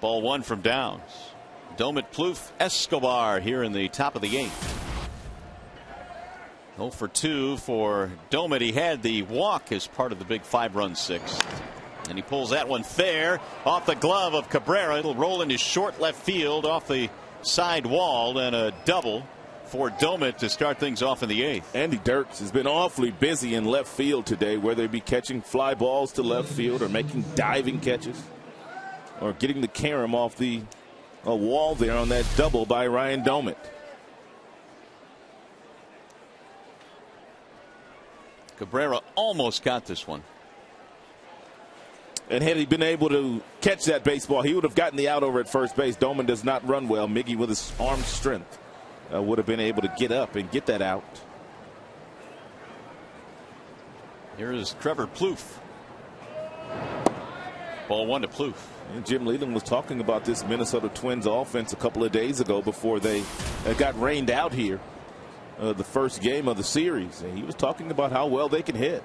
Ball 1 from Downs. Domet, Plouffe, Escobar here in the top of the 8th. 0 for 2 for Domet. He had the walk as part of the big 5-run 6th. And he pulls that one fair off the glove of Cabrera. It'll roll into short left field off the side wall, and a double for Domet to start things off in the 8th. Andy Dirks has been awfully busy in left field today, whether it be catching fly balls to left field or making diving catches or getting the carom off the wall there on that double by Ryan Domet. Cabrera almost got this one. And had he been able to catch that baseball, he would have gotten the out over at first base. Domet does not run well. Miggy, with his arm strength, would have been able to get up and get that out. Here is Trevor Plouffe. Ball 1 to Plouffe. And Jim Leland was talking about this Minnesota Twins offense a couple of days ago before they got rained out here, the first game of the series. And he was talking about how well they can hit.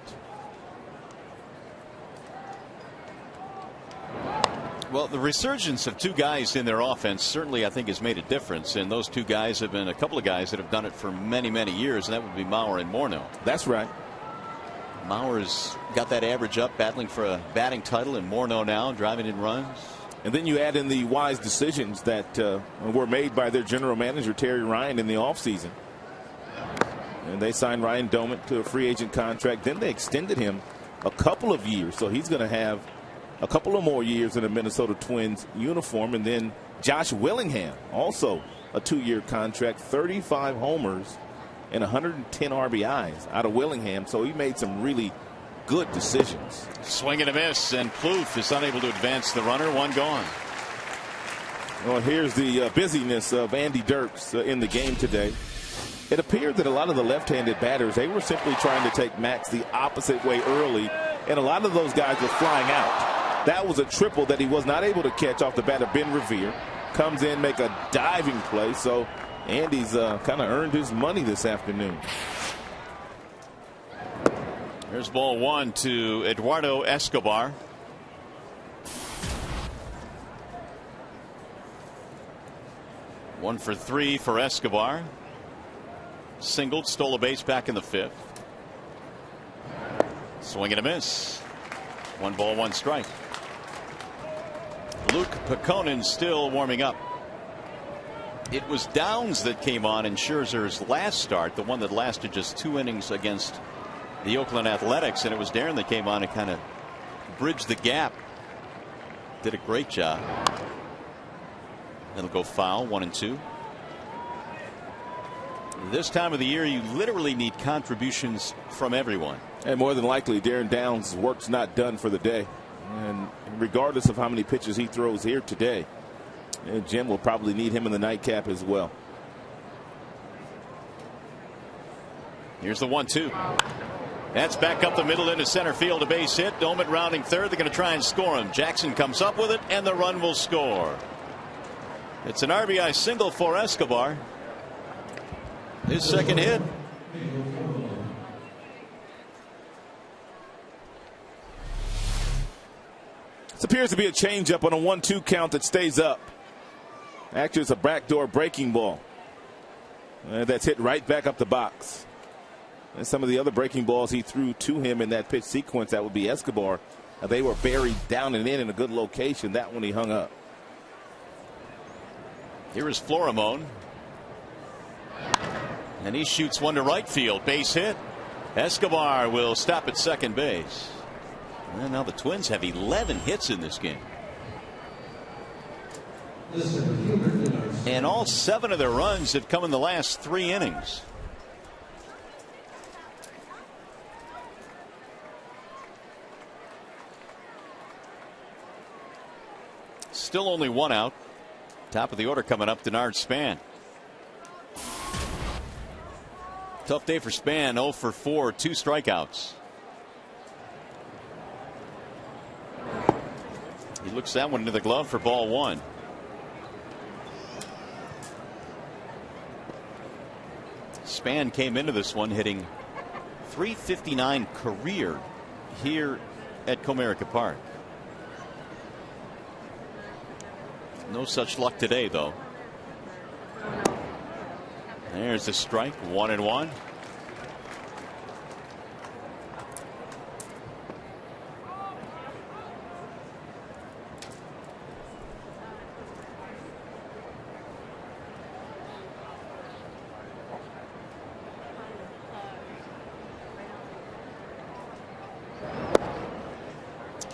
Well, the resurgence of 2 guys in their offense certainly, I think, has made a difference. And those 2 guys have been a couple of guys that have done it for many, many years, and that would be Mauer and Morneau. That's right. Mauer's got that average up, battling for a batting title, and Morneau now driving in runs. And then you add in the wise decisions that were made by their general manager, Terry Ryan, in the offseason. And they signed Ryan Domet to a free agent contract. Then they extended him a couple of years, so he's going to have a couple of more years in a Minnesota Twins uniform. And then Josh Willingham, also a 2-year contract, 35 homers and 110 RBIs out of Willingham. So he made some really good decisions. Swing and a miss, and Plouffe is unable to advance the runner. One gone. Well, here's the busyness of Andy Dirks in the game today. It appeared that a lot of the left-handed batters, they were simply trying to take Max the opposite way early, and a lot of those guys were flying out. That was a triple that he was not able to catch off the bat of Ben Revere. Comes in, make a diving play, so Andy's kind of earned his money this afternoon. Here's ball one to Eduardo Escobar. One for three for Escobar. Singled, stole a base back in the fifth. Swing and a miss. 1 ball, 1 strike. Luke Pekonen still warming up. It was Downs that came on in Scherzer's last start, the one that lasted just 2 innings against the Oakland Athletics, and it was Darren that came on and kind of bridged the gap. Did a great job. It'll go foul, 1-2. This time of the year, you literally need contributions from everyone. And more than likely, Darren Downs' work's not done for the day. And regardless of how many pitches he throws here today, Jim will probably need him in the nightcap as well. Here's the 1-2. That's back up the middle into center field, a base hit. Doman rounding third. They're going to try and score him. Jackson comes up with it, and the run will score. It's an RBI single for Escobar. His second hit. This appears to be a changeup on a 1-2 count that stays up. Actually, it's a backdoor breaking ball. That's hit right back up the box. And some of the other breaking balls he threw to him in that pitch sequence, that would be Escobar. They were buried down and in a good location. That one he hung up. Here is Florimon. And he shoots one to right field. Base hit. Escobar will stop at second base. And now the Twins have 11 hits in this game. And all 7 of their runs have come in the last 3 innings. Still only 1 out. Top of the order coming up, Denard Span. Tough day for Span, 0 for 4, 2 strikeouts. He looks that one into the glove for ball 1. Span came into this one hitting .359 career here at Comerica Park. No such luck today, though. There's the strike, 1-1.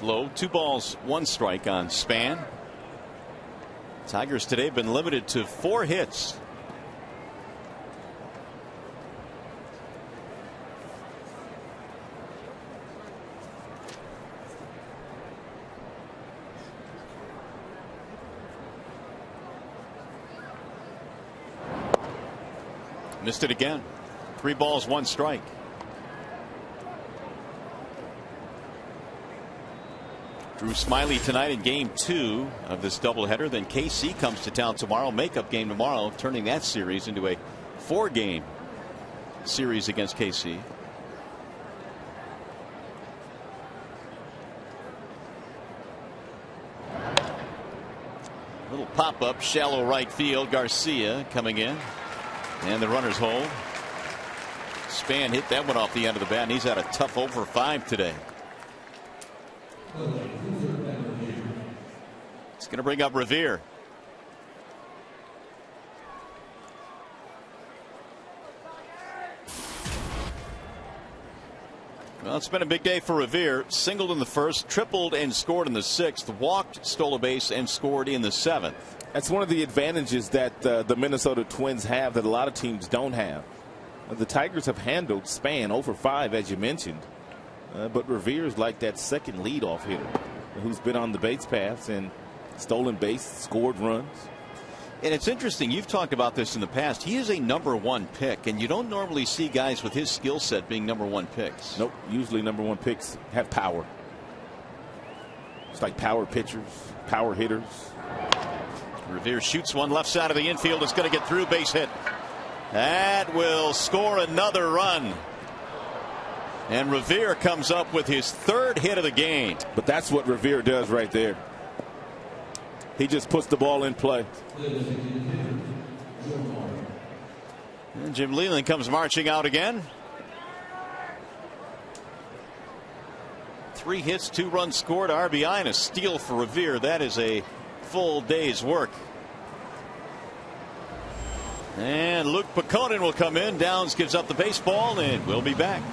Low, 2 balls, 1 strike on Span. Tigers today have been limited to 4 hits. Missed it again. 3 balls, 1 strike. Drew Smiley tonight in game 2 of this doubleheader. Then KC comes to town tomorrow. Makeup game tomorrow, turning that series into a 4-game series against KC. Little pop-up, shallow right field. Garcia coming in. And the runners hold. Span hit that one off the end of the bat, and he's had a tough over 5 today. It's going to bring up Revere. Well, it's been a big day for Revere. Singled in the first, tripled and scored in the 6th, walked, stole a base, and scored in the 7th. That's one of the advantages that the Minnesota Twins have that a lot of teams don't have. The Tigers have handled Span over 5, as you mentioned. But Revere's like that second leadoff hitter who's been on the base paths and stolen base, scored runs. And it's interesting, you've talked about this in the past. He is a #1 pick, and you don't normally see guys with his skill set being #1 picks. Nope, usually #1 picks have power. It's like power pitchers, power hitters. Revere shoots one left side of the infield. It's going to get through, base hit. That will score another run. And Revere comes up with his 3rd hit of the game. But that's what Revere does right there. He just puts the ball in play. And Jim Leland comes marching out again. 3 hits, 2 runs scored, RBI, and a steal for Revere. That is a full day's work. And Luke Pekonen will come in. Downs gives up the baseball, and we'll be back.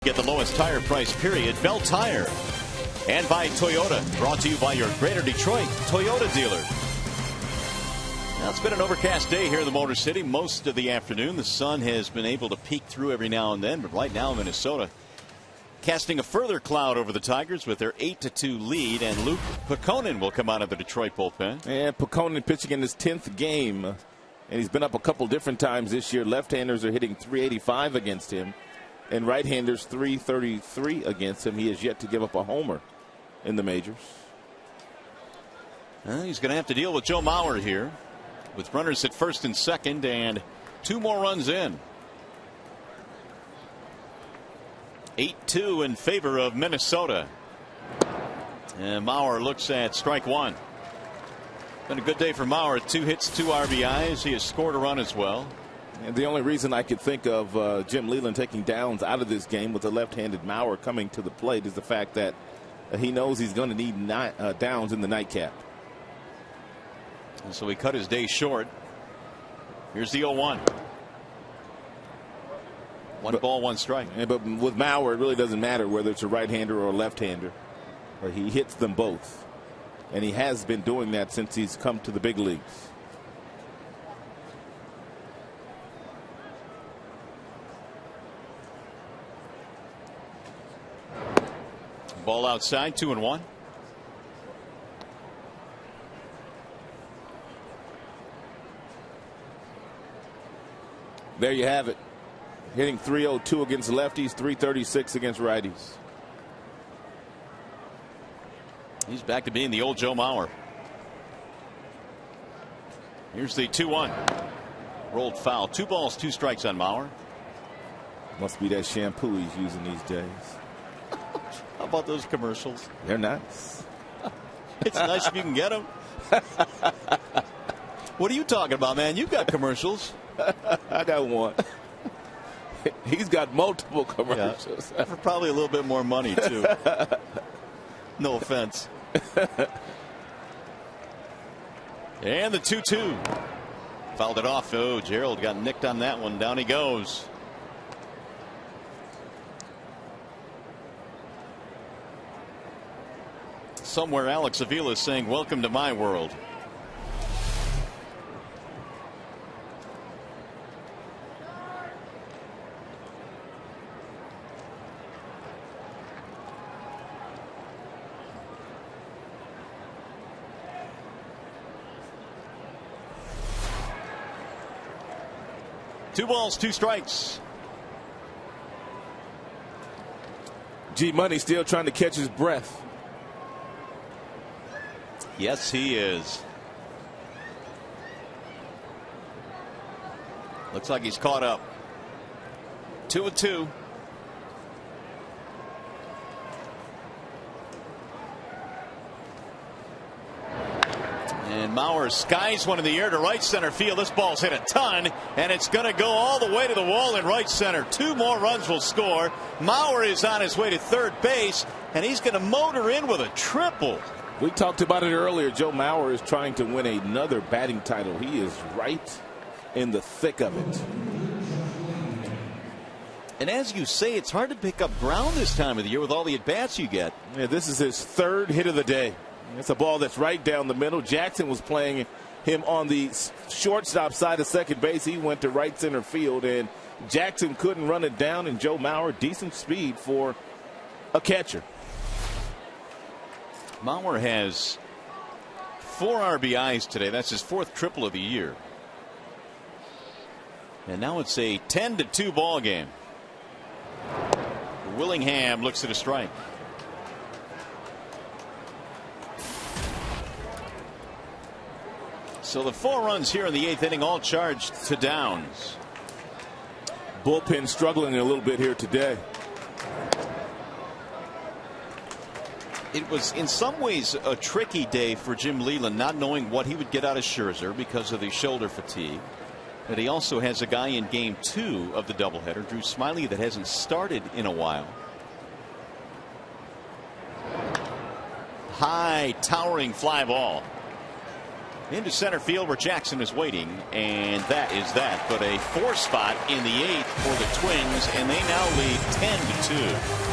Get the lowest tire price, period. Bell Tire. And by Toyota. Brought to you by your Greater Detroit Toyota dealer. Now, it's been an overcast day here in the Motor City most of the afternoon. The sun has been able to peek through every now and then, but right now Minnesota casting a further cloud over the Tigers with their 8-2 lead, and Luke Pekonen will come out of the Detroit bullpen. And Pekonen pitching in his 10th game, and he's been up a couple different times this year. Left-handers are hitting .385 against him, and right-handers .333 against him. He has yet to give up a homer in the majors. He's going to have to deal with Joe Mauer here, with runners at first and second, and 2 more runs in. 8-2 in favor of Minnesota. And Mauer looks at strike one. Been a good day for Mauer. 2 hits, 2 RBIs. He has scored a run as well. And the only reason I could think of Jim Leland taking Downs out of this game with the left-handed Mauer coming to the plate is the fact that he knows he's going to need Downs in the nightcap. And so he cut his day short. Here's the 0-1. One ball, 1 strike. Yeah, but with Mauer, it really doesn't matter whether it's a right-hander or a left-hander. He hits them both. And he has been doing that since he's come to the big leagues. Ball outside, 2-1. There you have it. Hitting .302 against lefties, .336 against righties. He's back to being the old Joe Mauer. Here's the 2-1. Rolled foul. 2 balls, 2 strikes on Mauer. Must be that shampoo he's using these days. How about those commercials? They're nice. It's nice if you can get them. What are you talking about, man? You've got commercials. I got one. He's got multiple commercials. Yeah, for probably a little bit more money, too. No offense. And the 2-2. Fouled it off. Oh, Gerald got nicked on that one. Down he goes. Somewhere Alex Avila is saying, welcome to my world. Two balls, two strikes. G Money still trying to catch his breath. Yes, he is. Looks like he's caught up. 2-2. And Mauer skies one in the air to right center field. This ball's hit a ton, and it's going to go all the way to the wall in right center. Two more runs will score. Mauer is on his way to third base, and he's going to motor in with a triple. We talked about it earlier. Joe Mauer is trying to win another batting title. He is right in the thick of it. And as you say, it's hard to pick up ground this time of the year with all the at-bats you get. Yeah, this is his third hit of the day. It's a ball that's right down the middle. Jackson was playing him on the shortstop side of second base. He went to right center field, and Jackson couldn't run it down, and Joe Mauer, decent speed for a catcher. Mauer has 4 RBIs today. That's his 4th triple of the year. And now it's a 10-2 ball game. Willingham looks at a strike. So the 4 runs here in the 8th inning, all charged to Downs. Bullpen struggling a little bit here today. It was in some ways a tricky day for Jim Leyland, not knowing what he would get out of Scherzer because of the shoulder fatigue. But he also has a guy in game 2 of the doubleheader, Drew Smiley, that hasn't started in a while. High towering fly ball into center field where Jackson is waiting, and that is that. But a 4 spot in the 8th for the Twins, and they now lead 10-2.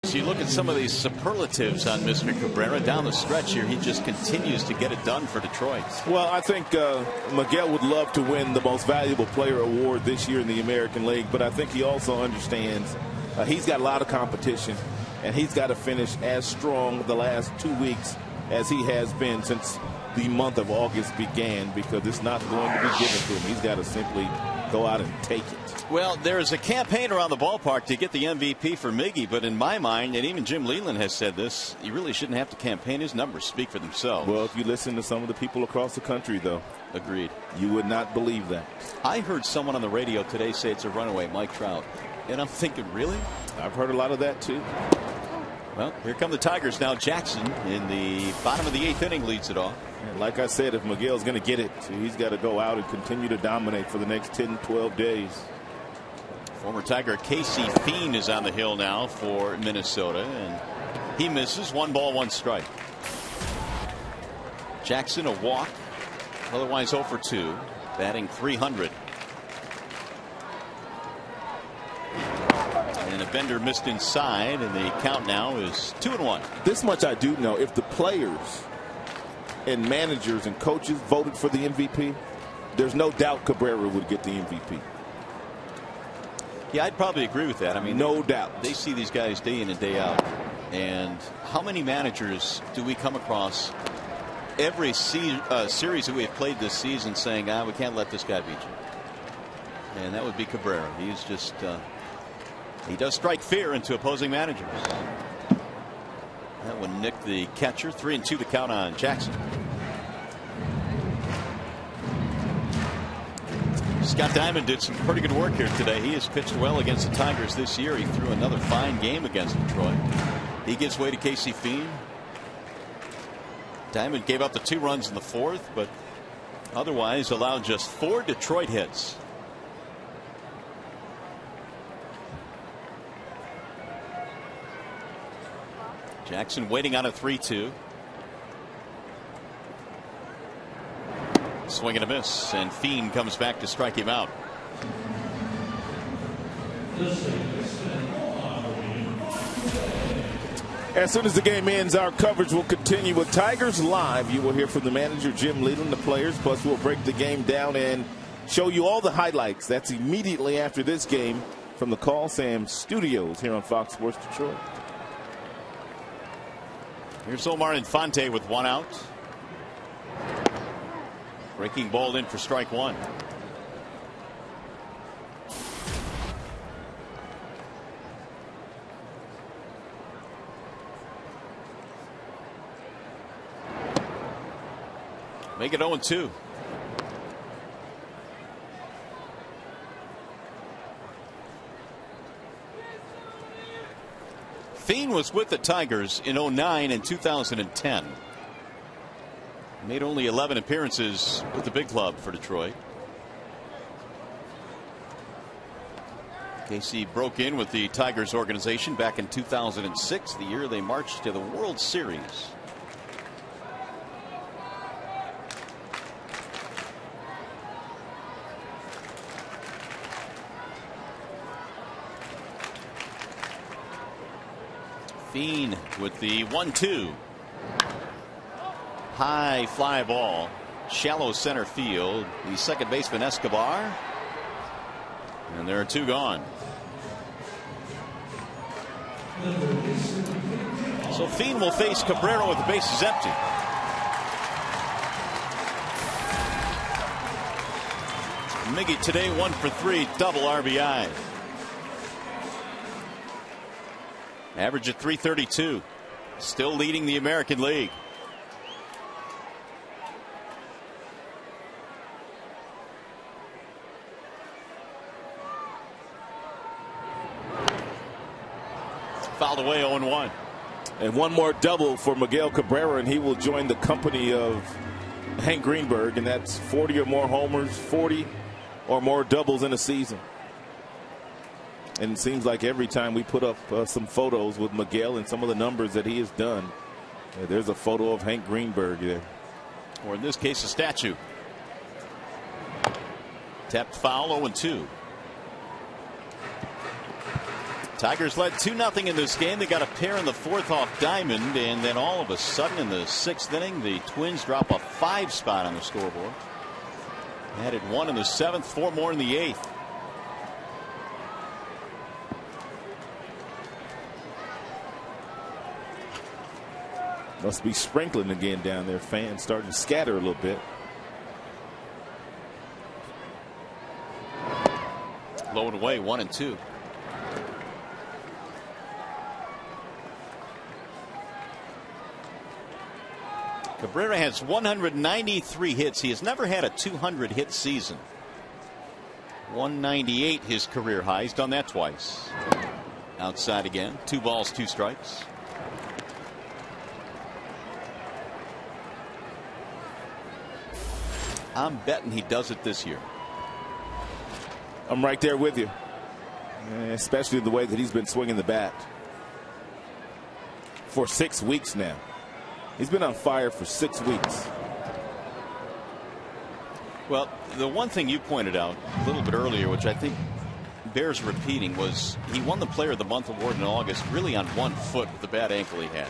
So you look at some of these superlatives on Mr. Cabrera down the stretch here. He just continues to get it done for Detroit. Well, I think Miguel would love to win the Most Valuable Player award this year in the American League, but I think he also understands he's got a lot of competition, and he's got to finish as strong the last 2 weeks as he has been since the month of August began, because it's not going to be given to him. He's got to simply go out and take it. Well, there's a campaign around the ballpark to get the MVP for Miggy, but in my mind, and even Jim Leland has said this, you really shouldn't have to campaign. His numbers speak for themselves. Well, if you listen to some of the people across the country, though. Agreed. You would not believe that. I heard someone on the radio today say it's a runaway, Mike Trout. And I'm thinking, really? I've heard a lot of that, too. Well, here come the Tigers now. Jackson in the bottom of the 8th inning leads it off. And like I said, if Miguel's going to get it, he's got to go out and continue to dominate for the next 10, 12 days. Former Tiger Casey Fiend is on the hill now for Minnesota, and he misses. 1 ball, 1 strike. Jackson a walk, otherwise 0 for 2, batting .300. And a bender missed inside, and the count now is 2-1. This much I do know: if the players and managers and coaches voted for the MVP, there's no doubt Cabrera would get the MVP. Yeah, I'd probably agree with that. I mean, no doubt. They see these guys day in and day out. And how many managers do we come across every series that we have played this season saying, we can't let this guy beat you? And that would be Cabrera. He's just, he does strike fear into opposing managers. That one nicked the catcher. 3-2 the count on Jackson. Scott Diamond did some pretty good work here today. He has pitched well against the Tigers this year. He threw another fine game against Detroit. He gives way to Casey Fiend. Diamond gave up the 2 runs in the 4th, but otherwise allowed just 4 Detroit hits. Jackson waiting on a 3-2. Swing and a miss, and Fiend comes back to strike him out. As soon as the game ends, our coverage will continue with Tigers Live. You will hear from the manager, Jim Leland, the players, plus we'll break the game down and show you all the highlights. That's immediately after this game from the Call Sam Studios here on Fox Sports Detroit. Here's Omar Infante with 1 out. Breaking ball in for strike 1. Make it 0-2. Fiend was with the Tigers in 2009 and 2010. Made only 11 appearances with the big club for Detroit. Casey broke in with the Tigers organization back in 2006, the year they marched to the World Series. Fiend with the 1-2. High fly ball, shallow center field. The second baseman Escobar, and there are 2 gone. So Fiend will face Cabrera with the bases empty. Miggy today 1 for 3, double RBI. Average at .332. Still leading the American League. Fouled away 0-1. And one more double for Miguel Cabrera, and he will join the company of Hank Greenberg, and that's 40 or more homers, 40 or more doubles in a season. And it seems like every time we put up some photos with Miguel and some of the numbers that he has done, there's a photo of Hank Greenberg there. Or in this case, a statue. Tapped foul, 0-2. Tigers led 2-0 in this game. They got a pair in the 4th off Diamond, and then all of a sudden in the 6th inning, the Twins drop a 5 spot on the scoreboard. Added 1 in the 7th, 4 more in the 8th. Must be sprinkling again down there. Fans starting to scatter a little bit. Low and away, 1-2. Cabrera has 193 hits. He has never had a 200 hit season. 198 his career high. He's done that twice. Outside again. 2 balls, 2 strikes. I'm betting he does it this year. I'm right there with you, especially the way that he's been swinging the bat for 6 weeks now. He's been on fire for 6 weeks. Well, the one thing you pointed out a little bit earlier, which I think bears repeating, was he won the Player of the Month award in August really on 1 foot with the bad ankle he had,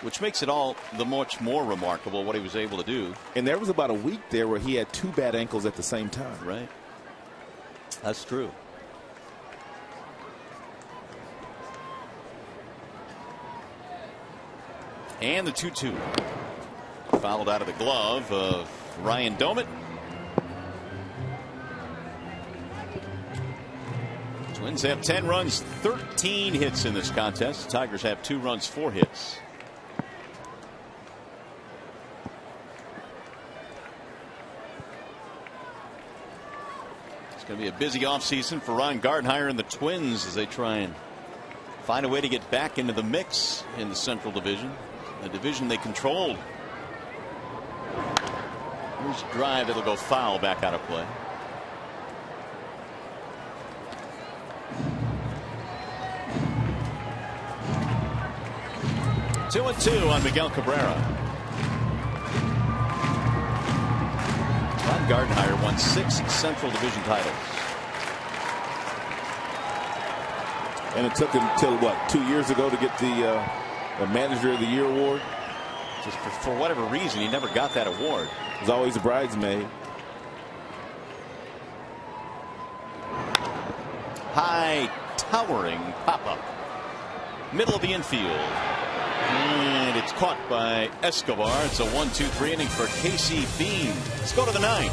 which makes it all the much more remarkable what he was able to do. And there was about a week there where he had 2 bad ankles at the same time. Right. That's true. And the 2-2. Fouled out of the glove of Ryan Domet. Twins have 10 runs, 13 hits in this contest. Tigers have 2 runs, 4 hits. It's going to be a busy offseason for Ron Gardenhire and the Twins as they try and find a way to get back into the mix in the Central Division, a division they controlled. Here's a drive that'll go foul, back out of play. Two and 2 on Miguel Cabrera. Ron Gardenhire won 6 Central Division titles. And it took him till what, 2 years ago to get the Manager of the Year award? Just for whatever reason, he never got that award. He was always a bridesmaid. High, towering pop-up. Middle of the infield. And it's caught by Escobar. It's a 1-2-3 inning for Casey Bean. Let's go to the 9th.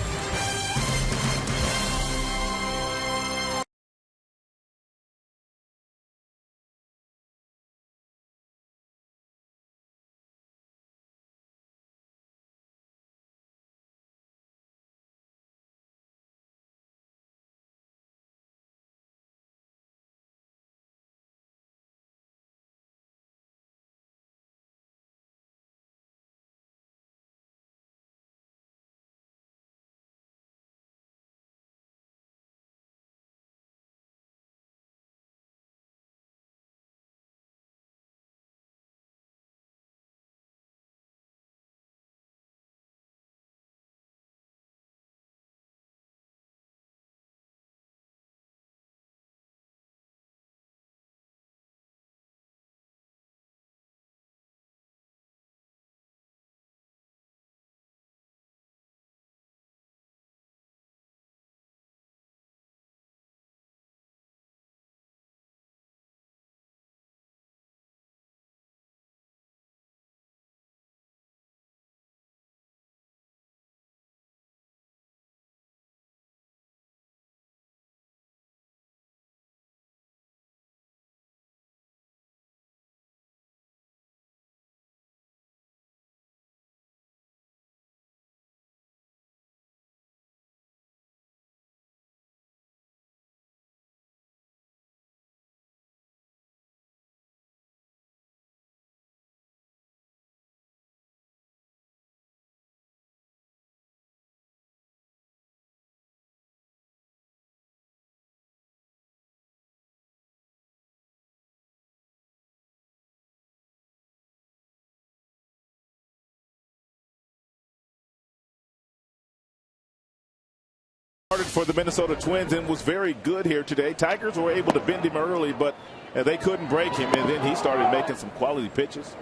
For the Minnesota Twins and was very good here today. Tigers were able to bend him early, but they couldn't break him, and then he started making some quality pitches,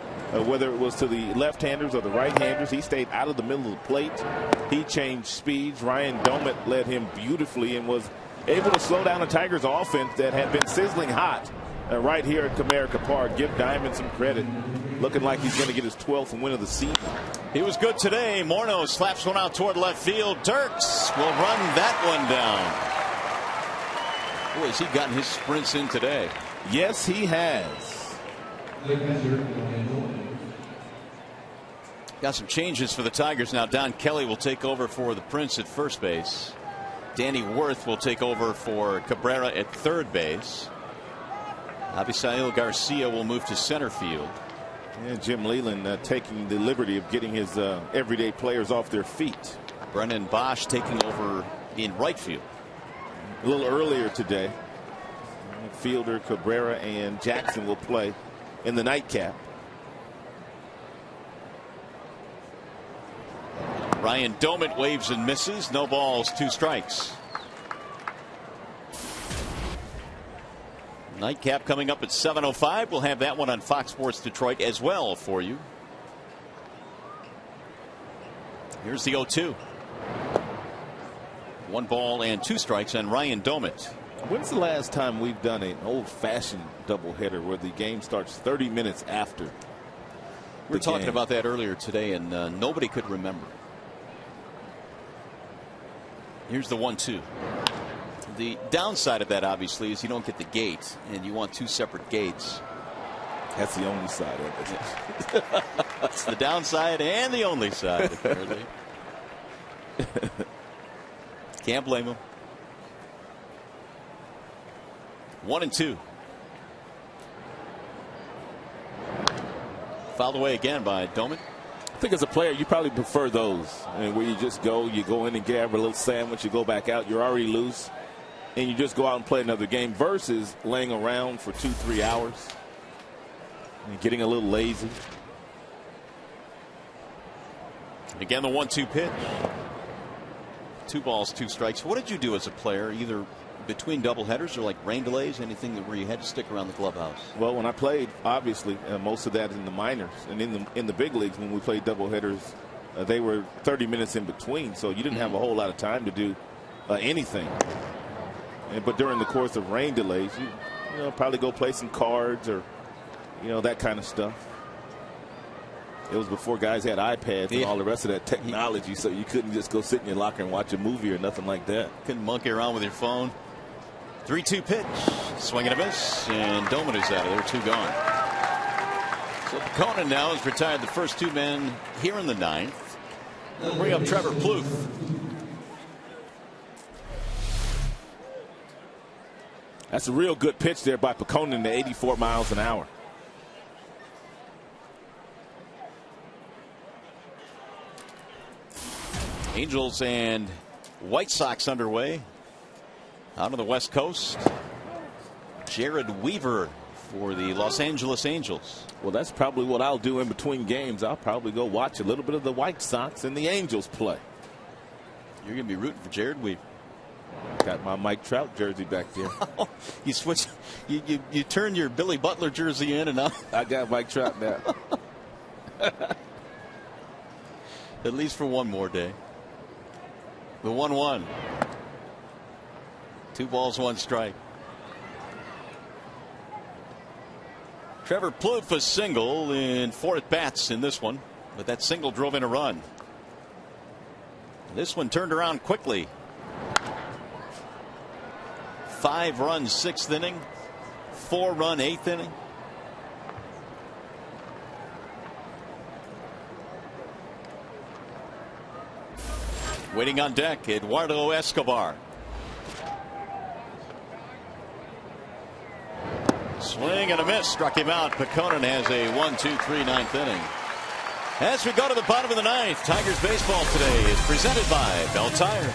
whether it was to the left-handers or the right-handers. He stayed out of the middle of the plate. He changed speeds. Ryan Domet led him beautifully and was able to slow down the Tigers offense that had been sizzling hot right here at Comerica Park. Give Diamond some credit. Looking like he's going to get his 12th win of the season. He was good today. Morneau slaps one out toward left field. Dirks will run that one down. Boy, has he gotten his sprints in today. Yes, he has. Got some changes for the Tigers now. Don Kelly will take over for the Prince at first base. Danny Worth will take over for Cabrera at third base. Abisail Garcia will move to center field. And Jim Leland taking the liberty of getting his everyday players off their feet. Brennan Bosch taking over in right field. A little earlier today, fielder Cabrera and Jackson will play in the nightcap. Ryan Domit waves and misses. No balls, 2 strikes. Nightcap coming up at 7:05. We'll have that one on Fox Sports Detroit as well for you. Here's the 0-2. 1 ball and 2 strikes on Ryan Domit. When's the last time we've done an old-fashioned doubleheader where the game starts 30 minutes after? We were talking about that earlier today, and nobody could remember. Here's the 1-2. The downside of that, obviously, is you don't get the gate, and you want 2 separate gates. That's the only side of it. That's the downside and the only side, apparently. Can't blame him. 1-2. Fouled away again by Doman. I think as a player, you probably prefer those. I mean, where you just go in and grab a little sandwich, you go back out, you're already loose, and you just go out and play another game versus laying around for 2-3 hours and getting a little lazy. Again, the 1-2 pitch. 2 balls, 2 strikes. What did you do as a player, either between doubleheaders or like rain delays, anything where you had to stick around the clubhouse? Well, when I played, obviously, most of that in the minors, and in the big leagues when we played doubleheaders, they were 30 minutes in between, so you didn't have a whole lot of time to do anything. But during the course of rain delays, you know, probably go play some cards or, you know, that kind of stuff. It was before guys had iPads and all the rest of that technology, so you couldn't just go sit in your locker and watch a movie or nothing like that. Couldn't monkey around with your phone. 3-2 pitch. Swing and a miss, and Doman is out of there. 2 gone. So Conan now has retired the first 2 men here in the 9th. They'll bring up Trevor Plouffe. That's a real good pitch there by Pekonen to 84 miles an hour. Angels and White Sox underway out on the West Coast. Jared Weaver for the Los Angeles Angels. Well, that's probably what I'll do in between games. I'll probably go watch a little bit of the White Sox and the Angels play. You're going to be rooting for Jared Weaver. Got my Mike Trout jersey back there. You switch. You turn your Billy Butler jersey in, and now I got Mike Trout now. At least for one more day. The 1-1. 2 balls, 1 strike. Trevor Plouffe a single in 4 at-bats in this one, but that single drove in a run. This one turned around quickly. 5 runs 6th inning, 4-run 8th inning. Waiting on deck, Eduardo Escobar. Swing and a miss, struck him out. Pekonen has a 1-2-3 9th inning. As we go to the bottom of the 9th, Tigers baseball today is presented by Bell Tire.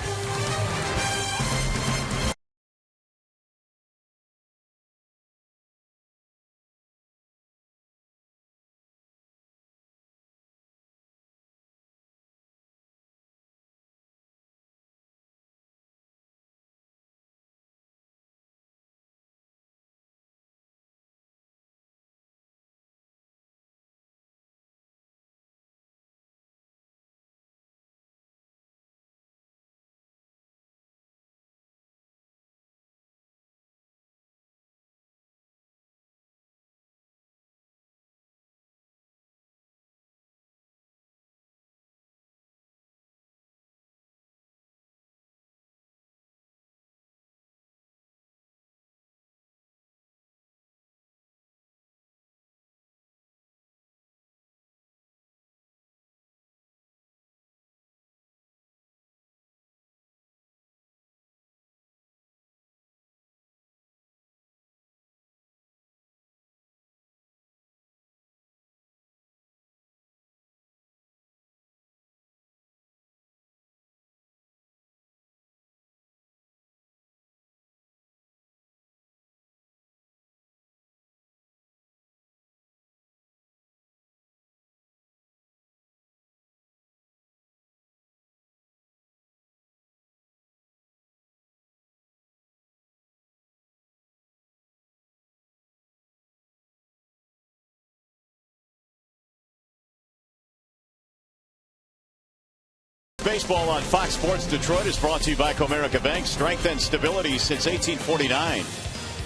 Baseball on Fox Sports Detroit is brought to you by Comerica Bank. Strength and stability since 1849.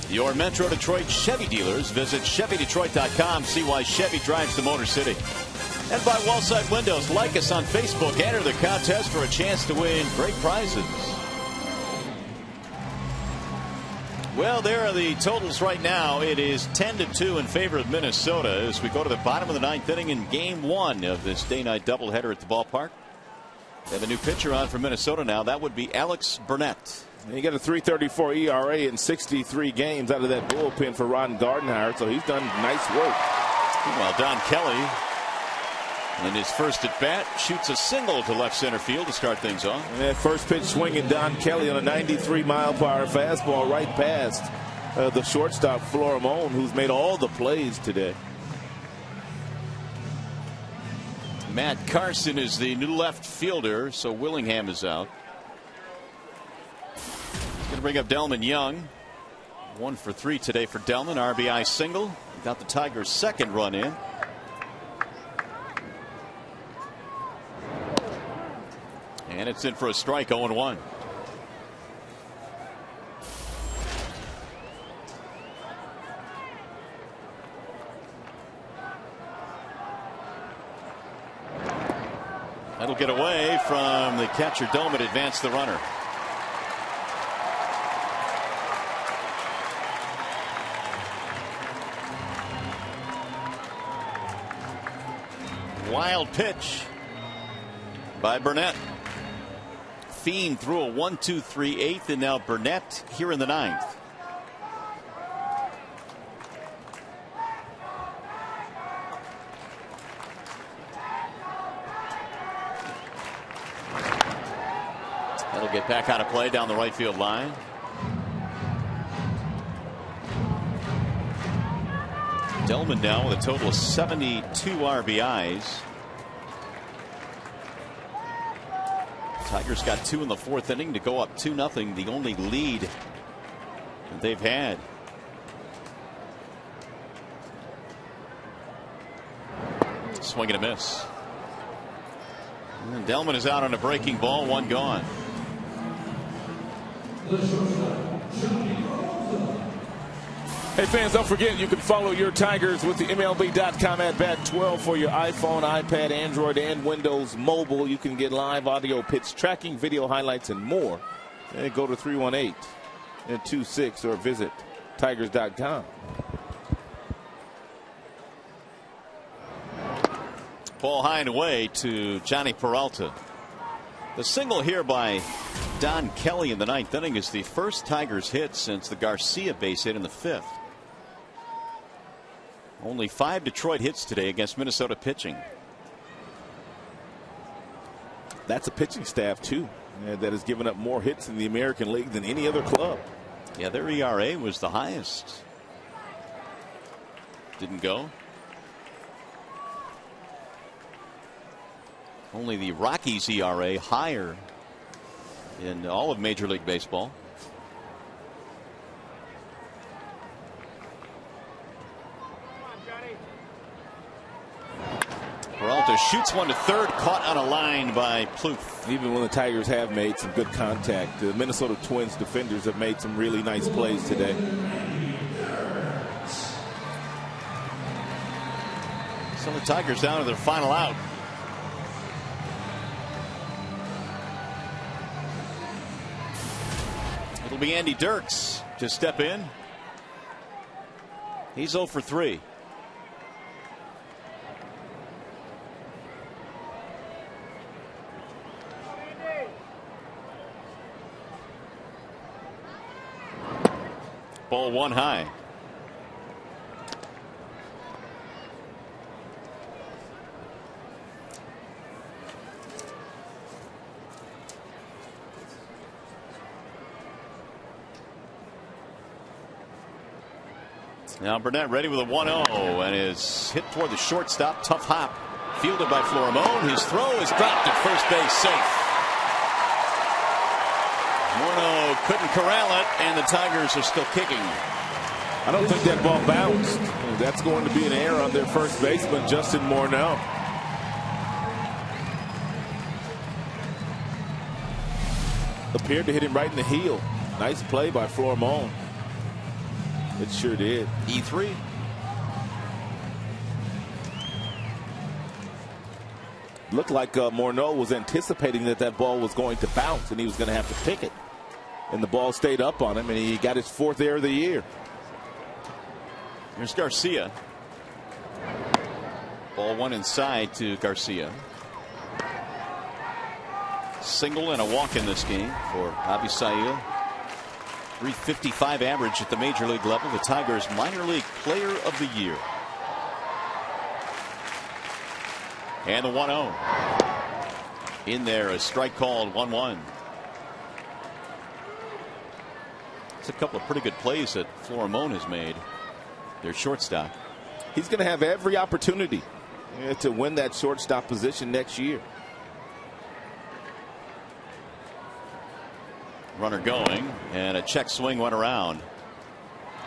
Your Metro Detroit Chevy dealers. Visit ChevyDetroit.com. See why Chevy drives the Motor City. And by Wallside Windows. Like us on Facebook. Enter the contest for a chance to win great prizes. Well, there are the totals right now. It is 10-2 in favor of Minnesota as we go to the bottom of the ninth inning in game one of this day-night doubleheader at the ballpark. They have a new pitcher on for Minnesota now. That would be Alex Burnett. He got a 3.34 ERA in 63 games out of that bullpen for Ron Gardenhire, so he's done nice work. Meanwhile, Don Kelly, in his first at bat, shoots a single to left center field to start things off. And that first pitch swinging, Don Kelly on a 93-mile-per-hour fastball right past the shortstop Florimon, who's made all the plays today. Matt Carson is the new left fielder, so Willingham is out. He's going to bring up Delman Young. 1 for 3 today for Delman. RBI single. Got the Tigers' second run in. And it's in for a strike, 0-1. That'll get away from the catcher Doman, advance the runner. Wild pitch by Burnett. Fiend threw a 1-2-3 eighth, and now Burnett here in the ninth. That'll get back out of play down the right field line. Delman now with a total of 72 RBIs. Tigers got 2 in the fourth inning to go up 2-0, the only lead that they've had. Swing and a miss. And Delman is out on a breaking ball, 1 gone. Hey fans, don't forget you can follow your Tigers with the MLB.com at bat 12 for your iPhone, iPad, Android, and Windows Mobile. You can get live audio pitch tracking, video highlights, and more. And go to 318-26 or visit Tigers.com. Ball high and away to Johnny Peralta. The single here by Don Kelly in the ninth inning is the first Tigers hit since the Garcia base hit in the fifth. Only 5 Detroit hits today against Minnesota pitching. That's a pitching staff, too, that has given up more hits in the American League than any other club. Yeah, their ERA was the highest. Didn't go. Only the Rockies ERA higher in all of Major League Baseball. Peralta shoots one to third, caught on a line by Plouffe. Even when the Tigers have made some good contact, the Minnesota Twins defenders have made some really nice plays today. So the Tigers down to their final out. It'll be Andy Dirks to step in. He's 0 for 3. Ball 1 high. Now Burnett ready with a 1-0 and is hit toward the shortstop. Tough hop. Fielded by Florimon. His throw is dropped at first base, safe. Morneau couldn't corral it, and the Tigers are still kicking. I don't think that ball bounced. That's going to be an error on their first baseman, Justin Morneau. appeared to hit him right in the heel. Nice play by Florimon. It sure did. E3. Looked like Morneau was anticipating that ball was going to bounce and he was going to have to pick it. And the ball stayed up on him and he got his 4th error of the year. Here's Garcia. Ball one inside to Garcia. Single and a walk in this game for Abisail. .355 average at the major league level. The Tigers minor league player of the year. And the 1-0. In there, a strike called 1-1. It's a couple of pretty good plays that Florimon has made. Their shortstop. He's going to have every opportunity to win that shortstop position next year. Runner going, and a check swing went around.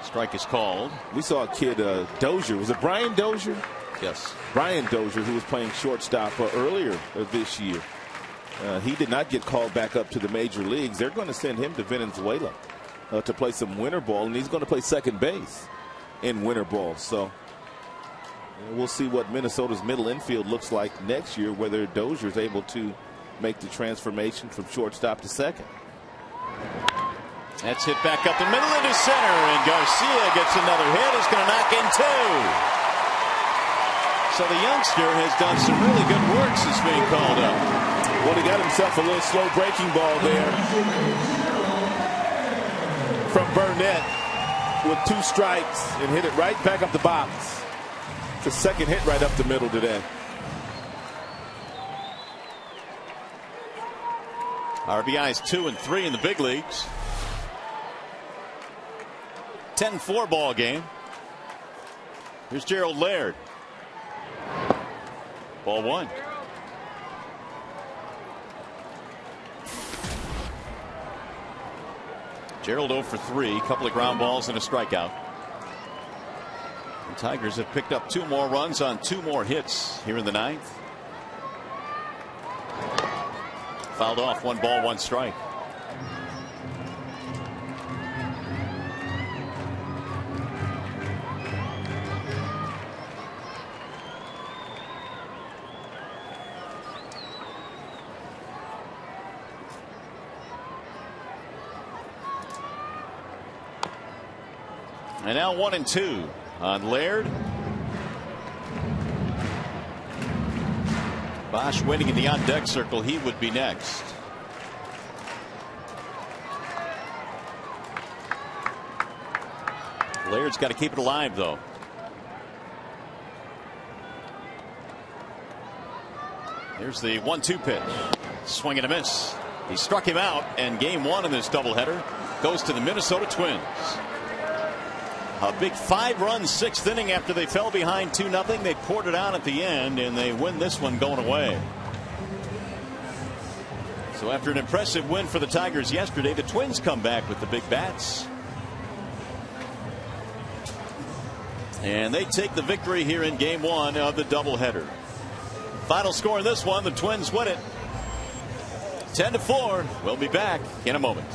Strike is called. We saw a kid, Dozier. Was it Brian Dozier? Yes. Brian Dozier, who was playing shortstop earlier this year. He did not get called back up to the major leagues. They're going to send him to Venezuela to play some winter ball, and he's going to play second base in winter ball. So we'll see what Minnesota's middle infield looks like next year, whether Dozier is able to make the transformation from shortstop to second. That's hit back up the middle into center, and Garcia gets another hit. He's going to knock in 2. So the youngster has done some really good work since being called up. Well, he got himself a little slow breaking ball there from Burnett with 2 strikes and hit it right back up the box. It's a second hit right up the middle today. RBIs 2 and 3 in the big leagues. 10-4 ball game. Here's Gerald Laird. Ball 1. Gerald 0 for 3. Couple of ground balls and a strikeout. The Tigers have picked up 2 more runs on 2 more hits here in the 9th. Fouled off. 1 ball, 1 strike. And now 1 and 2 on Laird. Bosch waiting in the on deck circle. He would be next. Laird's got to keep it alive, though. Here's the 1-2 pitch. Swing and a miss. He struck him out, and game 1 in this doubleheader goes to the Minnesota Twins. A big 5-run 6th inning after they fell behind 2-0. They poured it out at the end, and they win this one going away. So after an impressive win for the Tigers yesterday, the Twins come back with the big bats. And they take the victory here in game 1 of the doubleheader. Final score in this one, the Twins win it 10-4. We'll be back in a moment.